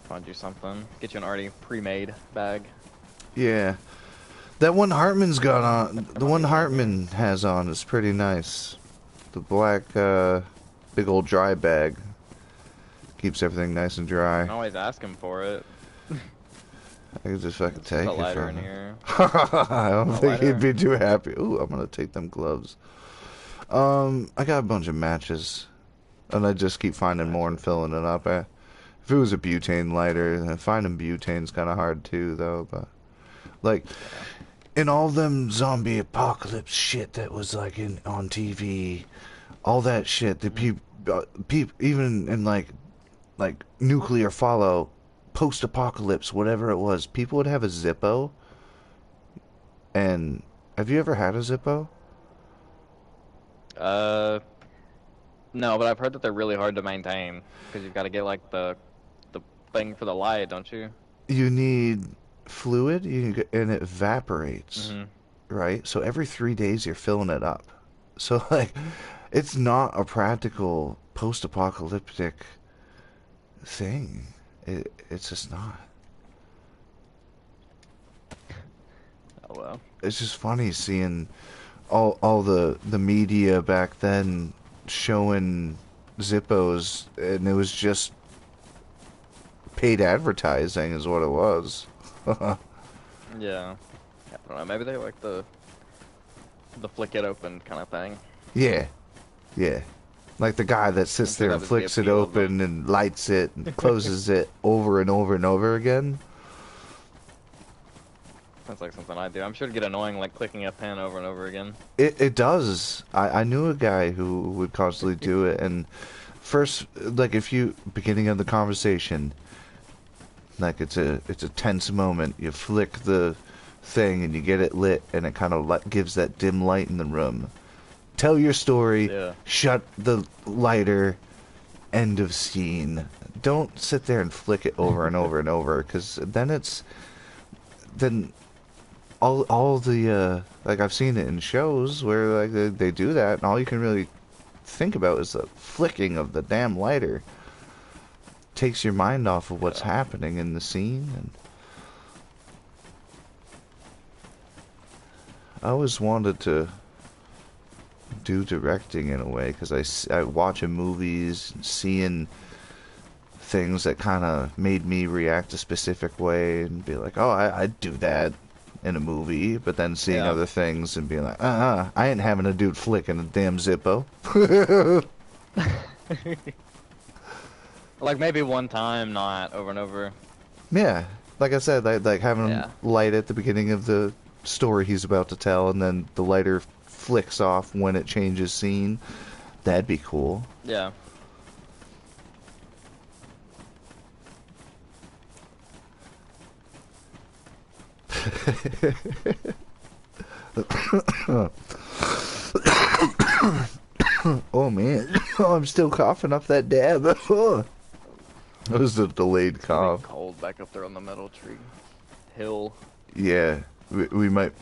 find you something. Get you an already pre-made bag. Yeah. That one Hartman's got on... The one Hartman has on is pretty nice. The black, big old dry bag. Keeps everything nice and I dry. can always ask him for it. I could just fucking take Put a it lighter from in him. here. I don't A think lighter? he'd be too happy. Ooh, I'm gonna take them gloves. I got a bunch of matches, and I just keep finding more and filling it up. If it was a butane lighter, then finding butane's kind of hard too, though. But like, in all them zombie apocalypse shit that was like on TV, all that shit, the people, even in like nuclear fallout, post-apocalypse, whatever it was, people would have a Zippo. And have you ever had a Zippo? No, but I've heard that they're really hard to maintain because you've got to get like the thing for the light, don't you? You need fluid, and it evaporates, Mm-hmm. right? So every 3 days you're filling it up. So like, it's not a practical post-apocalyptic thing. It's just not. Oh well. It's just funny seeing all the media back then showing Zippos, and it was just paid advertising is what it was. Yeah. I don't know. Maybe they like the flick it open kind of thing. Yeah. Like the guy that sits I'm sure there that and was the flicks it appeal of them. open and lights it and closes it over and over and over again. Sounds like something I do. I'm sure it'd get annoying, like clicking a pen over and over again. It does. I knew a guy who would constantly do it, and first, like, if you beginning of the conversation, like it's a tense moment, you flick the thing and you get it lit, and it kind of gives that dim light in the room. Tell your story. Yeah. Shut the lighter. End of scene. Don't sit there and flick it over and over and over, because then all the like, I've seen it in shows where like they do that, and all you can really think about is the flicking of the damn lighter. Takes your mind off of what's happening in the scene. And I always wanted to do directing in a way, because I watching movies and seeing things that kind of made me react a specific way and be like, oh, I'd do that in a movie, but then seeing Yeah. other things and being like, I ain't having a dude flicking a damn Zippo. Like maybe one time, not over and over. Yeah, like I said, like having him Yeah. light at the beginning of the story he's about to tell, and then the lighter flicks off when it changes scene. That'd be cool. Yeah. Oh man, oh, I'm still coughing up that dab. That was a delayed It's gonna be cough. cold back up there on the metal tree hill. Yeah, we might.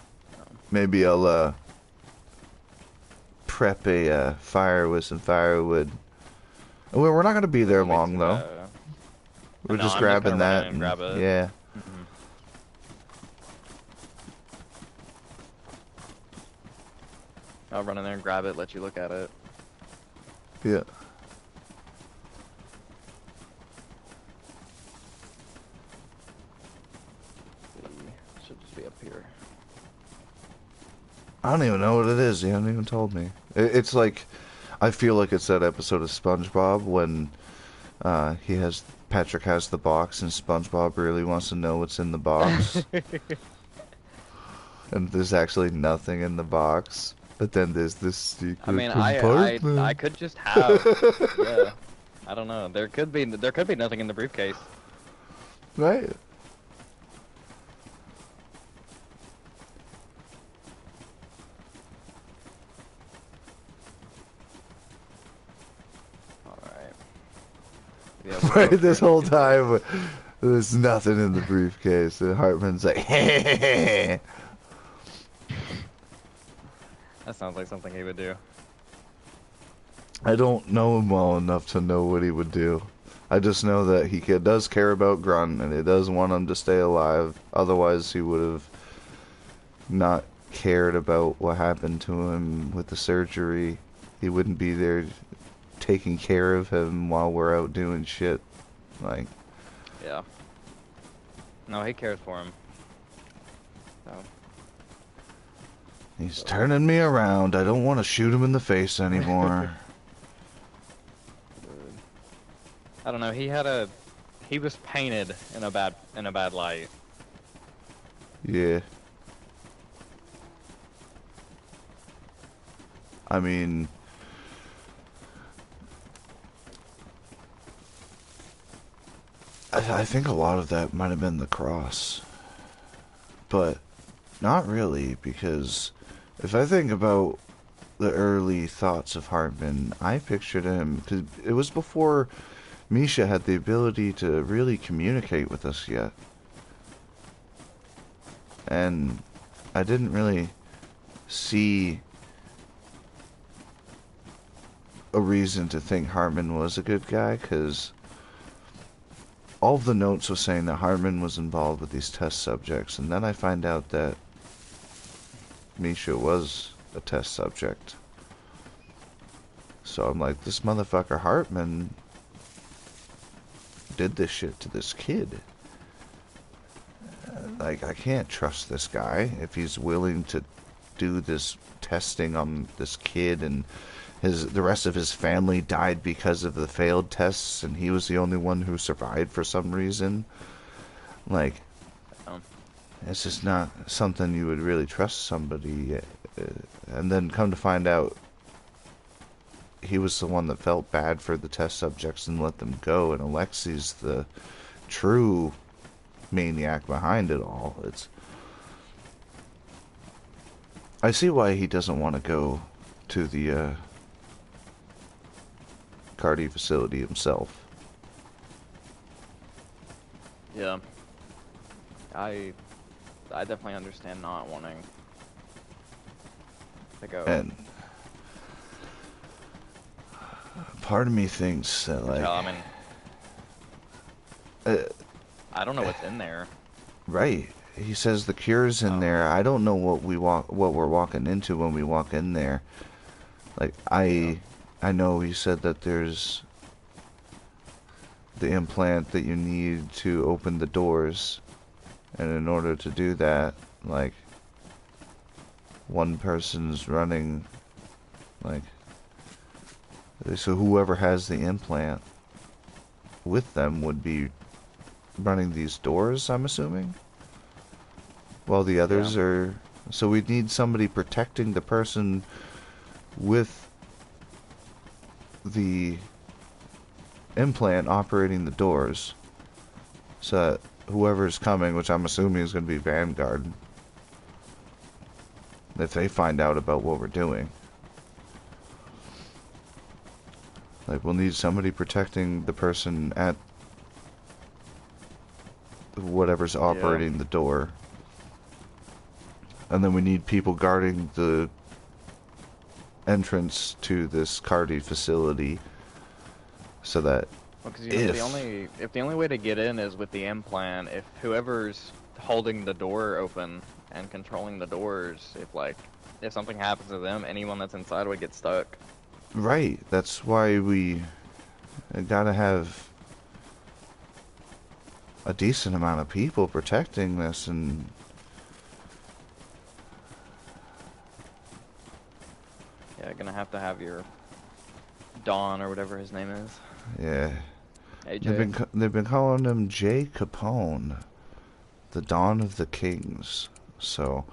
Maybe I'll prep a fire with some firewood. Well, we're not gonna be there long though. We're No, just I'm grabbing gonna run that. in and grab it. Yeah. Mhm. I'll run in there and grab it, let you look at it. Yeah. Should just be up here. I don't even know what it is. You haven't even told me. It's like, I feel like it's that episode of SpongeBob when Patrick has the box and SpongeBob really wants to know what's in the box. And there's actually nothing in the box. But then there's this secret I mean, compartment. I could just have, yeah. I don't know. There could be nothing in the briefcase. Right? Alright. Yeah, we'll Right, go this through whole and- time, there's nothing in the briefcase. And Hartman's like, That sounds like something he would do. I don't know him well enough to know what he would do. I just know that he does care about Grunt, and he does want him to stay alive. Otherwise, he would have not cared about what happened to him with the surgery. He wouldn't be there taking care of him while we're out doing shit. Like, Yeah. No, he cares for him. So. he's turning me around. I don't want to shoot him in the face anymore. I don't know. He was painted in a bad light. Yeah. I mean, I think a lot of that might have been the cross. But not really, because if I think about the early thoughts of Hartman, I pictured him, because it was before Misha had the ability to really communicate with us yet. And I didn't really see a reason to think Hartman was a good guy, because all of the notes were saying that Hartman was involved with these test subjects, and then I find out that Misha was a test subject. So I'm like, this motherfucker Hartman did this shit to this kid. Like, I can't trust this guy if he's willing to do this testing on this kid, and the rest of his family died because of the failed tests, and he was the only one who survived for some reason. Like, it's just not something you would really trust somebody. And then come to find out, he was the one that felt bad for the test subjects and let them go, and Alexi's the true maniac behind it all. I see why he doesn't want to go to the Cardi facility himself. Yeah. I definitely understand not wanting to go. And part of me thinks that, like, I mean, I don't know what's in there. right. He says the cure's in there. I don't know what we're walking into when we walk in there. Like, I know he said that there's the implant that you need to open the doors, and in order to do that, like, one person's running, like, so whoever has the implant with them would be running these doors, I'm assuming? While the others are... So we'd need somebody protecting the person with the implant operating the doors. So that whoever's coming, which I'm assuming is going to be Vanguard, if they find out about what we're doing. Like, we'll need somebody protecting the person at whatever's operating the door. And then we need people guarding the entrance to this Cardi facility, so that Because if the only way to get in is with the implant, if whoever's holding the door open and controlling the doors, if something happens to them, anyone that's inside would get stuck. Right, that's why we gotta have a decent amount of people protecting this. And Yeah, gonna have to have your Don or whatever his name is. yeah, AJ. they've been calling him Jay Capone, the Dawn of the Kings. So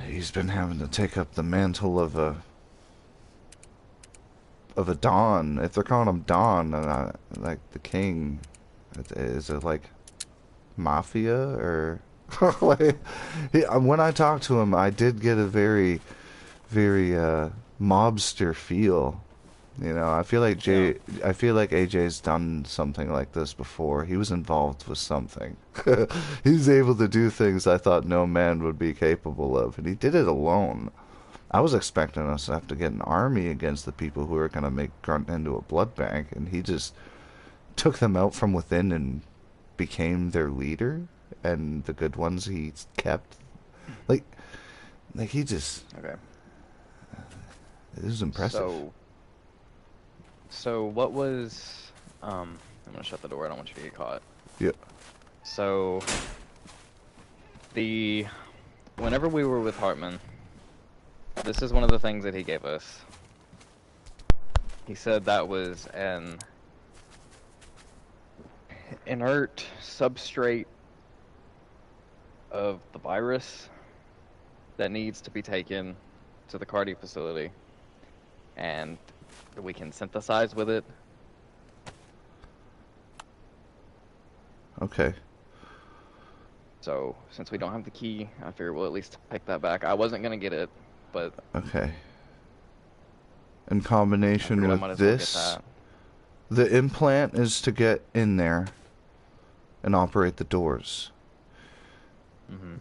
he's been having to take up the mantle of a Don. If they're calling him Don, like the king, is it like mafia or? Like, when I talked to him, I did get a very, very mobster feel. You know, I feel like AJ's done something like this before. He was involved with something. He's able to do things I thought no man would be capable of, and he did it alone. I was expecting us to have to get an army against the people who are going to make Grunt into a blood bank, and he just took them out from within and became their leader, and the good ones he kept. Like he just... Okay. It was impressive. So what was... I'm gonna shut the door, I don't want you to get caught. Yep. So... Whenever we were with Hartman, this is one of the things that he gave us. He said that was an inert substrate of the virus that needs to be taken to the Cardi facility, and we can synthesize with it. Okay. So, since we don't have the key, I figure we'll at least take that back. I wasn't gonna get it, but... Okay. In combination I might with as well get this, that. the implant is to get in there and operate the doors. Mm-hmm.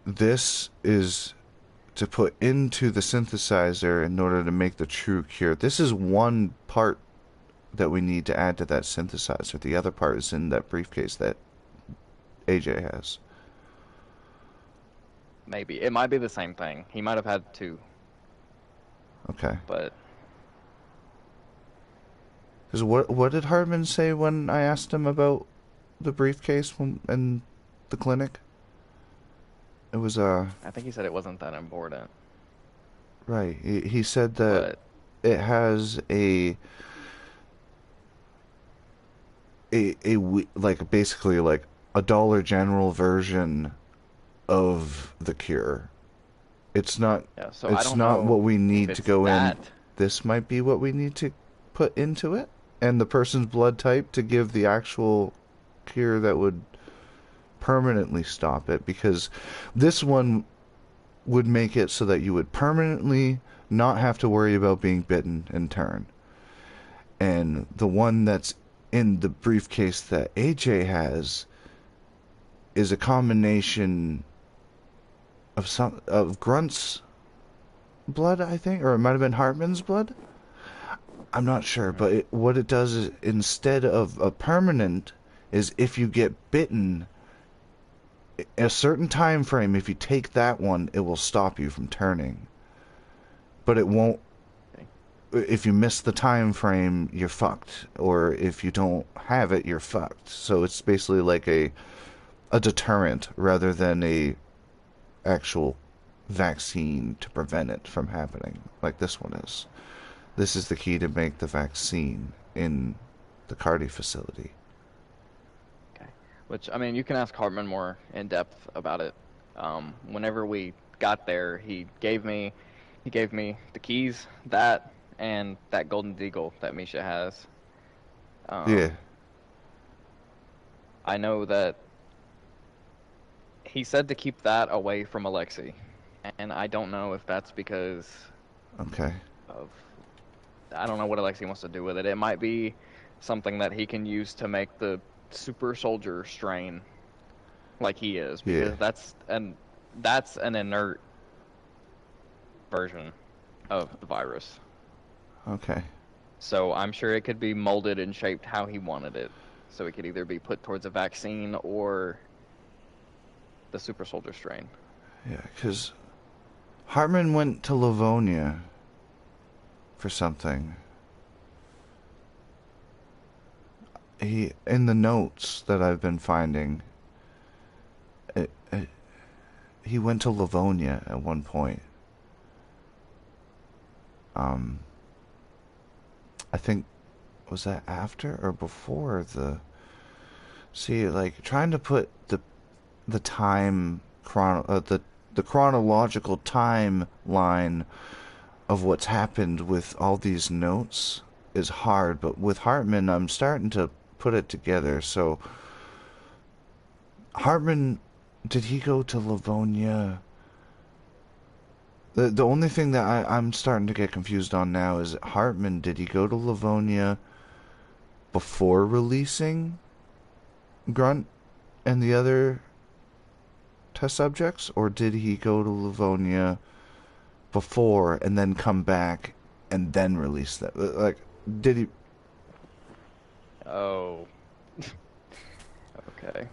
This is to put into the synthesizer in order to make the true cure. This is one part that we need to add to that synthesizer. The other part is in that briefcase that AJ has. Maybe. It might be the same thing. He might have had two. Okay. But... Because what did Hardman say when I asked him about the briefcase in the clinic? It was I think he said it wasn't that important. Right. He said that it has like basically like a Dollar General version of the cure. It's not. Yeah, so it's I don't not know what we need if to it's go that. in. This might be what we need to put into it, and the person's blood type to give the actual cure that would permanently stop it, because this one would make it so that you would permanently not have to worry about being bitten in turn. And the one that's in the briefcase that AJ has is a combination of Grunt's blood, I think, or it might have been Hartman's blood. I'm not sure, but what it does is, instead of a permanent, is if you get bitten a certain time frame, if you take that one, it will stop you from turning. But it won't. If you miss the time frame, you're fucked. Or if you don't have it, you're fucked. So it's basically like a deterrent rather than a actual vaccine to prevent it from happening, like this one is. This is the key to make the vaccine. in the Cardi facility. Okay. Which, I mean, you can ask Hartman more in depth about it. Whenever we got there, he gave me the keys, and that golden deagle that Misha has. Yeah. I know that he said to keep that away from Alexei, and I don't know if that's because Okay. of, I don't know what Alexei wants to do with it. It might be something that he can use to make the super soldier strain like he is, because that's an inert version of the virus. Okay. So I'm sure it could be molded and shaped how he wanted it. So it could either be put towards a vaccine or the super soldier strain. Yeah, because Hartman went to Livonia for something. In the notes that I've been finding, he went to Livonia at one point. I think, was that after or before the... See, like, trying to put the time the chronological timeline of what's happened with all these notes is hard, but with Hartman I'm starting to put it together. So Hartman, did he go to Livonia? The only thing that I'm starting to get confused on now is Hartman, did he go to Livonia before releasing Grunt and the other test subjects, or did he go to Livonia before and then come back and then release that? Like, did he... Oh. Okay.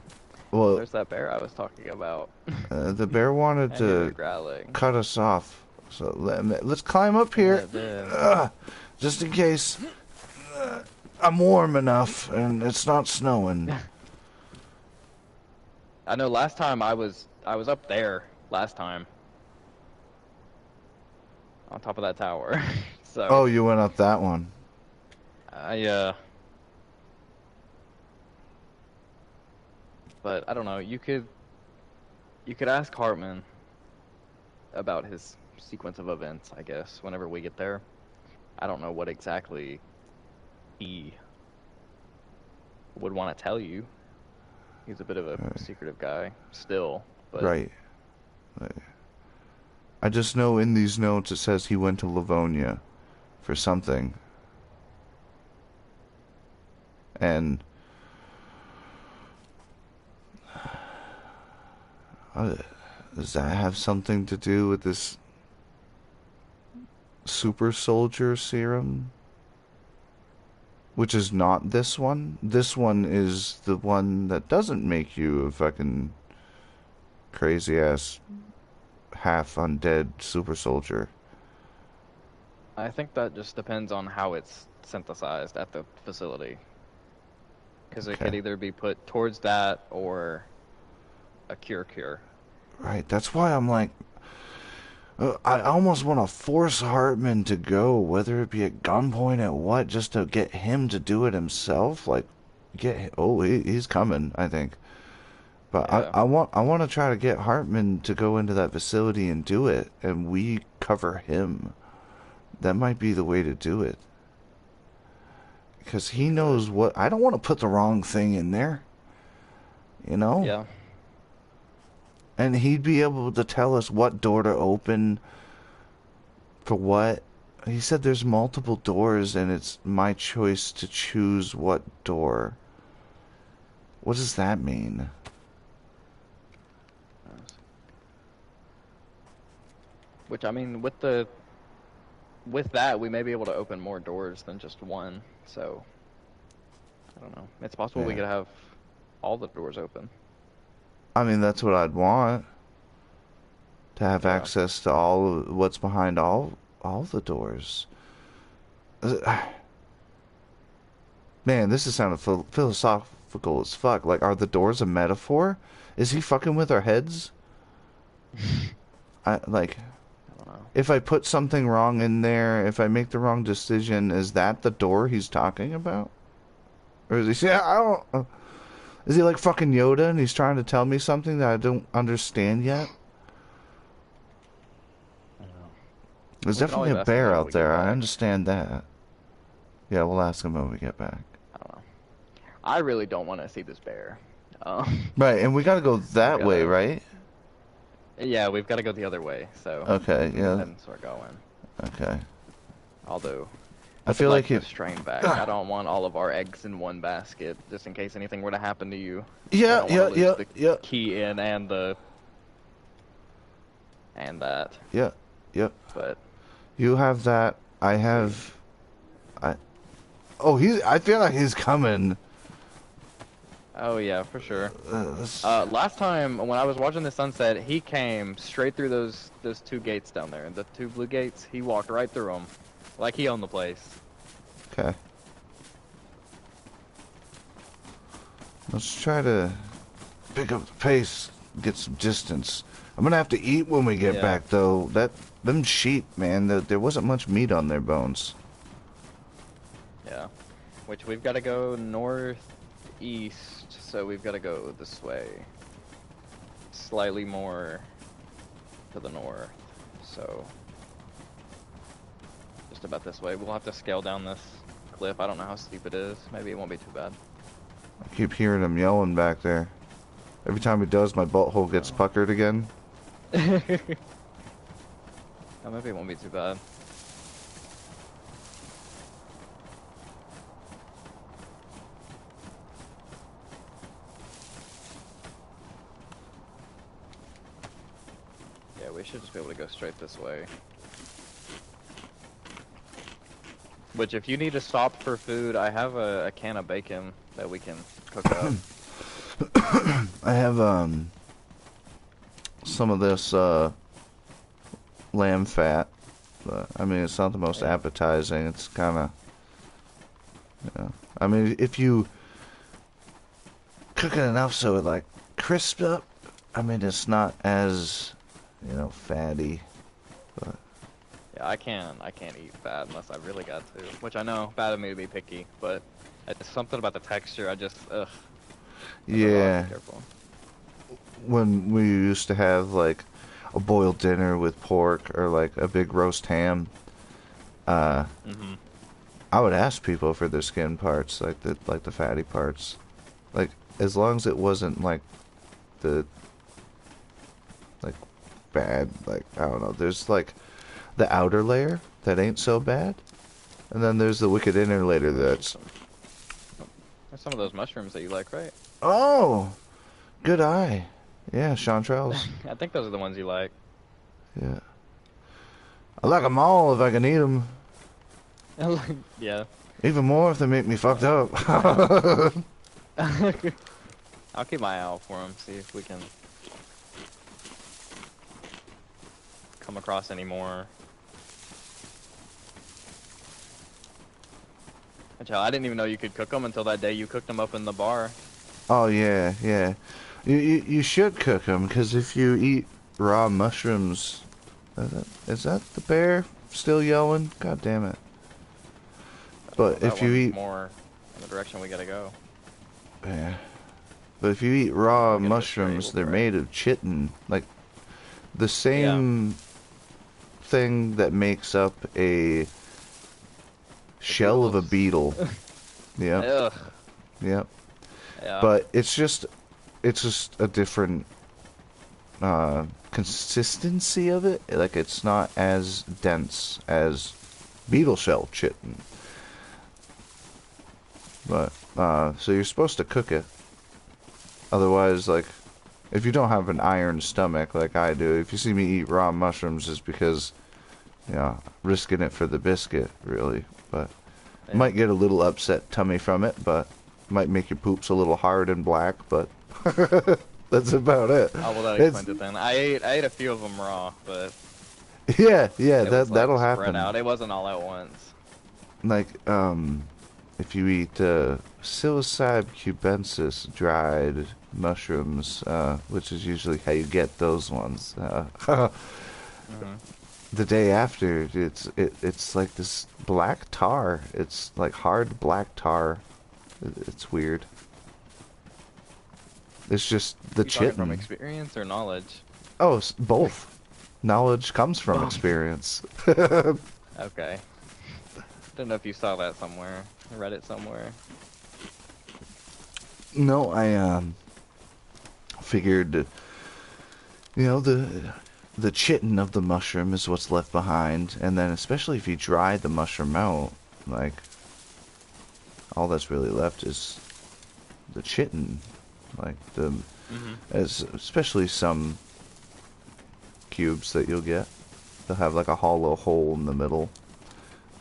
Well, there's that bear I was talking about. The bear wanted to cut us off, so let's climb up here, just in case I'm warm enough and it's not snowing. I know last time I was up there last time, on top of that tower. So. Oh, you went up that one. But I don't know. You could ask Hartman about his sequence of events, I guess, whenever we get there. I don't know what exactly he would want to tell you. He's a bit of a secretive guy still, but... Right. I just know in these notes it says he went to Livonia for something. And does that have something to do with this super soldier serum? Which is not this one. This one is the one that doesn't make you a fucking crazy ass half undead super soldier. I think that just depends on how it's synthesized at the facility. Because it could either be put towards that or a cure. Right, that's why I'm like, I almost want to force Hartman to go, whether it be at gunpoint at what, just to get him to do it himself. Like, he's coming, I think. But yeah. I want to try to get Hartman to go into that facility and do it, and we cover him. That might be the way to do it. Because he knows what... I don't want to put the wrong thing in there. You know? Yeah. And he'd be able to tell us what door to open for what. He said there's multiple doors and it's my choice to choose what door. What does that mean? Which, I mean, with that, we may be able to open more doors than just one. So, I don't know. It's possible we could have all the doors open. I mean, that's what I'd want. To have access to all of what's behind all the doors. Man, this is sounding philosophical as fuck. Like, are the doors a metaphor? Is he fucking with our heads? I don't know. if I put something wrong in there, if I make the wrong decision, is that the door he's talking about? Or is he? Yeah, I don't. Is he like fucking Yoda and he's trying to tell me something that I don't understand yet? I don't know. There's We can definitely always a ask him bear when out we get there. I back. understand that. Yeah, we'll ask him when we get back. I don't know. I really don't want to see this bear. Right, and we gotta go that way, gotta- right? Yeah, we've got to go the other way, so Okay, we can go yeah. ahead and start going. Okay. Although, I feel like the if... strain back. I don't want all of our eggs in one basket, just in case anything were to happen to you. Yeah, I don't want to lose the yeah. key in and that. Yeah, yep. But You have that. I have... Oh, I feel like he's coming. oh yeah, for sure. Last time when I was watching the sunset, he came straight through those two gates down there, the two blue gates. He walked right through them, like he owned the place. Okay. Let's try to pick up the pace, get some distance. I'm gonna have to eat when we get back, though. Them sheep, man, there wasn't much meat on their bones. Yeah, which we've got to go northeast, so we've got to go this way, slightly more to the north. So just about this way. We'll have to scale down this cliff. I don't know how steep it is. Maybe it won't be too bad. I keep hearing him yelling back there. Every time he does, my butthole gets puckered again. Oh, maybe it won't be too bad. Yeah, we should just be able to go straight this way. Which, if you need to stop for food, I have a can of bacon that we can cook up. I have some of this lamb fat, but I mean it's not the most appetizing. It's kind of, I mean if you cook it enough so it like crisps up, I mean it's not as fatty. But Yeah, I can't eat fat unless I really got to. Which I know, bad of me to be picky, but it's something about the texture. I just ugh. yeah. Be careful. When we used to have like a boiled dinner with pork or like a big roast ham, I would ask people for their skin parts, like the fatty parts, like as long as it wasn't like the bad, like I don't know. There's like the outer layer that ain't so bad, and then there's the wicked inner layer that's. There's some of those mushrooms that you like, right? Oh, good eye. Yeah, chanterelles. I think those are the ones you like. Yeah. I like them all if I can eat them. Yeah. Even more if they make me fucked up. I'll keep my eye out for them, see if we can come across any more. I didn't even know you could cook them until that day you cooked them up in the bar. Oh yeah, yeah. You should cook them because if you eat raw mushrooms, is that the bear still yelling? God damn it! But That if you one's eat more in the direction we gotta go. yeah, but if you eat raw We'll get it mushrooms, straight, they're we'll made of chitin, like the same thing that makes up a shell of a beetle. Yep. Ugh. Yep. Yeah. But it's just a different consistency of it. Like it's not as dense as beetle shell chitin. But so you're supposed to cook it. Otherwise, like if you don't have an iron stomach like I do, if you see me eat raw mushrooms, it's because risking it for the biscuit, really. But might get a little upset tummy from it, but might make your poops a little hard and black, but that's about it. Oh, well, that explains it then. I ate a few of them raw, but yeah, it was, that'll spread happen. out. It wasn't all at once. Like if you eat psilocybe cubensis dried mushrooms, which is usually how you get those ones. the day after, it's like this black tar. It's like hard black tar. It's weird. It's just the You talking from chitin. experience or knowledge? Oh, both. Knowledge comes from experience. Okay. Don't know if you saw that somewhere. I read it somewhere. No, I figured, the chitin of the mushroom is what's left behind, and then especially if you dry the mushroom out, like, all that's really left is the chitin, like especially some cubes that you'll get. They'll have like a hollow hole in the middle.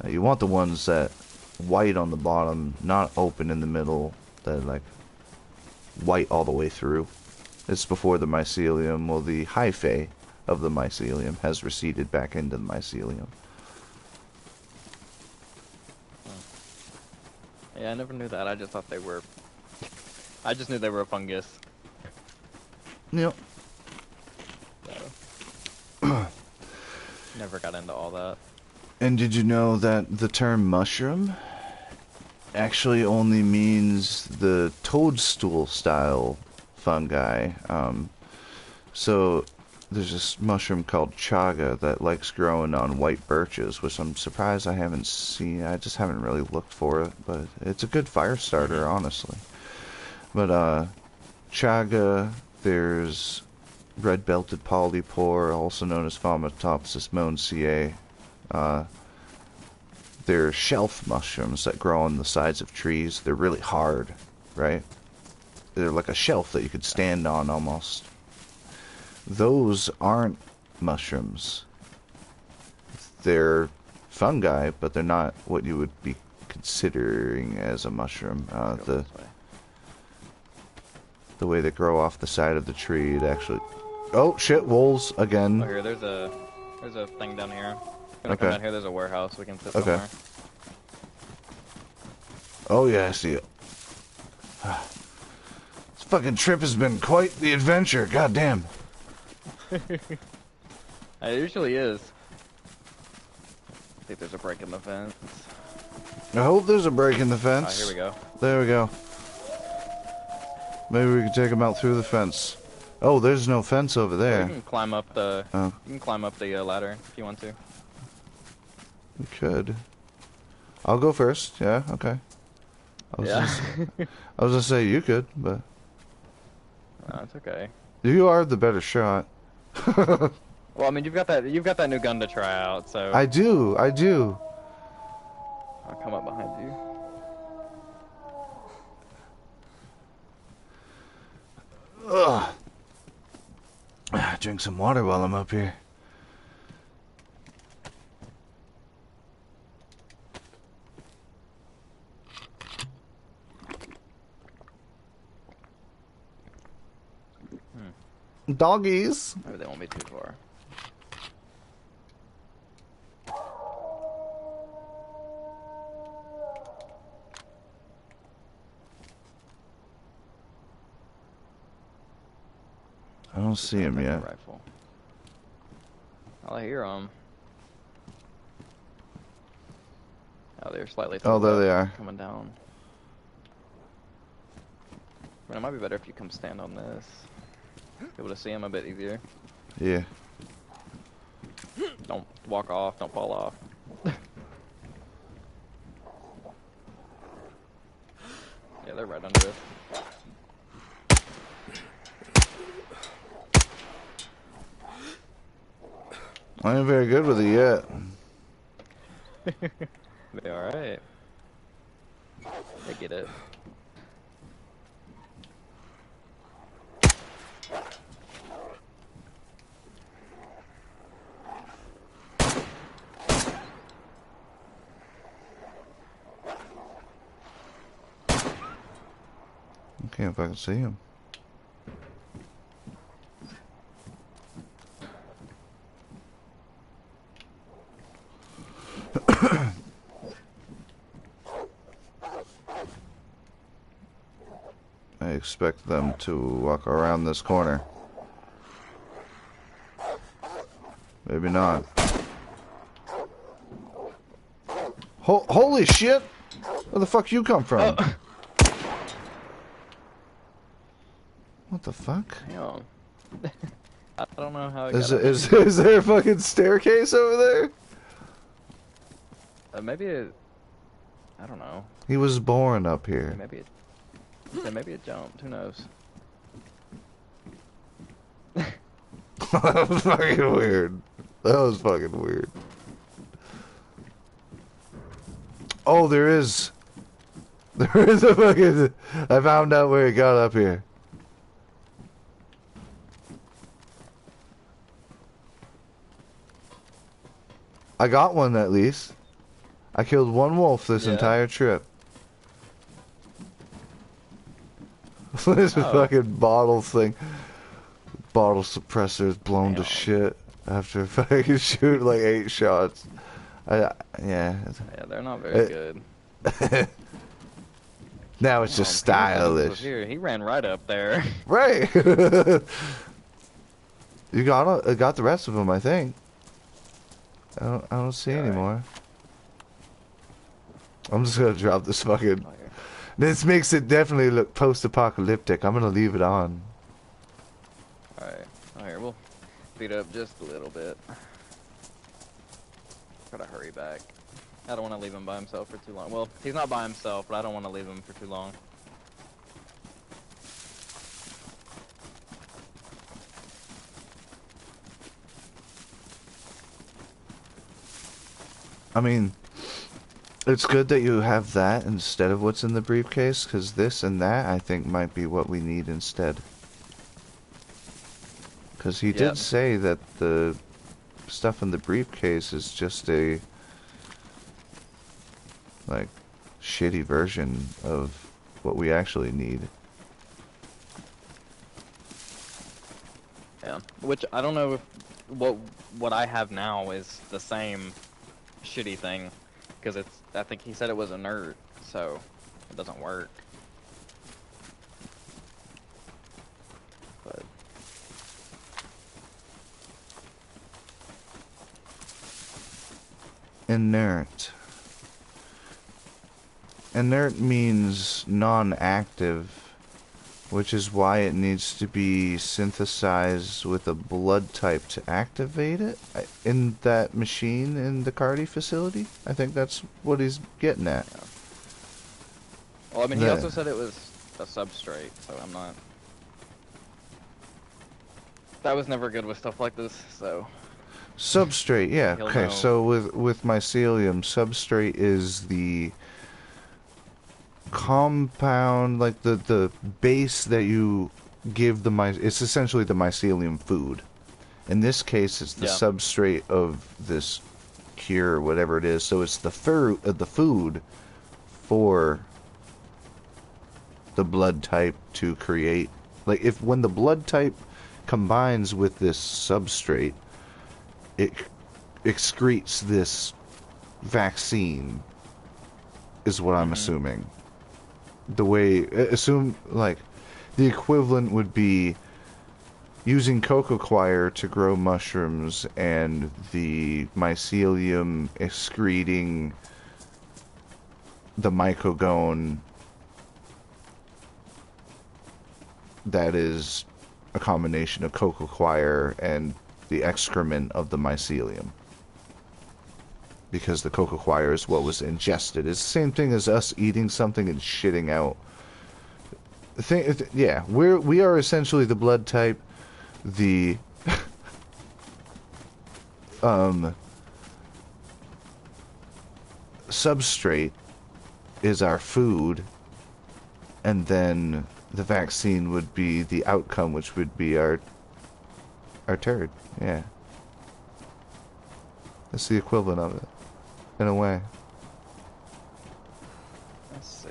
You want the ones that white on the bottom, not open in the middle, that like white all the way through. It's before the mycelium, well, the hyphae of the mycelium has receded back into the mycelium. Yeah, I never knew that. I just thought they were... I just knew they were a fungus. Yep. So. Never got into all that. And did you know that the term mushroom actually only means the toadstool style fungi? So there's this mushroom called chaga that likes growing on white birches, which I'm surprised I haven't seen. I just haven't really looked for it, but it's a good fire starter, honestly. But chaga, there's red-belted polypore, also known as Phamatopsis moensiae. They're shelf mushrooms that grow on the sides of trees. They're really hard, right? They're like a shelf that you could stand on almost. Those aren't mushrooms. They're fungi, but they're not what you would be considering as a mushroom. The way they grow off the side of the tree, it actually... Oh, shit, wolves again. Oh, here, there's a thing down here. Gonna Okay. come down here, there's a warehouse we can sit somewhere. Oh, yeah, I see it. This fucking trip has been quite the adventure, goddamn. It usually is. I think there's a break in the fence. I hope there's a break in the fence. Here we go. There we go. Maybe we can take him out through the fence. Oh, there's no fence over there. You can climb up the. Oh. You can climb up the ladder if you want to. We could. I'll go first. Yeah. Okay. I was gonna say you could, but No, it's okay. you are the better shot. Well, I mean, you've got that new gun to try out, so. I do. I'll come up behind you. Ugh. Drink some water while I'm up here. Doggies. Maybe they won't be too far. I don't see him yet. Rifle. I hear them. Oh, they're slightly. Oh, there they are. Coming down. I mean, it might be better if you come stand on this. Be able to see them a bit easier. Yeah. Don't walk off. Don't fall off. Yeah, they're right under it. I ain't very good with it yet. They alright. They get it. Okay, if I can see him. I expect them to walk around this corner. Maybe not. Holy shit! Where the fuck you come from? What the fuck? Damn. I don't know how it Is got is there a fucking staircase over there? Maybe it... I don't know. He was born up here. Maybe it... Yeah, maybe it jumped. Who knows? That was fucking weird. That was fucking weird. Oh, there is a fucking... I found out where it got up here. I got one at least. I killed one wolf this entire trip. This fucking bottle thing. Bottle suppressor is blown to shit after fucking shoot like 8 shots. Yeah, they're not very good. Now it's just stylish. Here, he ran right up there. Right. You got the rest of them, I think. I don't see any more. I'm just gonna drop this fucking... This makes it definitely look post-apocalyptic. I'm gonna leave it on. Alright. Here, we'll speed up just a little bit. Gotta hurry back. I don't want to leave him by himself for too long. Well, he's not by himself, but I don't want to leave him for too long. I mean, it's good that you have that instead of what's in the briefcase, because this and that, I think, might be what we need instead. Because he did say that the stuff in the briefcase is just a, like, shitty version of what we actually need. Yeah, which I don't know if what I have now is the same shitty thing, because I think he said it was inert, so it doesn't work. But Inert. Inert means non-active, which is why it needs to be synthesized with a blood type to activate it in that machine in the Cardi facility. I think that's what he's getting at. yeah. Well, I mean, he also said it was a substrate, so I'm not... That was never good with stuff like this, so... Substrate, yeah. He'll Okay, know. so with mycelium, substrate is the compound, like the base that you give the it's essentially the mycelium food. In this case, it's the substrate of this cure or whatever it is. So it's the food for the blood type to create. Like when the blood type combines with this substrate, it excretes this vaccine, is what I'm assuming. The way, like, the equivalent would be using cocoa coir to grow mushrooms and the mycelium excreting the mycogone that is a combination of cocoa coir and the excrement of the mycelium. Because the cocoa coir is what was ingested. It's the same thing as us eating something and shitting out. Yeah, we are essentially the blood type. The substrate is our food, and then the vaccine would be the outcome, which would be our turd. Yeah, that's the equivalent of it, in a way. Let's see.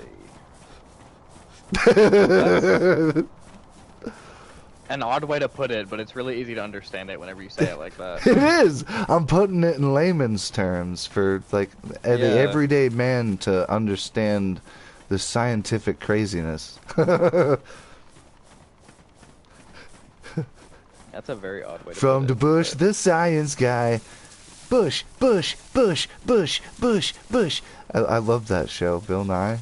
An odd way to put it, but it's really easy to understand it whenever you say it like that. It is. I'm putting it in layman's terms for like the everyday man to understand the scientific craziness. That's a very odd way to From put the it. bush, the science guy. Bush, Bush, Bush, Bush, Bush, Bush. I love that show, Bill Nye.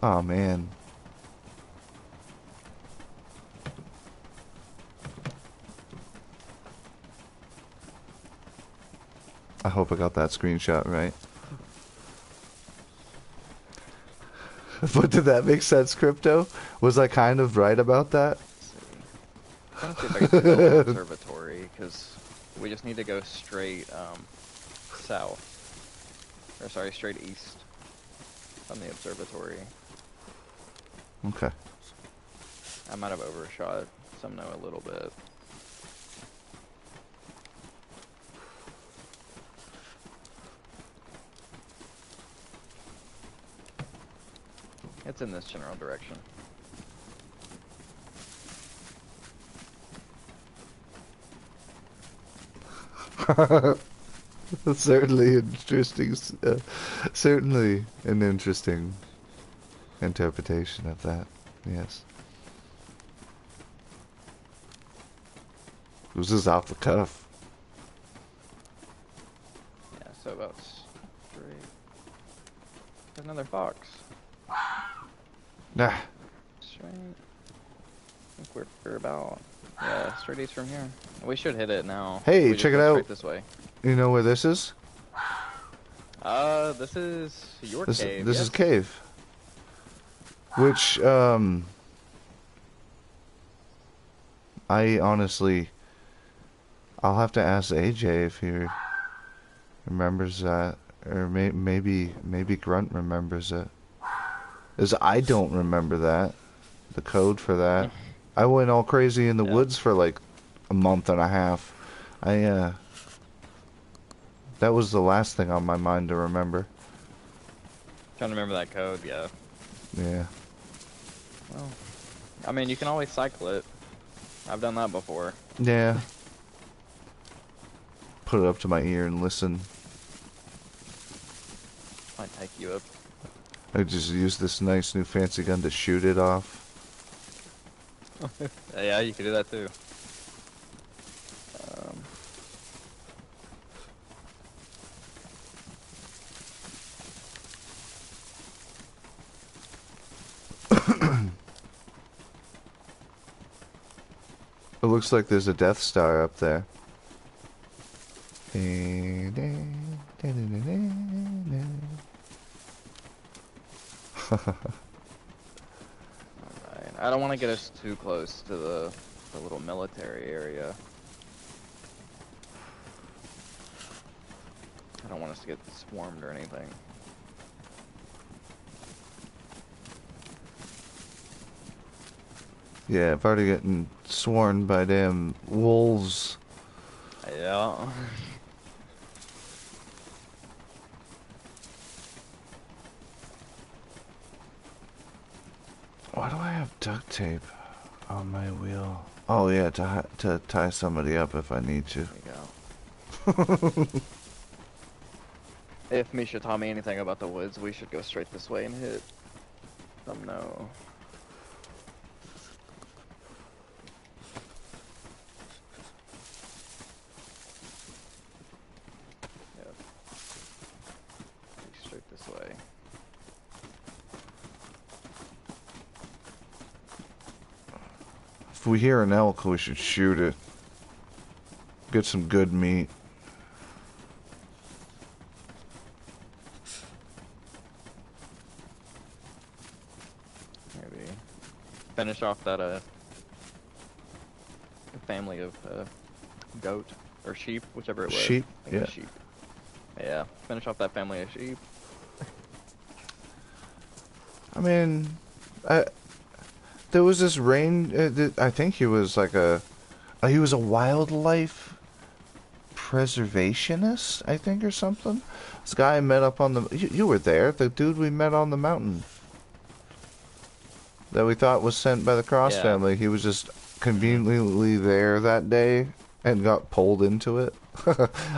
Oh man. I hope I got that screenshot right. But did that make sense, Crypto? Was I kind of right about that? I'm trying to see if I can build an observatory, because we just need to go straight south. Or sorry, straight east from the observatory. Okay. I might have overshot some a little bit. It's in this general direction. Certainly interesting. Certainly an interesting interpretation of that. Yes. This is off the cuff. Yeah, so about straight. There's another fox. Nah. Straight. I think we're about straight east from here. We should hit it now. Hey, We just check it go out. straight this way. You know where this is? This is your This cave. is yes? cave. Which I honestly, I'll have to ask AJ if he remembers that, or maybe Grunt remembers it. As I don't remember that, the code for that. I went all crazy in the woods for like a month and a half. That was the last thing on my mind to remember. Trying to remember that code, yeah. Yeah. Well, I mean, you can always cycle it. I've done that before. Yeah. Put it up to my ear and listen. Might take you up. I just use this nice new fancy gun to shoot it off. Yeah, you can do that too. It looks like there's a Death Star up there. Alright, I don't want to get us too close to the little military area. I don't want us to get swarmed or anything. Yeah, I've already gotten sworn by damn wolves. Yeah. Why do I have duct tape on my wheel? Oh yeah, to tie somebody up if I need to. There you go. If Misha taught me anything about the woods, we should go straight this way and hit them. No. Yep. Straight this way. If we hear an elk, we should shoot it. Get some good meat. Maybe finish off that family of goat or sheep, whichever it was. Sheep, I think it was sheep. Yeah, finish off that family of sheep. I mean, there was this I think he was like he was a wildlife preservationist, I think, or something. This guy I met up on you were there, the dude we met on the mountain that we thought was sent by the Cross family. He was just conveniently there that day and got pulled into it.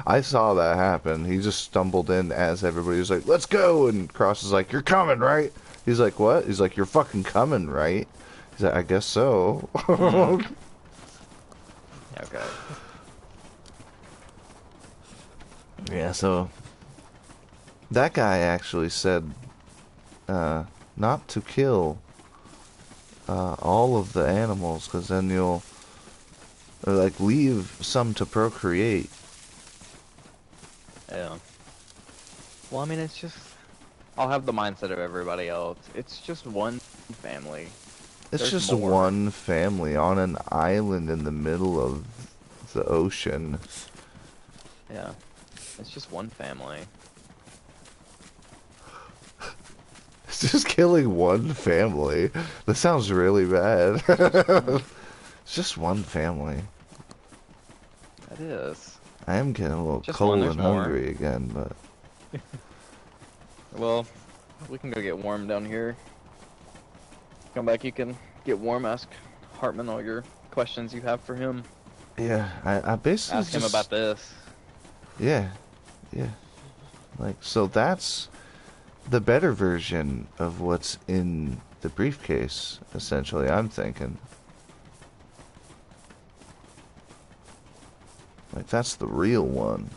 I saw that happen. He just stumbled in as everybody was like, let's go, and Cross is like, you're coming, right? He's like, what? He's like, you're fucking coming, right? He's like, I guess so. Okay. Yeah, so that guy actually said not to kill all of the animals, because then you'll like leave some to procreate. Yeah. Well, I mean, it's just... I'll have the mindset of everybody else. It's just one family. It's There's just more. one family on an island in the middle of the ocean. Yeah. It's just one family. It's just killing one family. That sounds really bad. It's just one family. It is. I am getting a little Just cold one, there's and more. hungry again, but Well, we can go get warm down here. Come back, you can get warm, ask Hartman all your questions you have for him. yeah, I basically Ask him just about this. yeah, yeah. Like, so that's the better version of what's in the briefcase, essentially, I'm thinking. Like, that's the real one.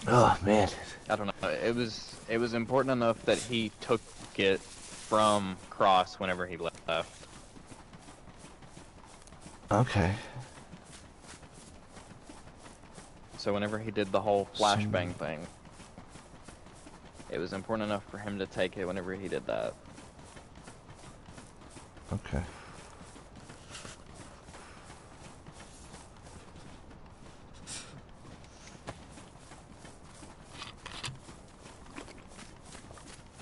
Oh, man. I don't know. It was important enough that he took it from Cross whenever he left. Okay. So whenever he did the whole flashbang thing, it was important enough for him to take it whenever he did that. Okay.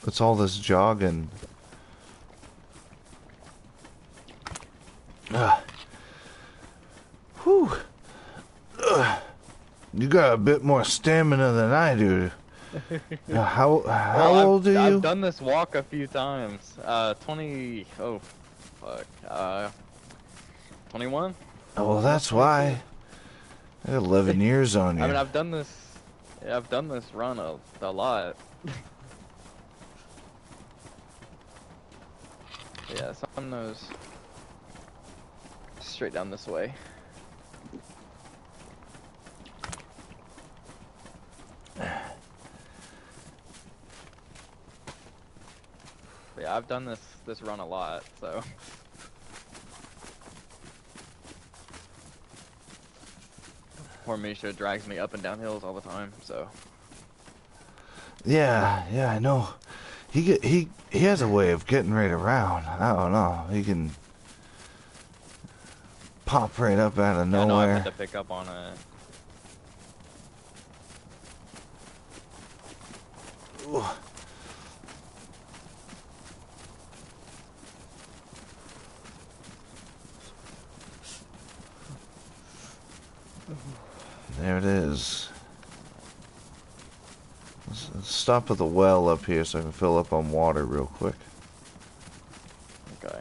What's all this jogging? Whew. You got a bit more stamina than I do. How Well, old are you? I've done this walk a few times. 20... Oh, fuck. 21? Oh, well, that's why. I got 11 years on you. I mean, I've done this run a lot. Yeah, some knows straight down this way. Yeah, I've done this run a lot, so. Poor Misha drags me up and down hills all the time, so. Yeah, I know. He has a way of getting right around. I don't know. He can pop right up out of Yeah, I know I've nowhere. had to pick up on it. Ooh. There it is. Let's stop at the well up here so I can fill up on water real quick. Okay.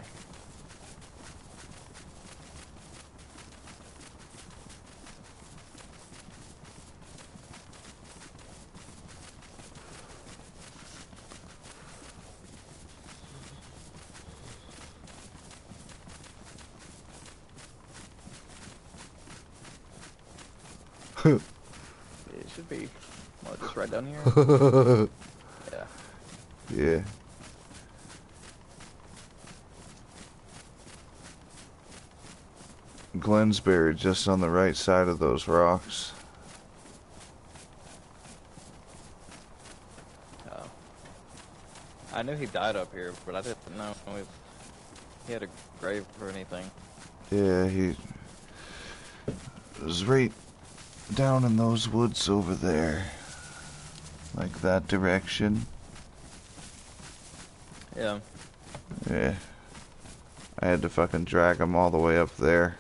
It should be, well, just right down here. Yeah. Yeah. Glenn's buried just on the right side of those rocks. Oh. I knew he died up here, but I didn't know if he had a grave or anything. Yeah, he was right down in those woods over there. Like that direction. Yeah. Yeah. I had to fucking drag him all the way up there.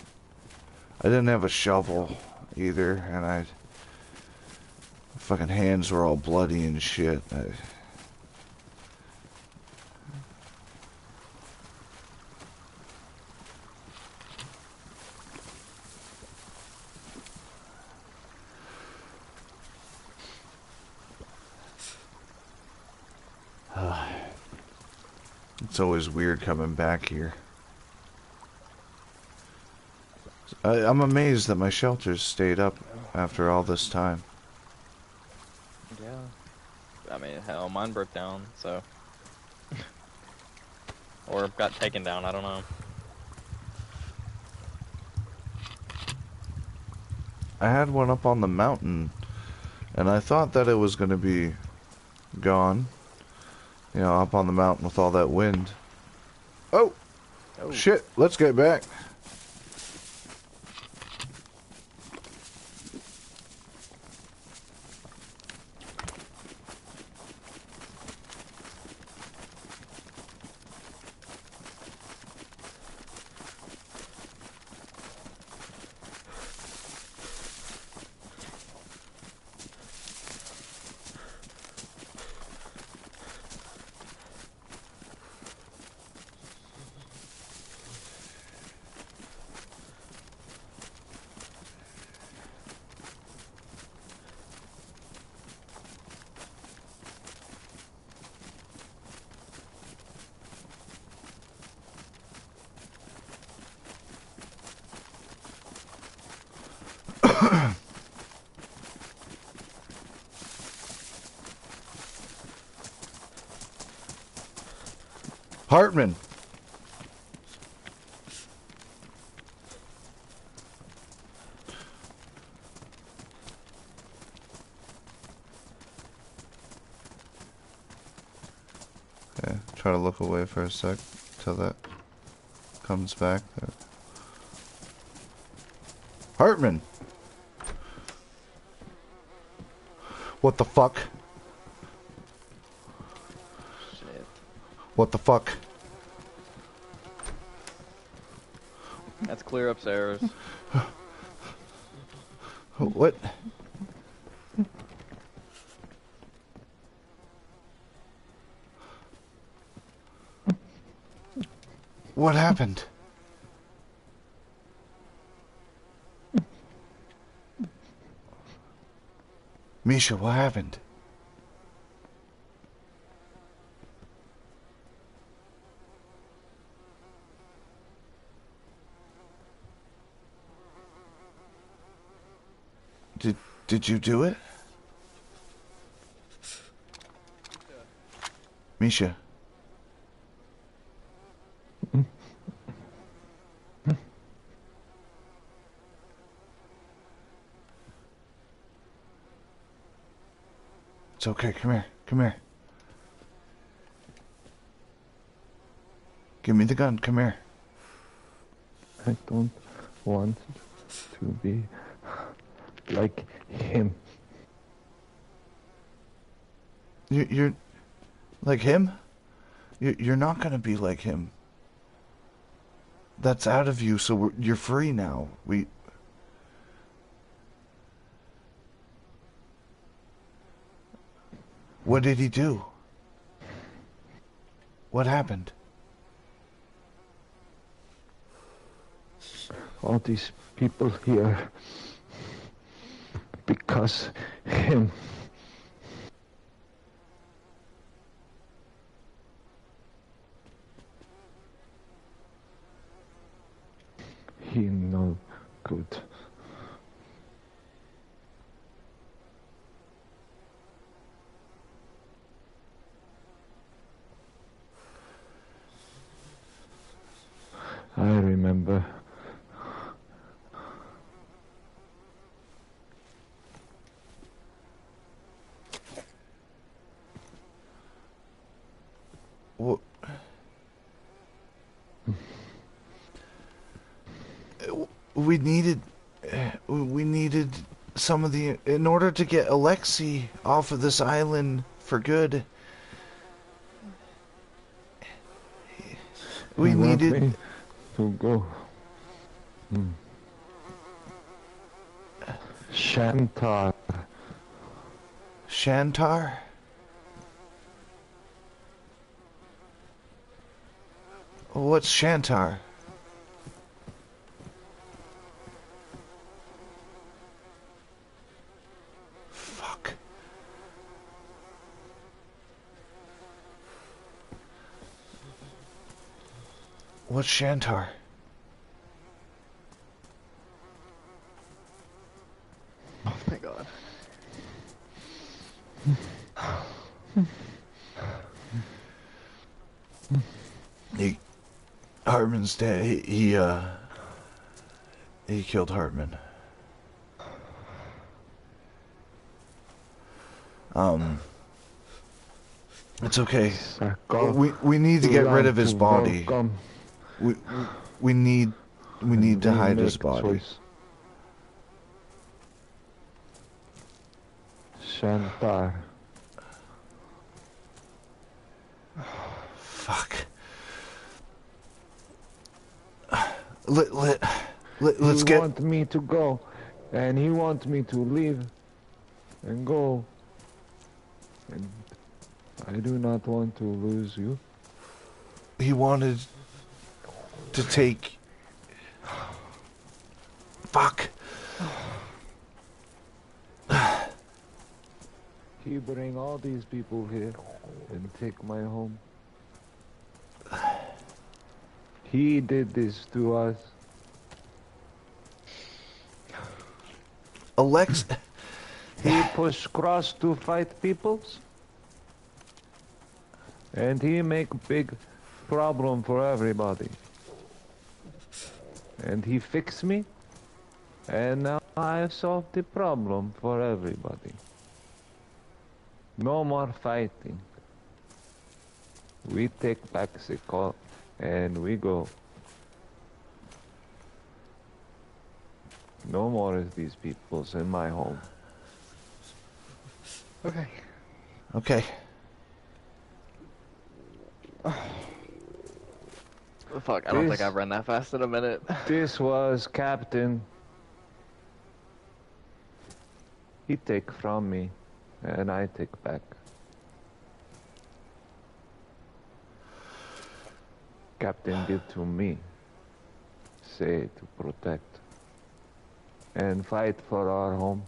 I didn't have a shovel either, and fucking hands were all bloody and shit. It's always weird coming back here. I'm amazed that my shelters stayed up after all this time. Yeah. I mean, hell, mine broke down, so. Or got taken down, I don't know. I had one up on the mountain, and I thought that it was going to be gone. You know, up on the mountain with all that wind. Oh! Oh. Shit, let's get back. Hartman! Okay, try to look away for a sec till that comes back. Hartman! What the fuck? Shit. What the fuck? That's clear upstairs. What? What happened? Misha, what happened? Did you do it? Misha. It's okay, come here, come here. Give me the gun, come here. I don't want to be like him. You're like him? You're not gonna be like him. That's out of you, so you're free now. What did he do? What happened? All these people here because him. He no good. I remember. We needed some of the, in order to get Alexei off of this island for good. We needed me to go. Shantar. Shantar? What's Shantar? Fuck. What's Shantar? Oh my god. Hartman's dead. He killed Hartman. It's okay. We need to get rid of his body. We need to hide his body. Shantar. Fuck. Let's He get. want me to go, and he want me to leave, and go. And I do not want to lose you. He wanted to take. Fuck. He bring all these people here and take my home. He did this to us. Alex. He push cross to fight peoples. And he make big problem for everybody. And he fix me. And now I solved the problem for everybody. No more fighting. We take back Sakhal and we go. No more of these peoples in my home. Okay. Okay. Fuck, I don't think I've run that fast in a minute. This was Captain. He take from me, and I take back. Captain give to me. Say to protect. And fight for our home.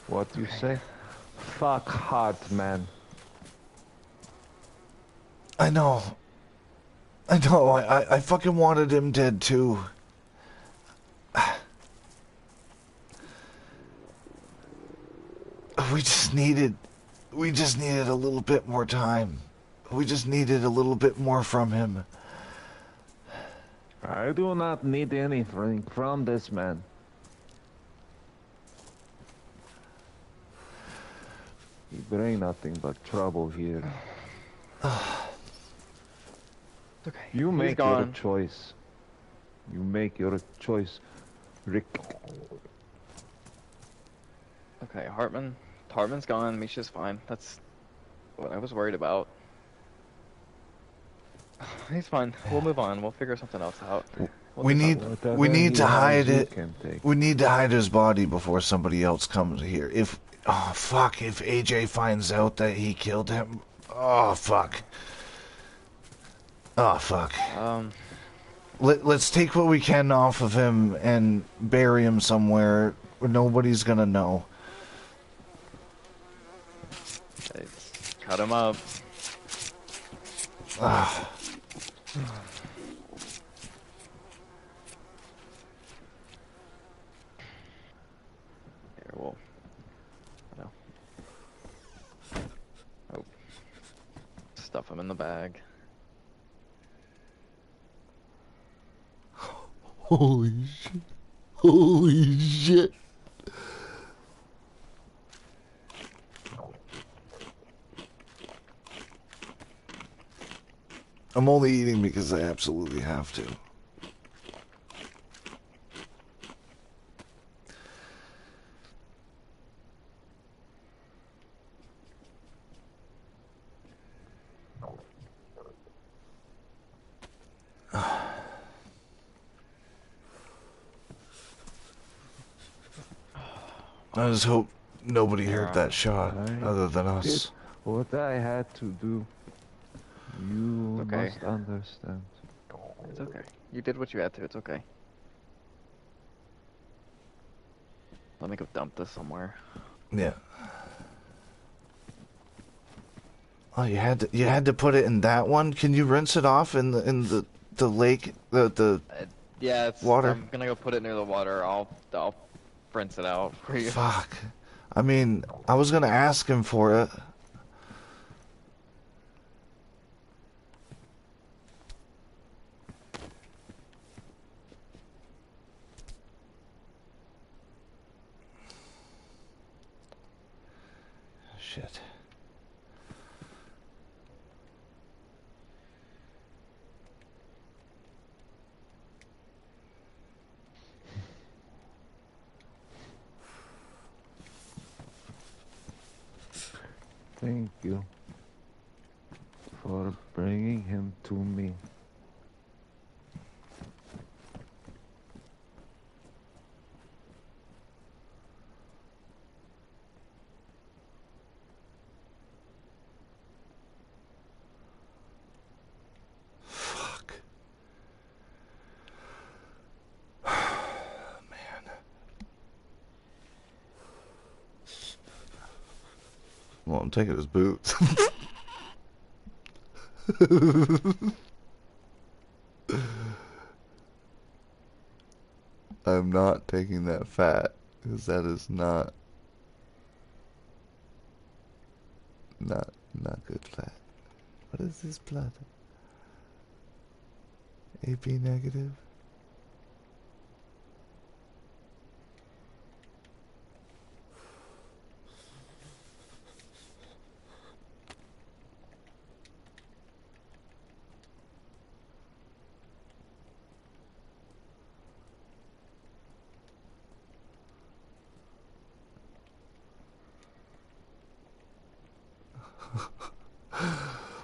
What you say? Fuck hard, man. I know. I fucking wanted him dead too. We just needed a little bit more time. We just needed a little bit more from him. I do not need anything from this man. He bring nothing but trouble here. Okay. You He's make your gone. choice. You make your choice, Rick. Okay, Hartman's gone. Misha's fine. That's what I was worried about. He's fine. We'll move on. We'll figure something else out. We need to hide it. We need to hide his body before somebody else comes here. If AJ finds out that he killed him, oh fuck. Let's take what we can off of him and bury him somewhere where nobody's gonna know. Okay, cut him up. Here, we'll... No. Oh. Stuff him in the bag. Holy shit. Holy shit. I'm only eating because I absolutely have to. I just hope nobody heard that shot other than us. What I had to do, you Okay. must understand. It's okay. You did what you had to. It's okay. Let me go dump this somewhere. Yeah. Oh, you had to put it in that one. Can you rinse it off in the lake, the Yeah, water? I'm gonna go put it near the water. I'll rinse it out for you. Fuck. I mean, I was gonna ask him for it. Shit. Thank you for bringing him to me. Fuck. Man. Well, I'm taking his boots. I'm not taking that fat, because that is not good fat. What is this blood? AB negative?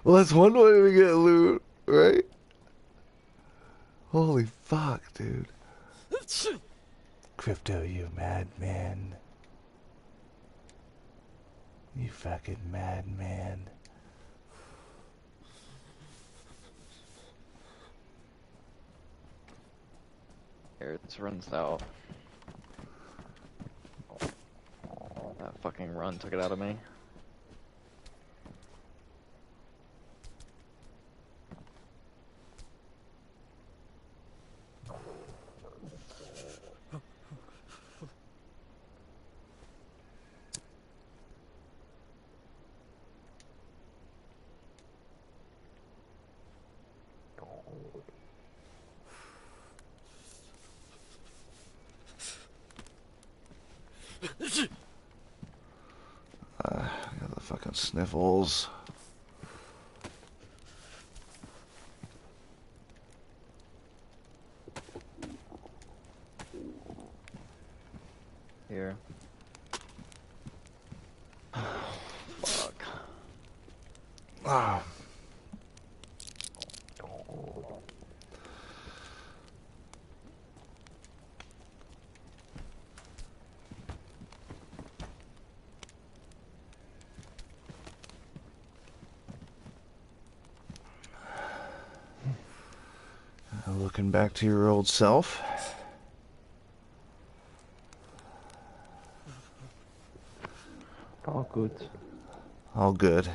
Well, that's one way to get loot, right? Holy fuck, dude. Crypto, you madman. You fucking madman. Here, it's rinsed out. That fucking run took it out of me. I got the fucking sniffles. Here. Fuck. Ah. Looking back to your old self. All good. All good.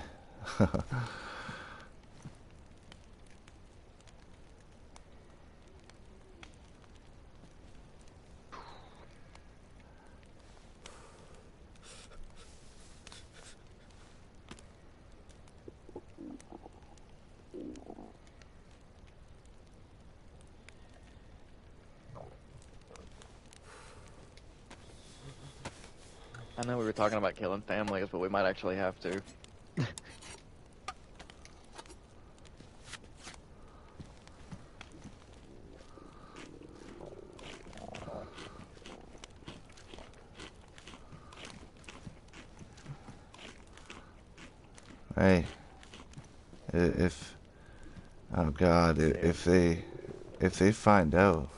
I know we were talking about killing families, but we might actually have to. Hey, if oh god, if they find out,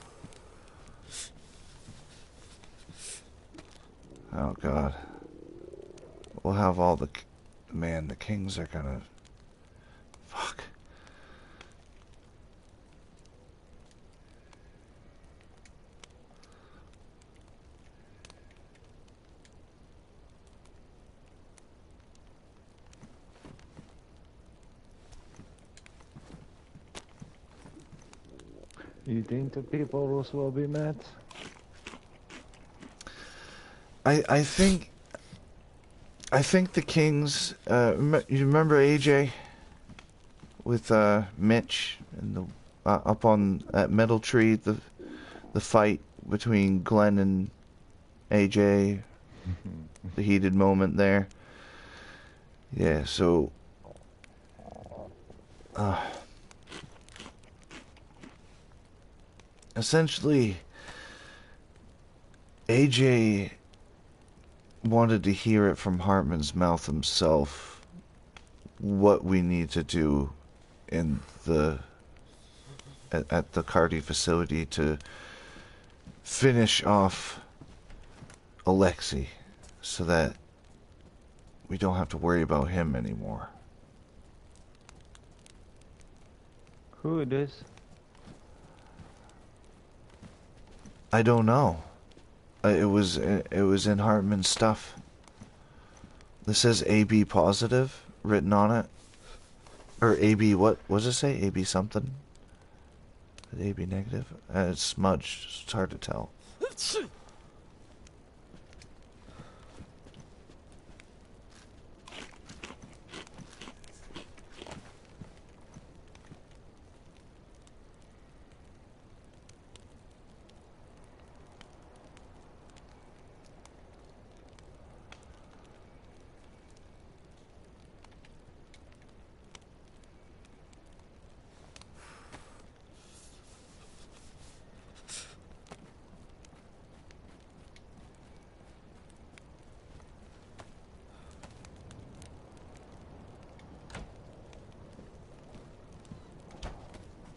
oh god, we'll have all the man. The kings are gonna fuck. You think the people will be mad? I think the Kings. You remember AJ with Mitch and the up on that metal tree, the fight between Glenn and AJ, the heated moment there. Yeah, so essentially AJ wanted to hear it from Hartman's mouth himself what we need to do in the at the Cardi facility to finish off Alexei so that we don't have to worry about him anymore. Who it is? I don't know. It was in Hartman's stuff. This says AB positive written on it. Or AB, what does it say? AB something? AB negative? It's smudged. It's hard to tell.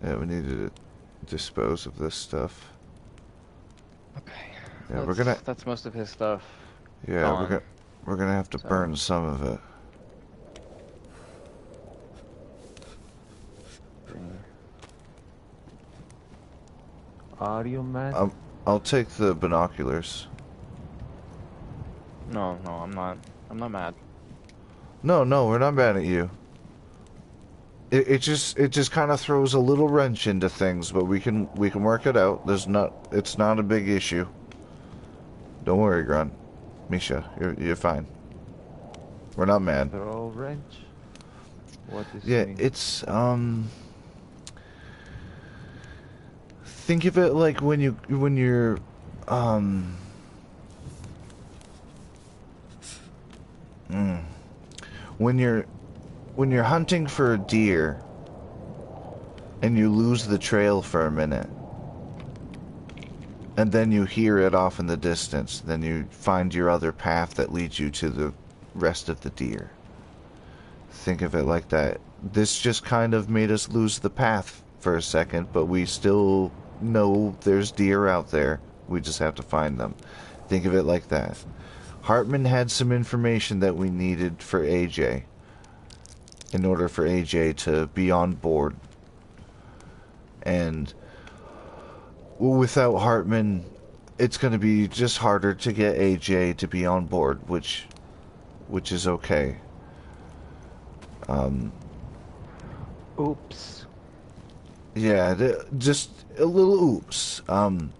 Yeah, we need to dispose of this stuff. Okay. Yeah, we're gonna. That's most of his stuff. Yeah, Gone. we're gonna have to burn some of it. Are you mad? I'll take the binoculars. No, I'm not. I'm not mad. No, we're not mad at you. It just kind of throws a little wrench into things, but we can work it out. It's not a big issue. Don't worry, Grunt. Misha, you're fine. We're not mad. Throw wrench? What is Yeah, mean? it's think of it like when you're when you're hunting for a deer and you lose the trail for a minute and then you hear it off in the distance, then you find your other path that leads you to the rest of the deer. Think of it like that. This just kind of made us lose the path for a second, but we still know there's deer out there. We just have to find them. Think of it like that. Hartman had some information that we needed for AJ in order for AJ to be on board. And without Hartman, it's going to be just harder to get AJ to be on board, which is okay. Oops. Yeah, just a little oops. And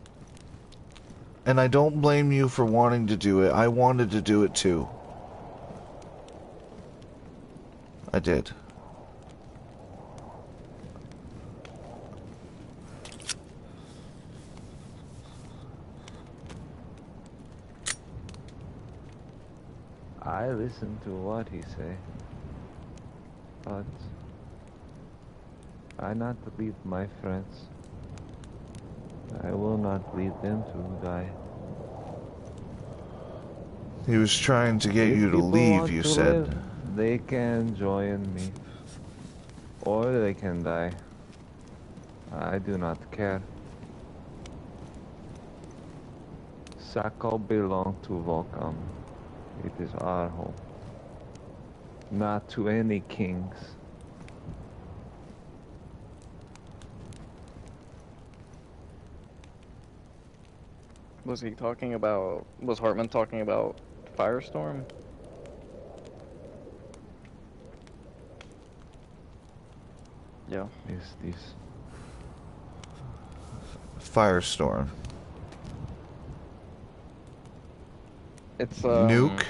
I don't blame you for wanting to do it. I wanted to do it too. I did. I listen to what he say, but I not leave my friends. I will not leave them to die. He was trying to get If you to people leave, want you to said. live, they can join me, or they can die. I do not care. Sakhal belong to Volcom. It is our home, not to any kings. Was Hartman talking about Firestorm? Yeah. Is this? firestorm? It's Nuke?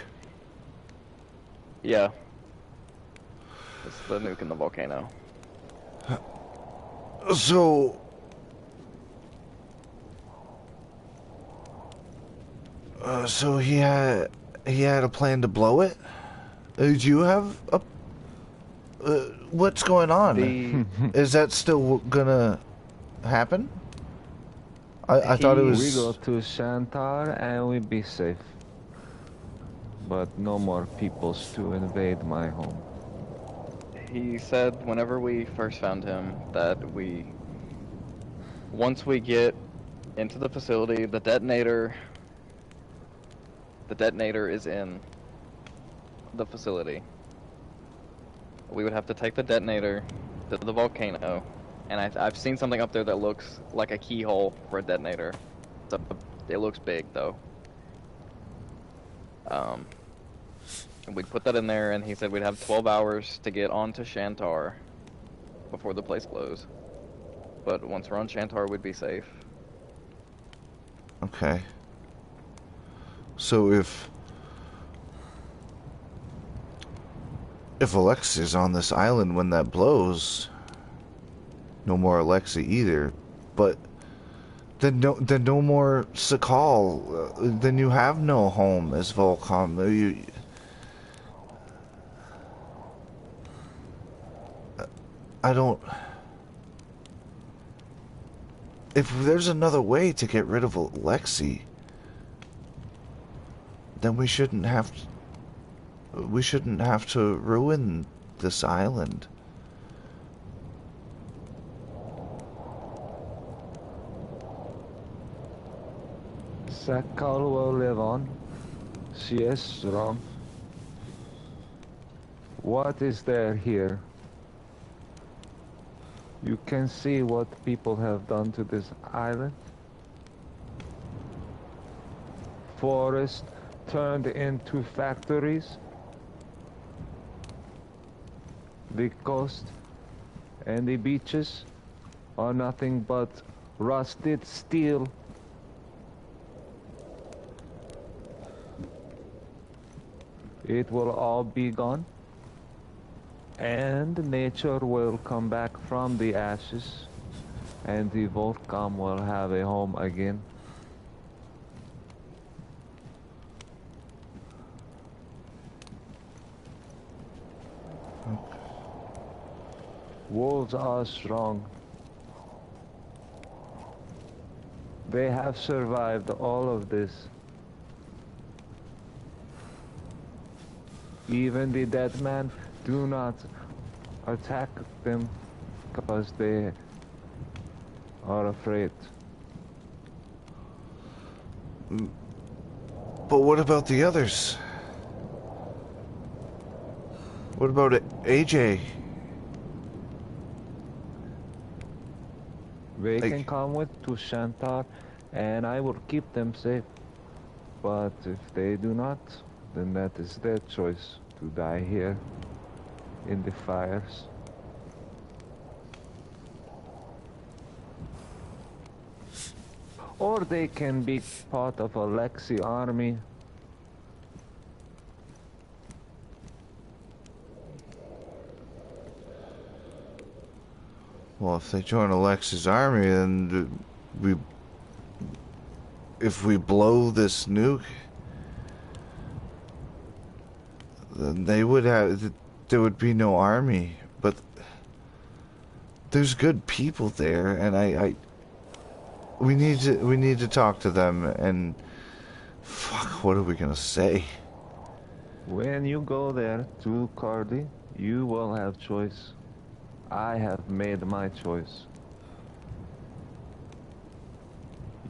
Yeah. It's the nuke in the volcano. So... so he had a plan to blow it? Did you have a... what's going on? Is that still gonna happen? I thought it was... We go to Shantar and we be safe. But no more peoples to invade my home. He said whenever we first found him that once we get into the facility, the detonator is in the facility. We would have to take the detonator to the volcano, and I've seen something up there that looks like a keyhole for a detonator. It looks big though. And we'd put that in there, and he said we'd have 12 hours to get onto Shantar before the place blows. But once we're on Shantar, we'd be safe. Okay. So if Alexi's on this island when that blows, no more Alexi either. But then no more Sakhal. Then you have no home as Volcom. I don't... If there's another way to get rid of Alexi, then we shouldn't have to ruin this island. Sakhal will live on. She is strong. What is there here? You can see what people have done to this island. Forest turned into factories. The coast and the beaches are nothing but rusted steel. It will all be gone, and nature will come back from the ashes, and the Volcom will have a home again. Wolves are strong. They have survived all of this. Even the dead man do not attack them because they are afraid. But what about the others? What about AJ? They can come with to Shantar, and I will keep them safe. But if they do not, then that is their choice to die here in the fires. Or they can be part of a Lexi army. Well, if they join Alexi's army, then if we blow this nuke, then there would be no army. But there's good people there, and we need to talk to them. And fuck, what are we gonna say? When you go there to Cardi, you will have choice. I have made my choice.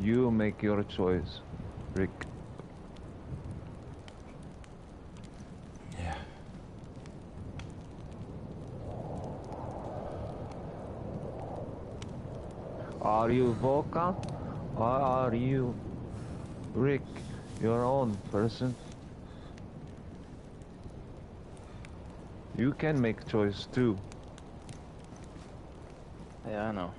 You make your choice, Rick. Yeah. Are you Volkan, or are you Rick, your own person? You can make choice too. Yeah, I know.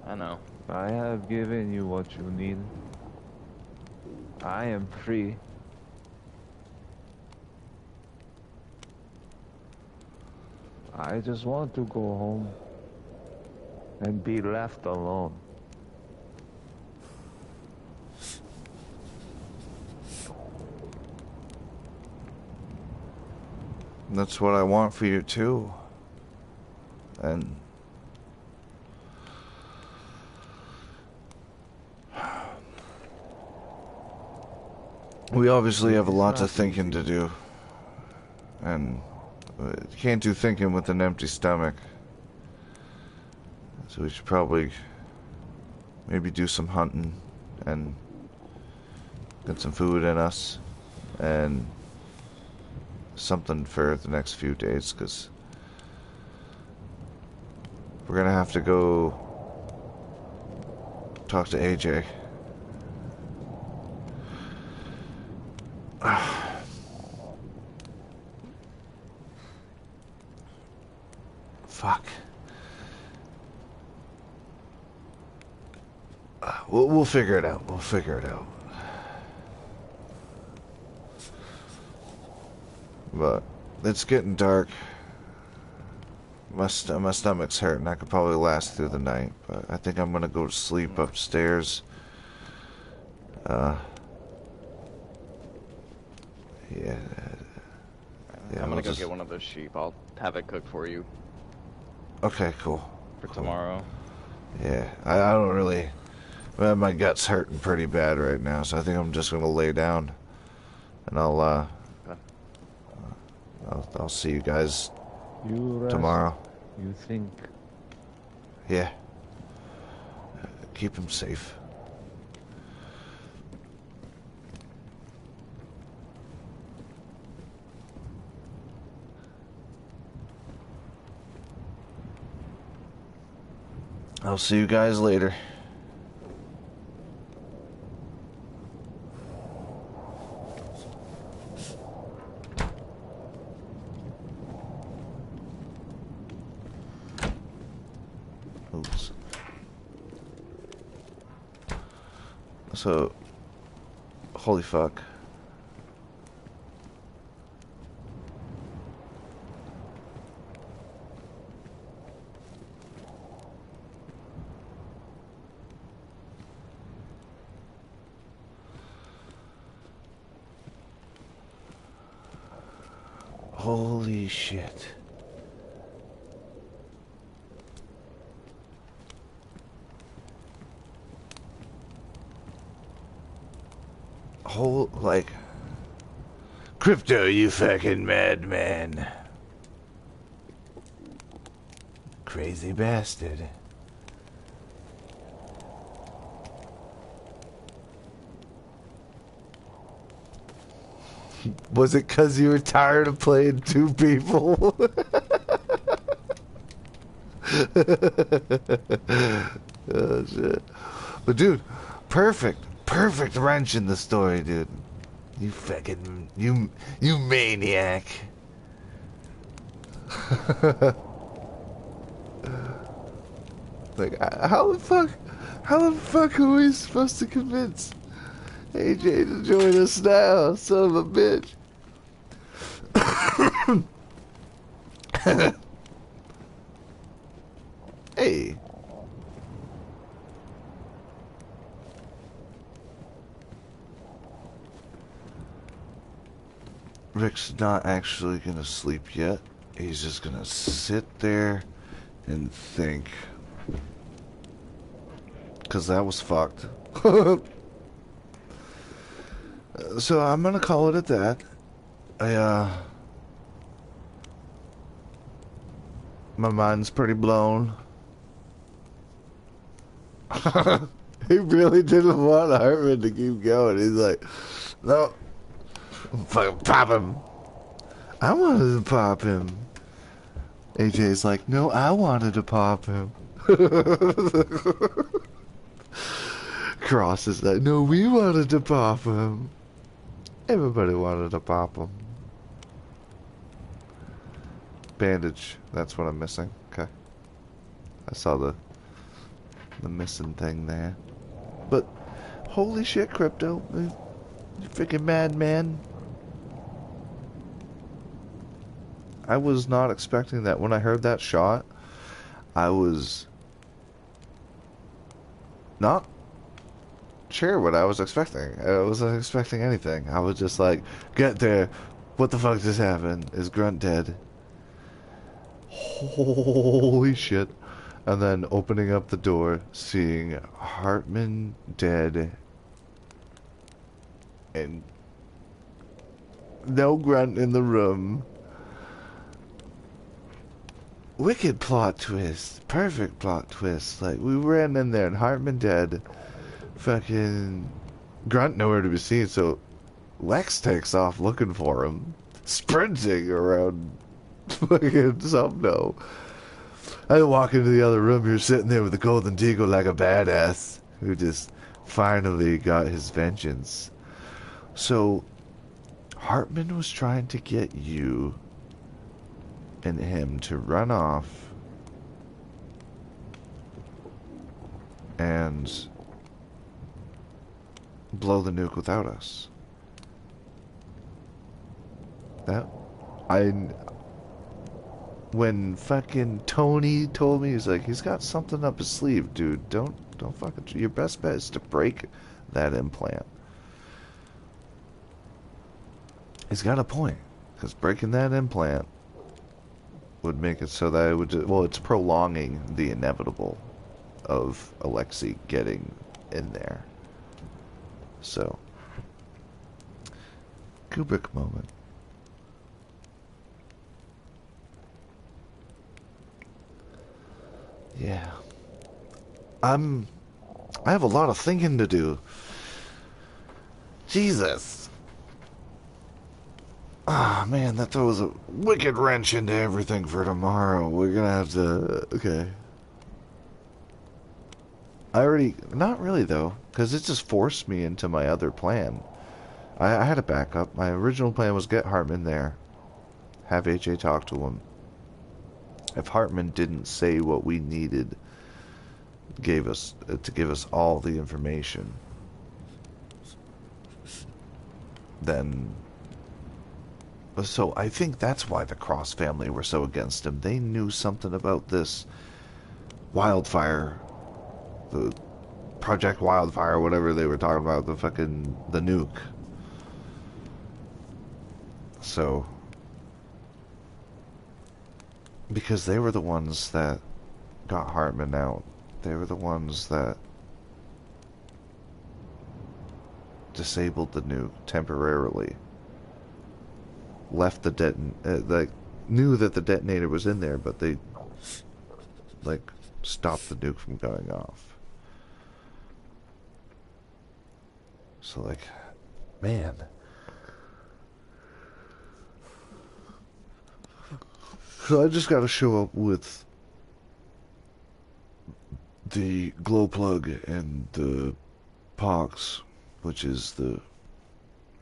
I know. I have given you what you need. I am free. I just want to go home and be left alone. That's what I want for you too. And we obviously have a lot of thinking to do. And you can't do thinking with an empty stomach. So we should probably maybe do some hunting and get some food in us and something for the next few days, because we're gonna have to go talk to AJ. Fuck. We'll figure it out. We'll figure it out. But it's getting dark. My stomach's hurting. I could probably last through the night, but I think I'm gonna go to sleep upstairs. Yeah. I'm gonna go get one of those sheep. I'll have it cooked for you Okay, cool. for tomorrow. Yeah, I don't really... Well, my gut's hurting pretty bad right now, so I think I'm just gonna lay down. And I'll see you guys You rest. tomorrow. You think. Yeah. Keep him safe. I'll see you guys later. Oops. So, holy fuck. Holy shit. Like... Crypto, you fucking madman. Crazy bastard. Was it 'cause you were tired of playing two people? Oh shit. But dude, perfect wrench in the story, dude. You fucking you maniac. Like how the fuck are we supposed to convince AJ to join us now, son of a bitch? Hey. Rick's not actually gonna sleep yet. He's just gonna sit there and think. 'Cause that was fucked. So I'm gonna call it at that. My mind's pretty blown. He really didn't want Hartman to keep going. He's like, no, fucking pop him. I wanted to pop him. AJ's like, no, I wanted to pop him. Cross is like, no, we wanted to pop him. Everybody wanted to pop him. Bandage. That's what I'm missing. Okay. I saw the the missing thing there. But holy shit, Crypto, you freaking madman! I was not expecting that. When I heard that shot, I was not sure what I was expecting. I wasn't expecting anything. I was just like, get there. What the fuck just happened? Is Grunt dead? Holy shit. And then opening up the door, seeing Hartman dead, and no Grunt in the room. Wicked plot twist. Perfect plot twist. Like, we ran in there and Hartman dead. Fucking Grunt nowhere to be seen, so Lex takes off looking for him. Sprinting around fucking Sumno. I walk into the other room, you're sitting there with the golden deagle like a badass who just finally got his vengeance. So Hartman was trying to get you and him to run off and blow the nuke without us. That when fucking Tony told me, he's like, he's got something up his sleeve, dude. Don't fucking, your best bet is to break that implant. He's got a point, because breaking that implant would make it so that it would, well, it's prolonging the inevitable of Alexei getting in there. So, Kubrick moment. Yeah. I have a lot of thinking to do. Jesus. Ah, man, that throws a wicked wrench into everything for tomorrow. We're gonna have to... Okay. Not really, though, because it just forced me into my other plan. I had a backup. My original plan was get Hartman there. Have AJ talk to him. If Hartman didn't say what we needed, to give us all the information, then... So I think that's why the Cross family were so against him. They knew something about this wildfire, the Project Wildfire, whatever they were talking about, the nuke. So, because they were the ones that got Hartman out. They were the ones that disabled the nuke temporarily. Left the knew that the detonator was in there, but they, stopped the nuke from going off. So, man. So I just gotta show up with the glow plug and the pox, which is the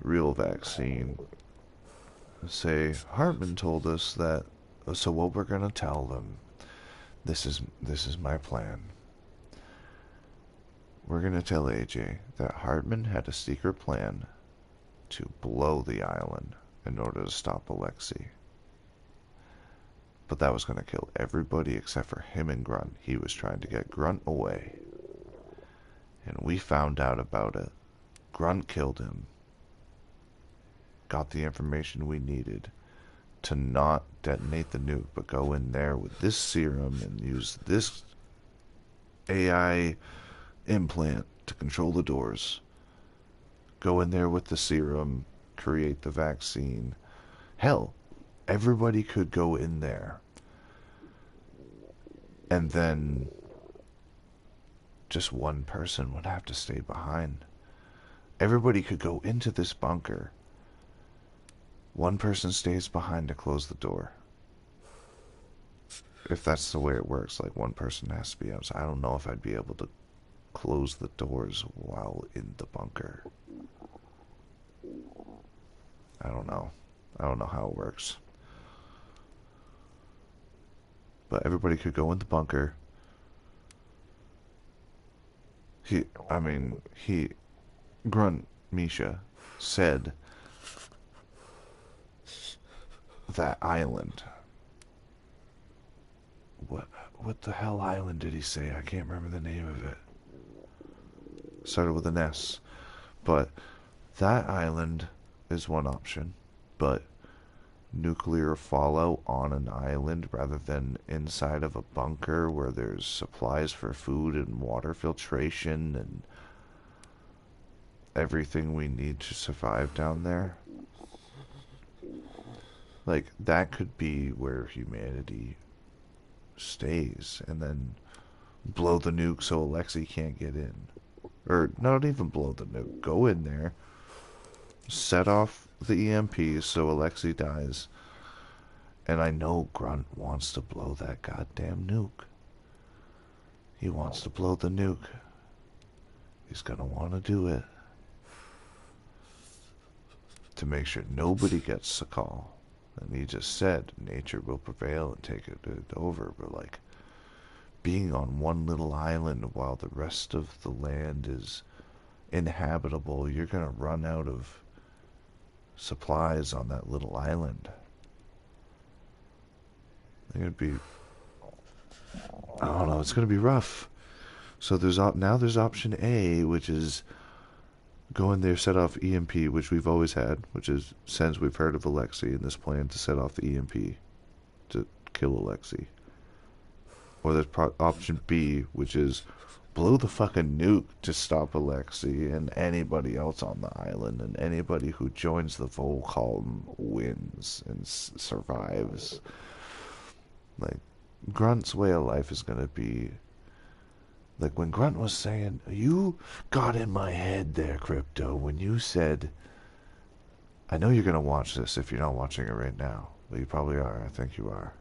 real vaccine. Say, Hartman told us that, so what we're gonna tell them, this is my plan. We're gonna tell AJ that Hartman had a secret plan to blow the island in order to stop Alexei. But that was gonna kill everybody except for him and Grunt. He was trying to get Grunt away. And we found out about it. Grunt killed him. Got the information we needed to not detonate the nuke, but go in there with this serum and use this AI implant to control the doors. Go in there with the serum, create the vaccine. Hell, everybody could go in there. And then just one person would have to stay behind. Everybody could go into this bunker. One person stays behind to close the door. If that's the way it works, one person has to be outside. I don't know if I'd be able to close the doors while in the bunker. I don't know. I don't know how it works. But everybody could go in the bunker. Grunt Misha said that island. What the hell island did he say? I can't remember the name of it. Started with an S. But that island is one option. But nuclear fallout on an island rather than inside of a bunker where there's supplies for food and water filtration and everything we need to survive down there. Like, that could be where humanity stays, and then blow the nuke so Alexei can't get in. Or not even blow the nuke. Go in there, set off the EMPs so Alexei dies. And I know Grunt wants to blow that goddamn nuke. He wants to blow the nuke. He's gonna want to do it to make sure nobody gets Sakhal. And he just said nature will prevail and take it over. But like, being on one little island while the rest of the land is inhabitable, you're gonna run out of supplies on that little island. It'd be, I don't know, it's gonna be rough. So now there's option A, which is go in there, set off EMP, which we've always had, which is since we've heard of Alexei and this plan to set off the EMP to kill Alexei. Or there's option B, which is blow the fucking nuke to stop Alexei and anybody else on the island, and anybody who joins the Volcom wins and survives. Like, Grunt's way of life is gonna be like when Grunt was saying, you got in my head there, Crypto, when you said, I know you're gonna watch this if you're not watching it right now. Well, you probably are. I think you are.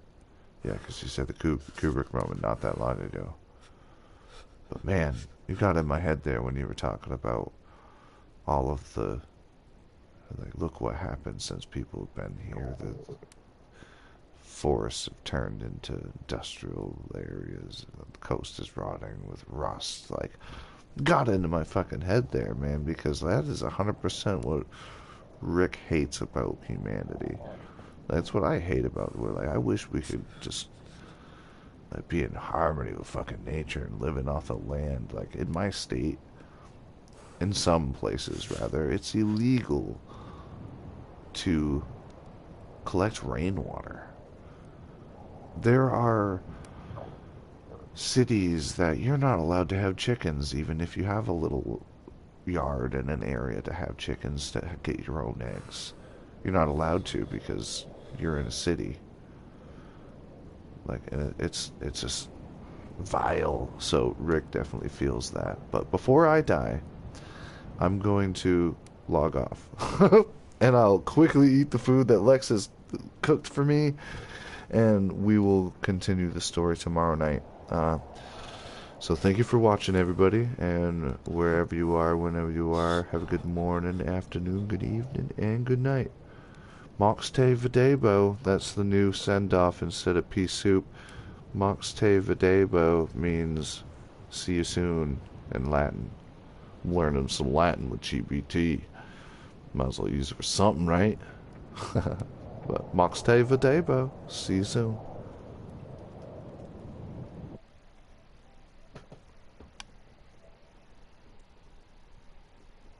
Yeah, because you said the Kubrick moment not that long ago. But man, you got in my head there when you were talking about all of the, like, look what happened since people have been here. The forests have turned into industrial areas. The coast is rotting with rust. Like, got into my fucking head there, man, because that is 100% what Rick hates about humanity. That's what I hate about it. Like, I wish we could just like be in harmony with fucking nature and living off the land. Like, in my state, in some places rather, it's illegal to collect rainwater. There are cities that you're not allowed to have chickens, even if you have a little yard and an area to have chickens to get your own eggs. You're not allowed to because you're in a city. Like, it's just vile. So Rick definitely feels that. But before I die, I'm going to log off. And I'll quickly eat the food that Lex has cooked for me. And we will continue the story tomorrow night. So thank you for watching, everybody. And wherever you are, whenever you are, have a good morning, afternoon, good evening, and good night. Mox te videbo, that's the new send-off instead of pea soup. Mox te videbo means see you soon in Latin. I'm learning some Latin with GBT. Might as well use it for something, right? But Mox te videbo, see you soon.